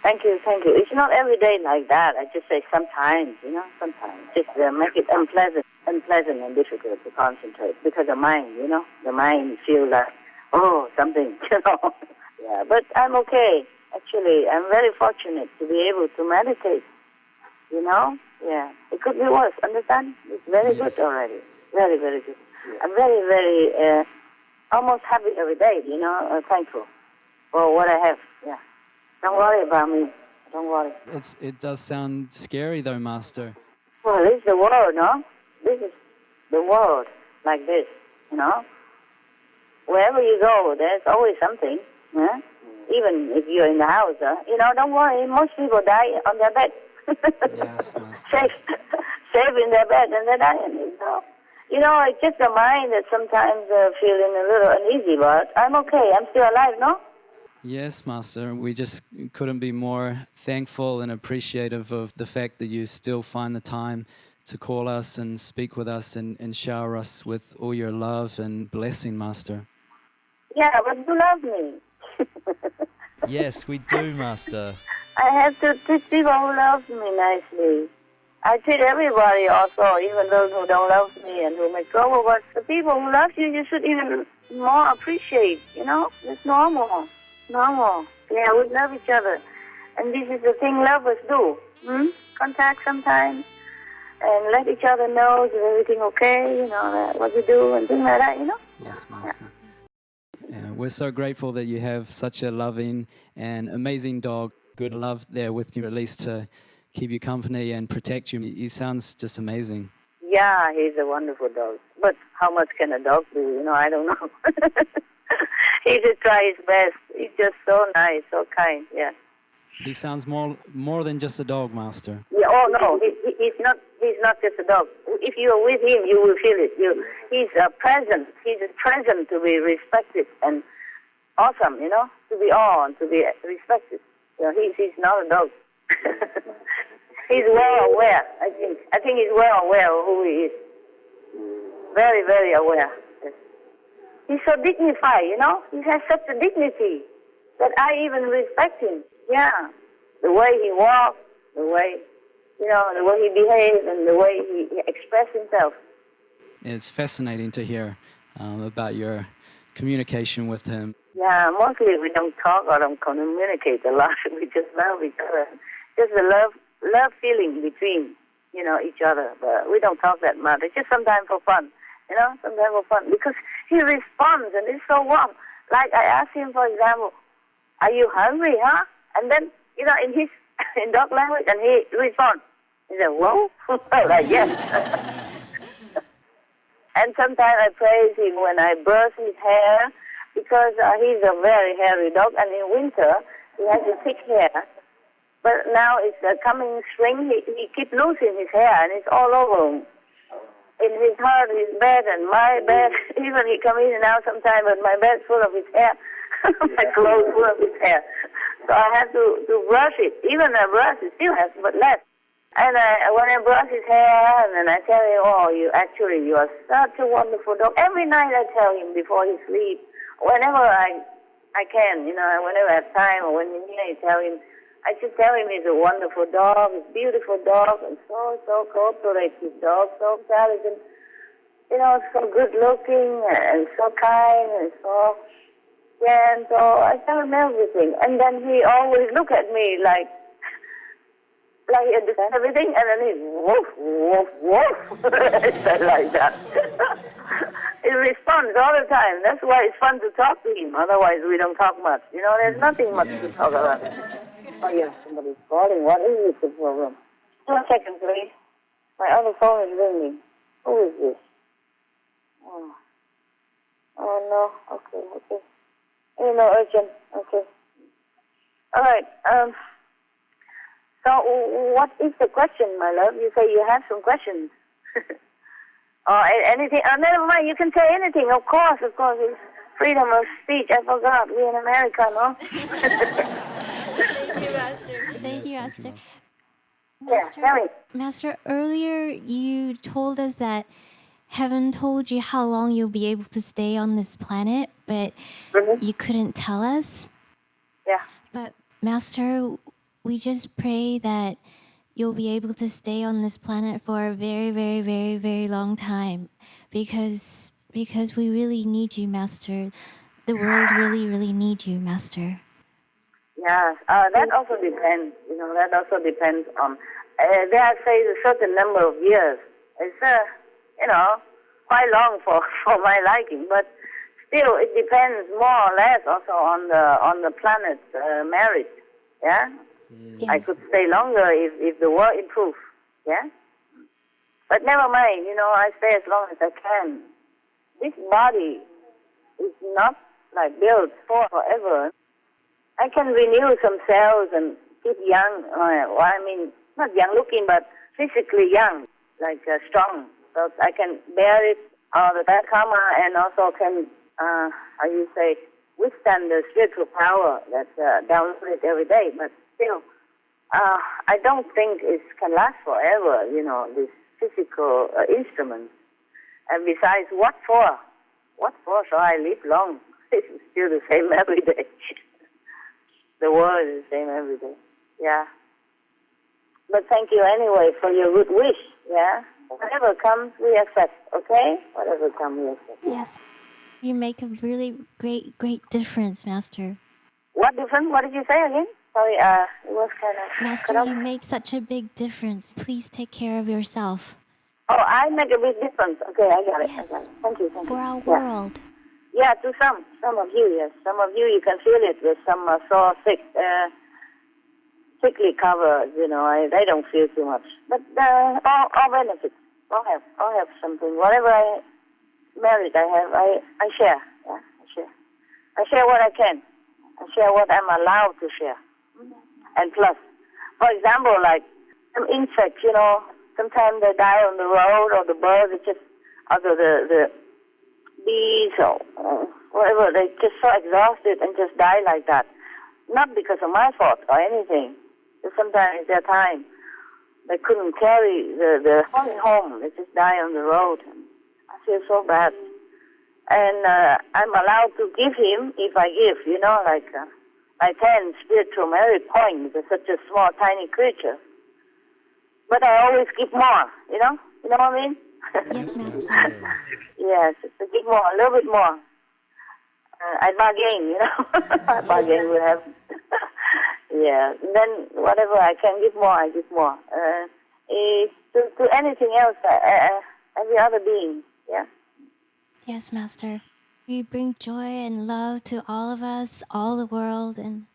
Thank you. It's not every day like that. I just say sometimes, sometimes. Just make it unpleasant and difficult to concentrate because the mind, the mind feels like, something, Yeah, but I'm okay. Actually, I'm very fortunate to be able to meditate. You know? Yeah. It could be worse, understand? It's very good already. Very, very good. I'm very, very, almost happy every day, you know, thankful for what I have. Yeah. Don't worry about me. Don't worry.
It does sound scary though, Master.
Well, this is the world, no? This is the world like this, you know? Wherever you go, there's always something. Yeah? Even if you're in the house, you know, don't worry. Most people die on their bed.
Yes, Master.
Safe in their bed and they're dying, you know? You know, it's just the mind that sometimes feeling a little uneasy, but I'm okay. I'm still alive, no?
Yes, Master. We just couldn't be more thankful and appreciative of the fact that you still find the time to call us and speak with us and shower us with all your love and blessing, Master.
Yeah, but you love me.
Yes, we do, Master.
I have to treat people who love me nicely. I treat everybody also, even those who don't love me and who make trouble. But the people who love you, you should even more appreciate, you know? It's normal. Normal. Yeah, we love each other. And this is the thing lovers do. Contact sometimes and let each other know is everything okay, you know, what you do and things like that, you know?
Yes, Master. Yeah, we're so grateful that you have such a loving and amazing dog. Good love there with you, at least to keep you company and protect you. He sounds just amazing.
Yeah, he's a wonderful dog. But how much can a dog do? You know, I don't know. He just tries his best. He's just so nice, so kind, yeah.
He sounds more than just a dog, Master.
Yeah, oh no, he's not just a dog. If you are with him, you will feel it. He's a present. He's a present to be respected and awesome, you know, to be awed, to be respected. You know, he's not a dog. He's well aware, I think. I think he's well aware of who he is. Very, very aware. He's so dignified, you know. He has such a dignity that I even respect him. Yeah. The way he walks, the way, you know, the way he behaves and the way he expresses himself.
It's fascinating to hear about your communication with him.
Yeah, mostly we don't talk or don't communicate a lot. We just love each other. Just the love feeling between, you know, each other. But we don't talk that much. It's just sometimes for fun, you know, sometimes for fun. Because he responds and it's so warm. Like I asked him, for example, are you hungry, huh? And then, you know, in dog language, and he responds. He said, whoa? Like, yes. And sometimes I praise him when I brush his hair, because he's a very hairy dog, and in winter he has a thick hair. But now it's coming spring, he keeps losing his hair, and it's all over him. In his heart, his bed, and my bed. Even he comes in and out sometimes, but my bed's full of his hair. My clothes full of his hair. So I have to brush it. Even I brush, it still has, but less. And when I brush his hair, and then I tell him, oh, you are such a wonderful dog. Every night I tell him before he sleeps, whenever I can, you know, whenever I have time, or when I tell him, I just tell him he's a wonderful dog, he's a beautiful dog, and so cooperative dog, so intelligent, you know, so good looking, and so kind, and so gentle. I tell him everything. And then he always look at me like he understands everything, and then he woof, woof, woof. It's like that. He responds all the time. That's why it's fun to talk to him. Otherwise, we don't talk much. You know, there's nothing much to talk about. Oh, yeah, somebody's calling. What is the problem? 1 second, please. My other phone is ringing. Who is this? Oh no. Okay. No, urgent. Okay. All right. So, what is the question, my love? You say you have some questions. Anything? Never mind. You can say anything. Of course. It's freedom of speech. I forgot. We're in America, no?
Thank you, Master.
Yeah, tell me.
Master, earlier you told us that heaven told you how long you'll be able to stay on this planet, but you couldn't tell us.
Yeah.
But Master, we just pray that you'll be able to stay on this planet for a very, very, very, very long time, because we really need you, Master. The world really, really needs you, Master.
Yeah, that also depends. That also depends on. They say a certain number of years. It's quite long for my liking, but still it depends more or less also on the planet's merit. Yeah,
Yes.
I could stay longer if the war improves. Yeah, but never mind. I stay as long as I can. This body is not built for forever. I can renew some cells and keep young. Not young looking, but physically young, strong. So I can bear it, the bad karma, and also can, withstand the spiritual power that's downloaded every day. But still, I don't think it can last forever, this physical instrument. And besides, what for? What for shall I live long? It's still the same every day. The world is the same every day. Yeah. But thank you anyway for your good wish. Yeah. Whatever comes, we accept. Okay. Whatever comes, we accept.
Yes. You make a really great difference, Master.
What difference? What did you say again? Sorry. It was kind of.
Master, you make such a big difference. Please take care of yourself.
Oh, I make a big difference. Okay, I got it.
Yes.
I got it. Thank you.
For our world.
Yeah, to some of you, yes. Some of you can feel it with some sore, sickly covers, they don't feel too much. But all benefits, all have something. Whatever merit I have, I share. Yeah, I share. I share what I can. I share what I'm allowed to share. And plus, for example, some insects, sometimes they die on the road, or the birds, or the bees or whatever, they just so exhausted and just die like that. Not because of my fault or anything. Just sometimes it's their time. They couldn't carry the honey home. They just die on the road. I feel so bad. And I'm allowed to give him, if I give, like 10 spiritual merit points to such a small, tiny creature. But I always give more, You know what I mean?
Yes, Master.
Yes, to give more, a little bit more. I bargain, I bargain with him. Yeah, and then whatever I can give more, I give more. To anything else, every other being, yeah.
Yes, Master. You bring joy and love to all of us, all the world, and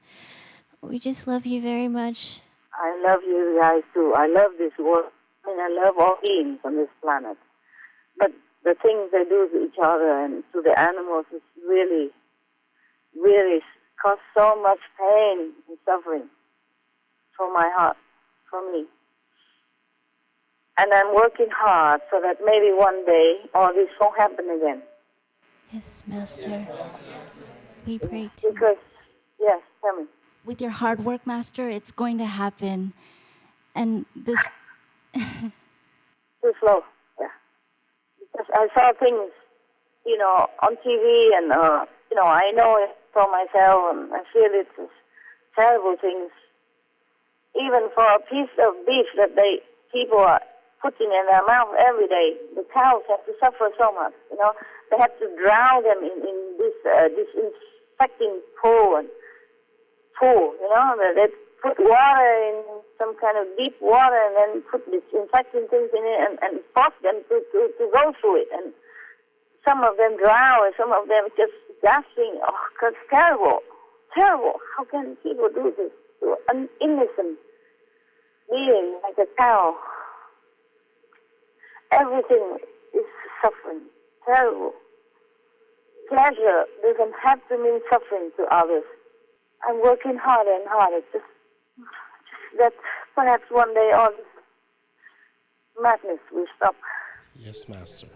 we just love you very much.
I love you guys too. I love this world. I love all beings on this planet. But the things they do to each other and to the animals is really, really cause so much pain and suffering for my heart, for me. And I'm working hard so that maybe one day all this won't happen again.
Yes, Master. We pray too.
Because, yes, tell me.
With your hard work, Master, it's going to happen. And this...
Too slow, yeah. Because I saw things, on TV and, I know it for myself and I feel it's terrible things. Even for a piece of beef that people are putting in their mouth every day, the cows have to suffer so much, They have to drown them in this disinfecting pool, They put water in some kind of deep water and then put disinfecting things in it and force them to go through it. And some of them drown and some of them just gasping. Oh, it's terrible. Terrible. How can people do this to an innocent being like a cow? Everything is suffering. Terrible. Pleasure doesn't have to mean suffering to others. I'm working harder and harder. Just that perhaps one day all this madness will stop.
Yes, Master.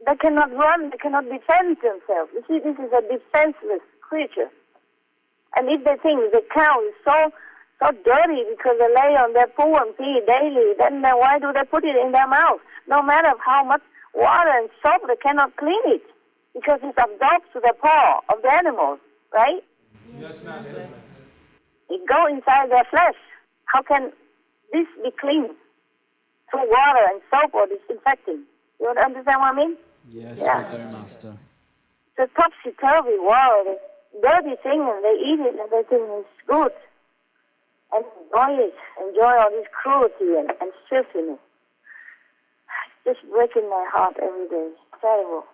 They cannot run. They cannot defend themselves. You see, this is a defenseless creature. And if they think the cow is so dirty because they lay on their poo and pee daily, then why do they put it in their mouth? No matter how much water and soap, they cannot clean it because it's absorbed to the paw of the animals, right?
Yes, Master.
It goes inside their flesh. How can this be cleaned through water and soap or disinfecting? You understand what I mean?
Yes,
Yeah.
we do, Master.
It's a topsy-turvy world. dirty thing and they eat it and they think it's good. And enjoy all this cruelty and filthiness. It's just breaking my heart every day. It's terrible.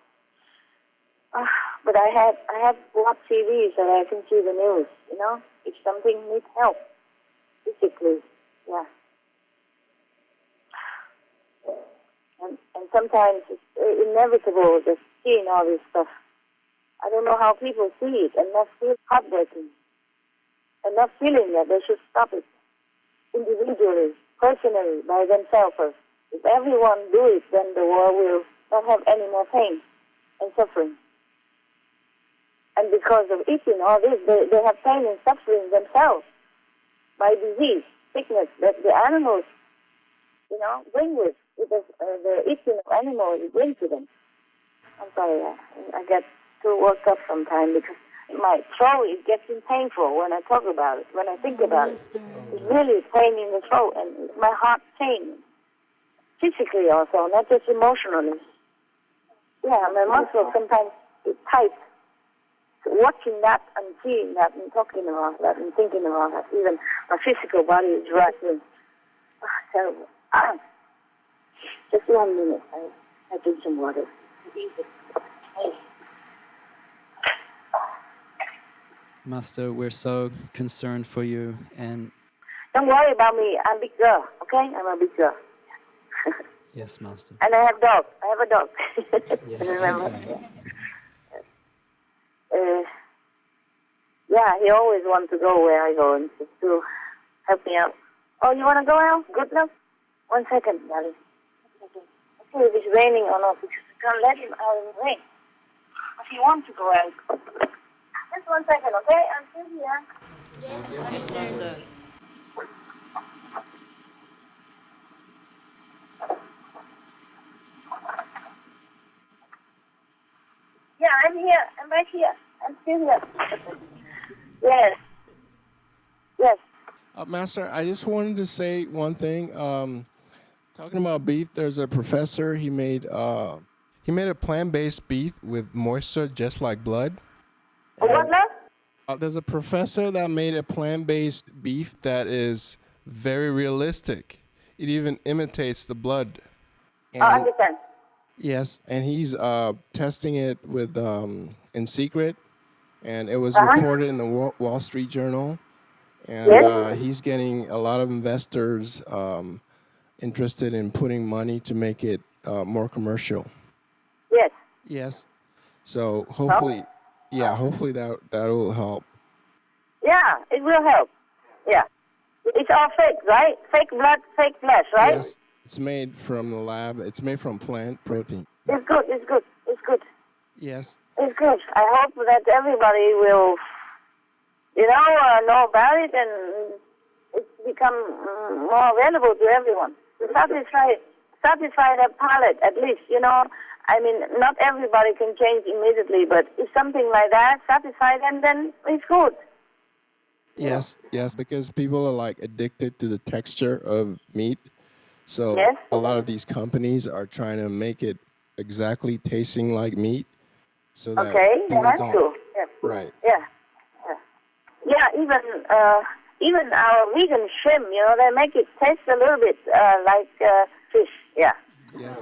But I have watched TVs so that I can see the news, you know, if something needs help, physically, yeah. And sometimes it's inevitable just seeing all this stuff. I don't know how people see it and not feel heartbreaking and not feeling that they should stop it individually, personally, by themselves first. If everyone do it, then the world will not have any more pain and suffering. And because of eating all this, they have pain and suffering themselves by disease, sickness that the animals, you know, bring with the eating of animals bring to them. I'm sorry, I get too worked up sometimes because my throat is getting painful when I talk about it, when I think about it. It's really pain in the throat and my heart pain. Physically also, not just emotionally. Yeah, my muscles sometimes is tight. So watching that and seeing that and talking about that and thinking about that, even my physical body is rattling. Terrible. Just 1 minute. I drink some water.
Master, we're so concerned for you, and
don't worry about me. I'm a big girl, okay? I'm a big girl.
yes, Master.
And I have a dog.
Yes,
remember? Yeah, he always wants to go where I go and just to help me out. Oh, you want to go out? Good enough? 1 second, darling. I see if it's raining or not because I can't let him out in the rain. If he wants to go out. Just 1 second, okay? I'm still here.
Yes, Master.
Yeah, I'm here. I'm right here. I'm still here. Yes. Yes.
Master, I just wanted to say one thing. Talking about beef, there's a professor. He made a plant-based beef with moisture just like blood.
What now?
There's a professor that made a plant-based beef that is very realistic. It even imitates the blood. And
I understand.
yes, and he's testing it with in secret, and it was reported in the Wall Street Journal. And he's getting a lot of investors interested in putting money to make it more commercial.
Yes.
Yes. So hopefully, hopefully that will help.
Yeah, it will help. Yeah. It's all fake, right? Fake blood, fake flesh, right?
Yes. It's made from the lab. It's made from plant protein.
It's good. It's good. It's good.
Yes.
It's good. I hope that everybody will, know about it and it's become more available to everyone. To satisfy their palate, at least, I mean, not everybody can change immediately, but if something like that satisfies them, then it's good.
Yes, because people are like addicted to the texture of meat. So a lot of these companies are trying to make it exactly tasting like meat. So that people don't.
Yeah.
Right.
Yeah, even our vegan shrimp, they make it taste a little bit like fish. Yeah.
Yes.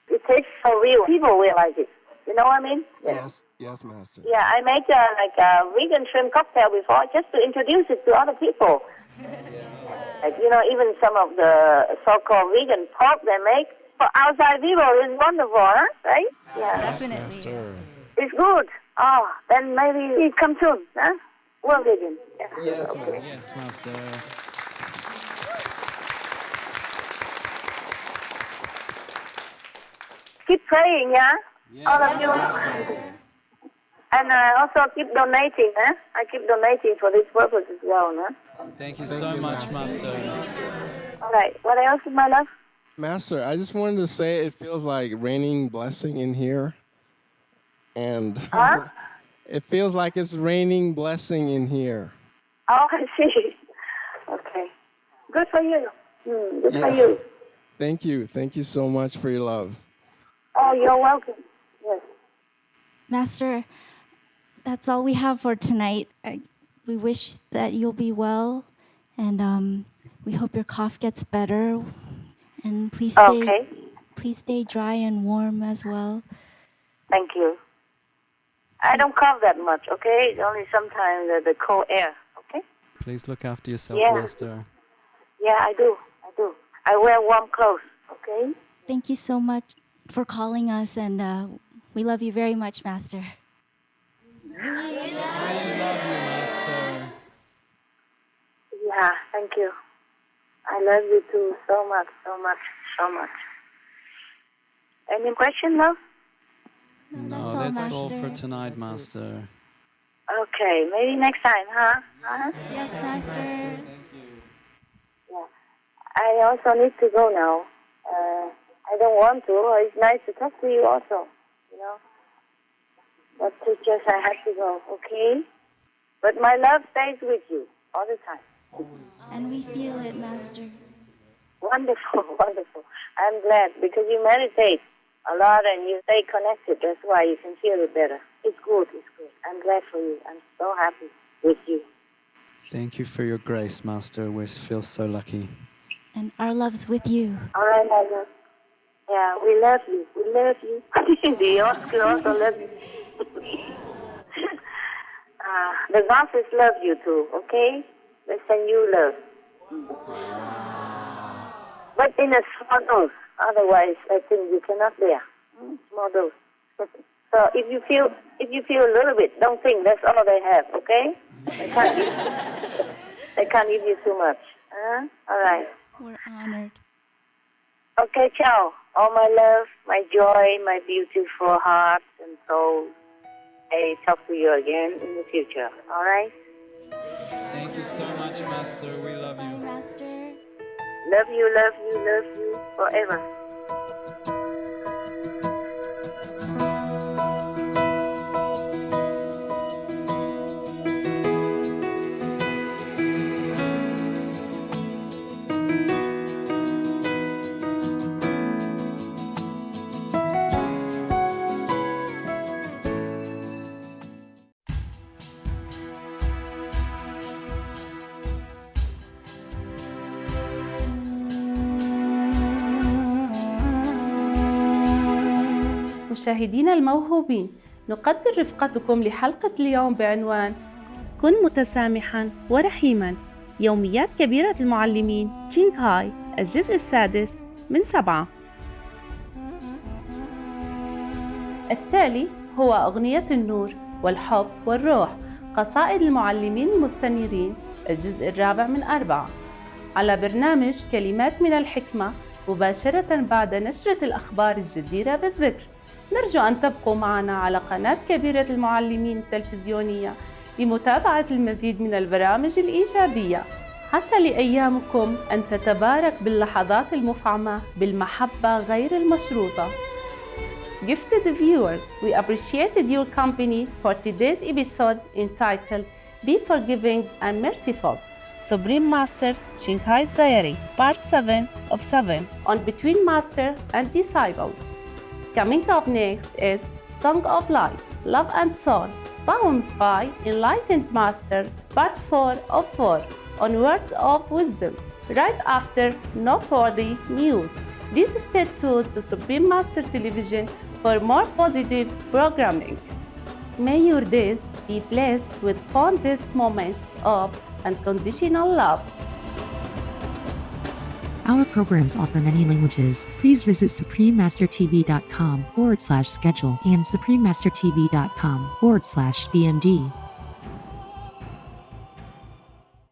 It tastes so real. People will like it. You know what I mean?
Yes, Master.
Yeah, I make a vegan shrimp cocktail before just to introduce it to other people. Like, even some of the so-called vegan pork they make for outside people is wonderful, huh? Right? Yeah.
Definitely.
It's good. Oh, then maybe it comes soon, huh? We're vegan. Yeah.
Yes, Master.
Yes, Master.
Keep praying, yeah?
Yes,
All of you. And also keep donating, huh? I keep donating for this purpose as well, huh?
Thank you so much, Master.
All right. What else, my love?
Master, I just wanted to say it feels like raining blessing in here. And it feels like it's raining blessing in here.
Oh, I see. Okay. Good for you. Good for you.
Thank you. Thank you so much for your love.
Oh, you're welcome. Yes.
Master, that's all we have for tonight. We wish that you'll be well, and we hope your cough gets better. And please stay dry and warm as well.
Thank you. I don't cough that much, okay? It's only sometimes the cold air, okay?
Please look after yourself,
Yeah.
Master.
Yeah, I do. I wear warm clothes, okay?
Thank you so much for calling us, and we love you very much, Master.
We love you, Master.
Yeah, thank you. I love you too so much, so much, so much. Any question, love?
No, that's all for tonight, Master.
Okay, maybe next time, huh?
Yes, Master.
Yeah. I also need to go now. I don't want to. It's nice to talk to you also, you know. But it's just I have to go, okay? But my love stays with you all the time.
And we feel it, Master.
Wonderful, wonderful. I'm glad because you meditate a lot and you stay connected. That's why you can feel it better. It's good, it's good. I'm glad for you. I'm so happy with you.
Thank you for your grace, Master. We feel so lucky.
And our love's with you.
All right, my love. Yeah, we love you. We love you. The Oscar also love you. The Gospels love you too, okay? They send you love. But in a small dose. Otherwise, I think you cannot bear. Small dose. So if you feel a little bit, don't think that's all they have, okay? They can't give you too much. All right.
We're honored.
Okay, ciao. All my love, my joy, my beautiful heart and soul. I talk to you again in the future. All right?
Thank you so much, Master. We love you.
Bye, Master.
Love you, love you, love you forever.
مشاهدينا الموهوبين، نقدر رفقتكم لحلقة اليوم بعنوان كن متسامحاً ورحيماً، يوميات كبيرة المعلمين شنغهاي، الجزء السادس من 7. التالي هو أغنية النور والحب والروح، قصائد المعلمين المستنيرين، الجزء الرابع من 4، على برنامج كلمات من الحكمة مباشرة بعد نشرة الأخبار الجديرة بالذكر. نرجو أن تبقوا معنا على قناة كبيرة المعلمين التلفزيونية لمتابعة المزيد من البرامج الإيجابية. عسى لأيامكم أن تتبارك باللحظات المفعمة بالمحبة غير المشروطة. Gifted viewers, we appreciated your company for today's episode entitled Be Forgiving and Merciful, Supreme Master Shinghai's Diary, Part 7 of 7 on Between Master and Disciples. Coming up next is Song of Life, Love and Soul, Poems by Enlightened Master, Part 4 of 4 on Words of Wisdom, right after Noteworthy News. Please stay tuned to Supreme Master Television for more positive programming. May your days be blessed with fondest moments of unconditional love.
Our programs offer many languages. Please visit suprememastertv.com/schedule and suprememastertv.com/BMD.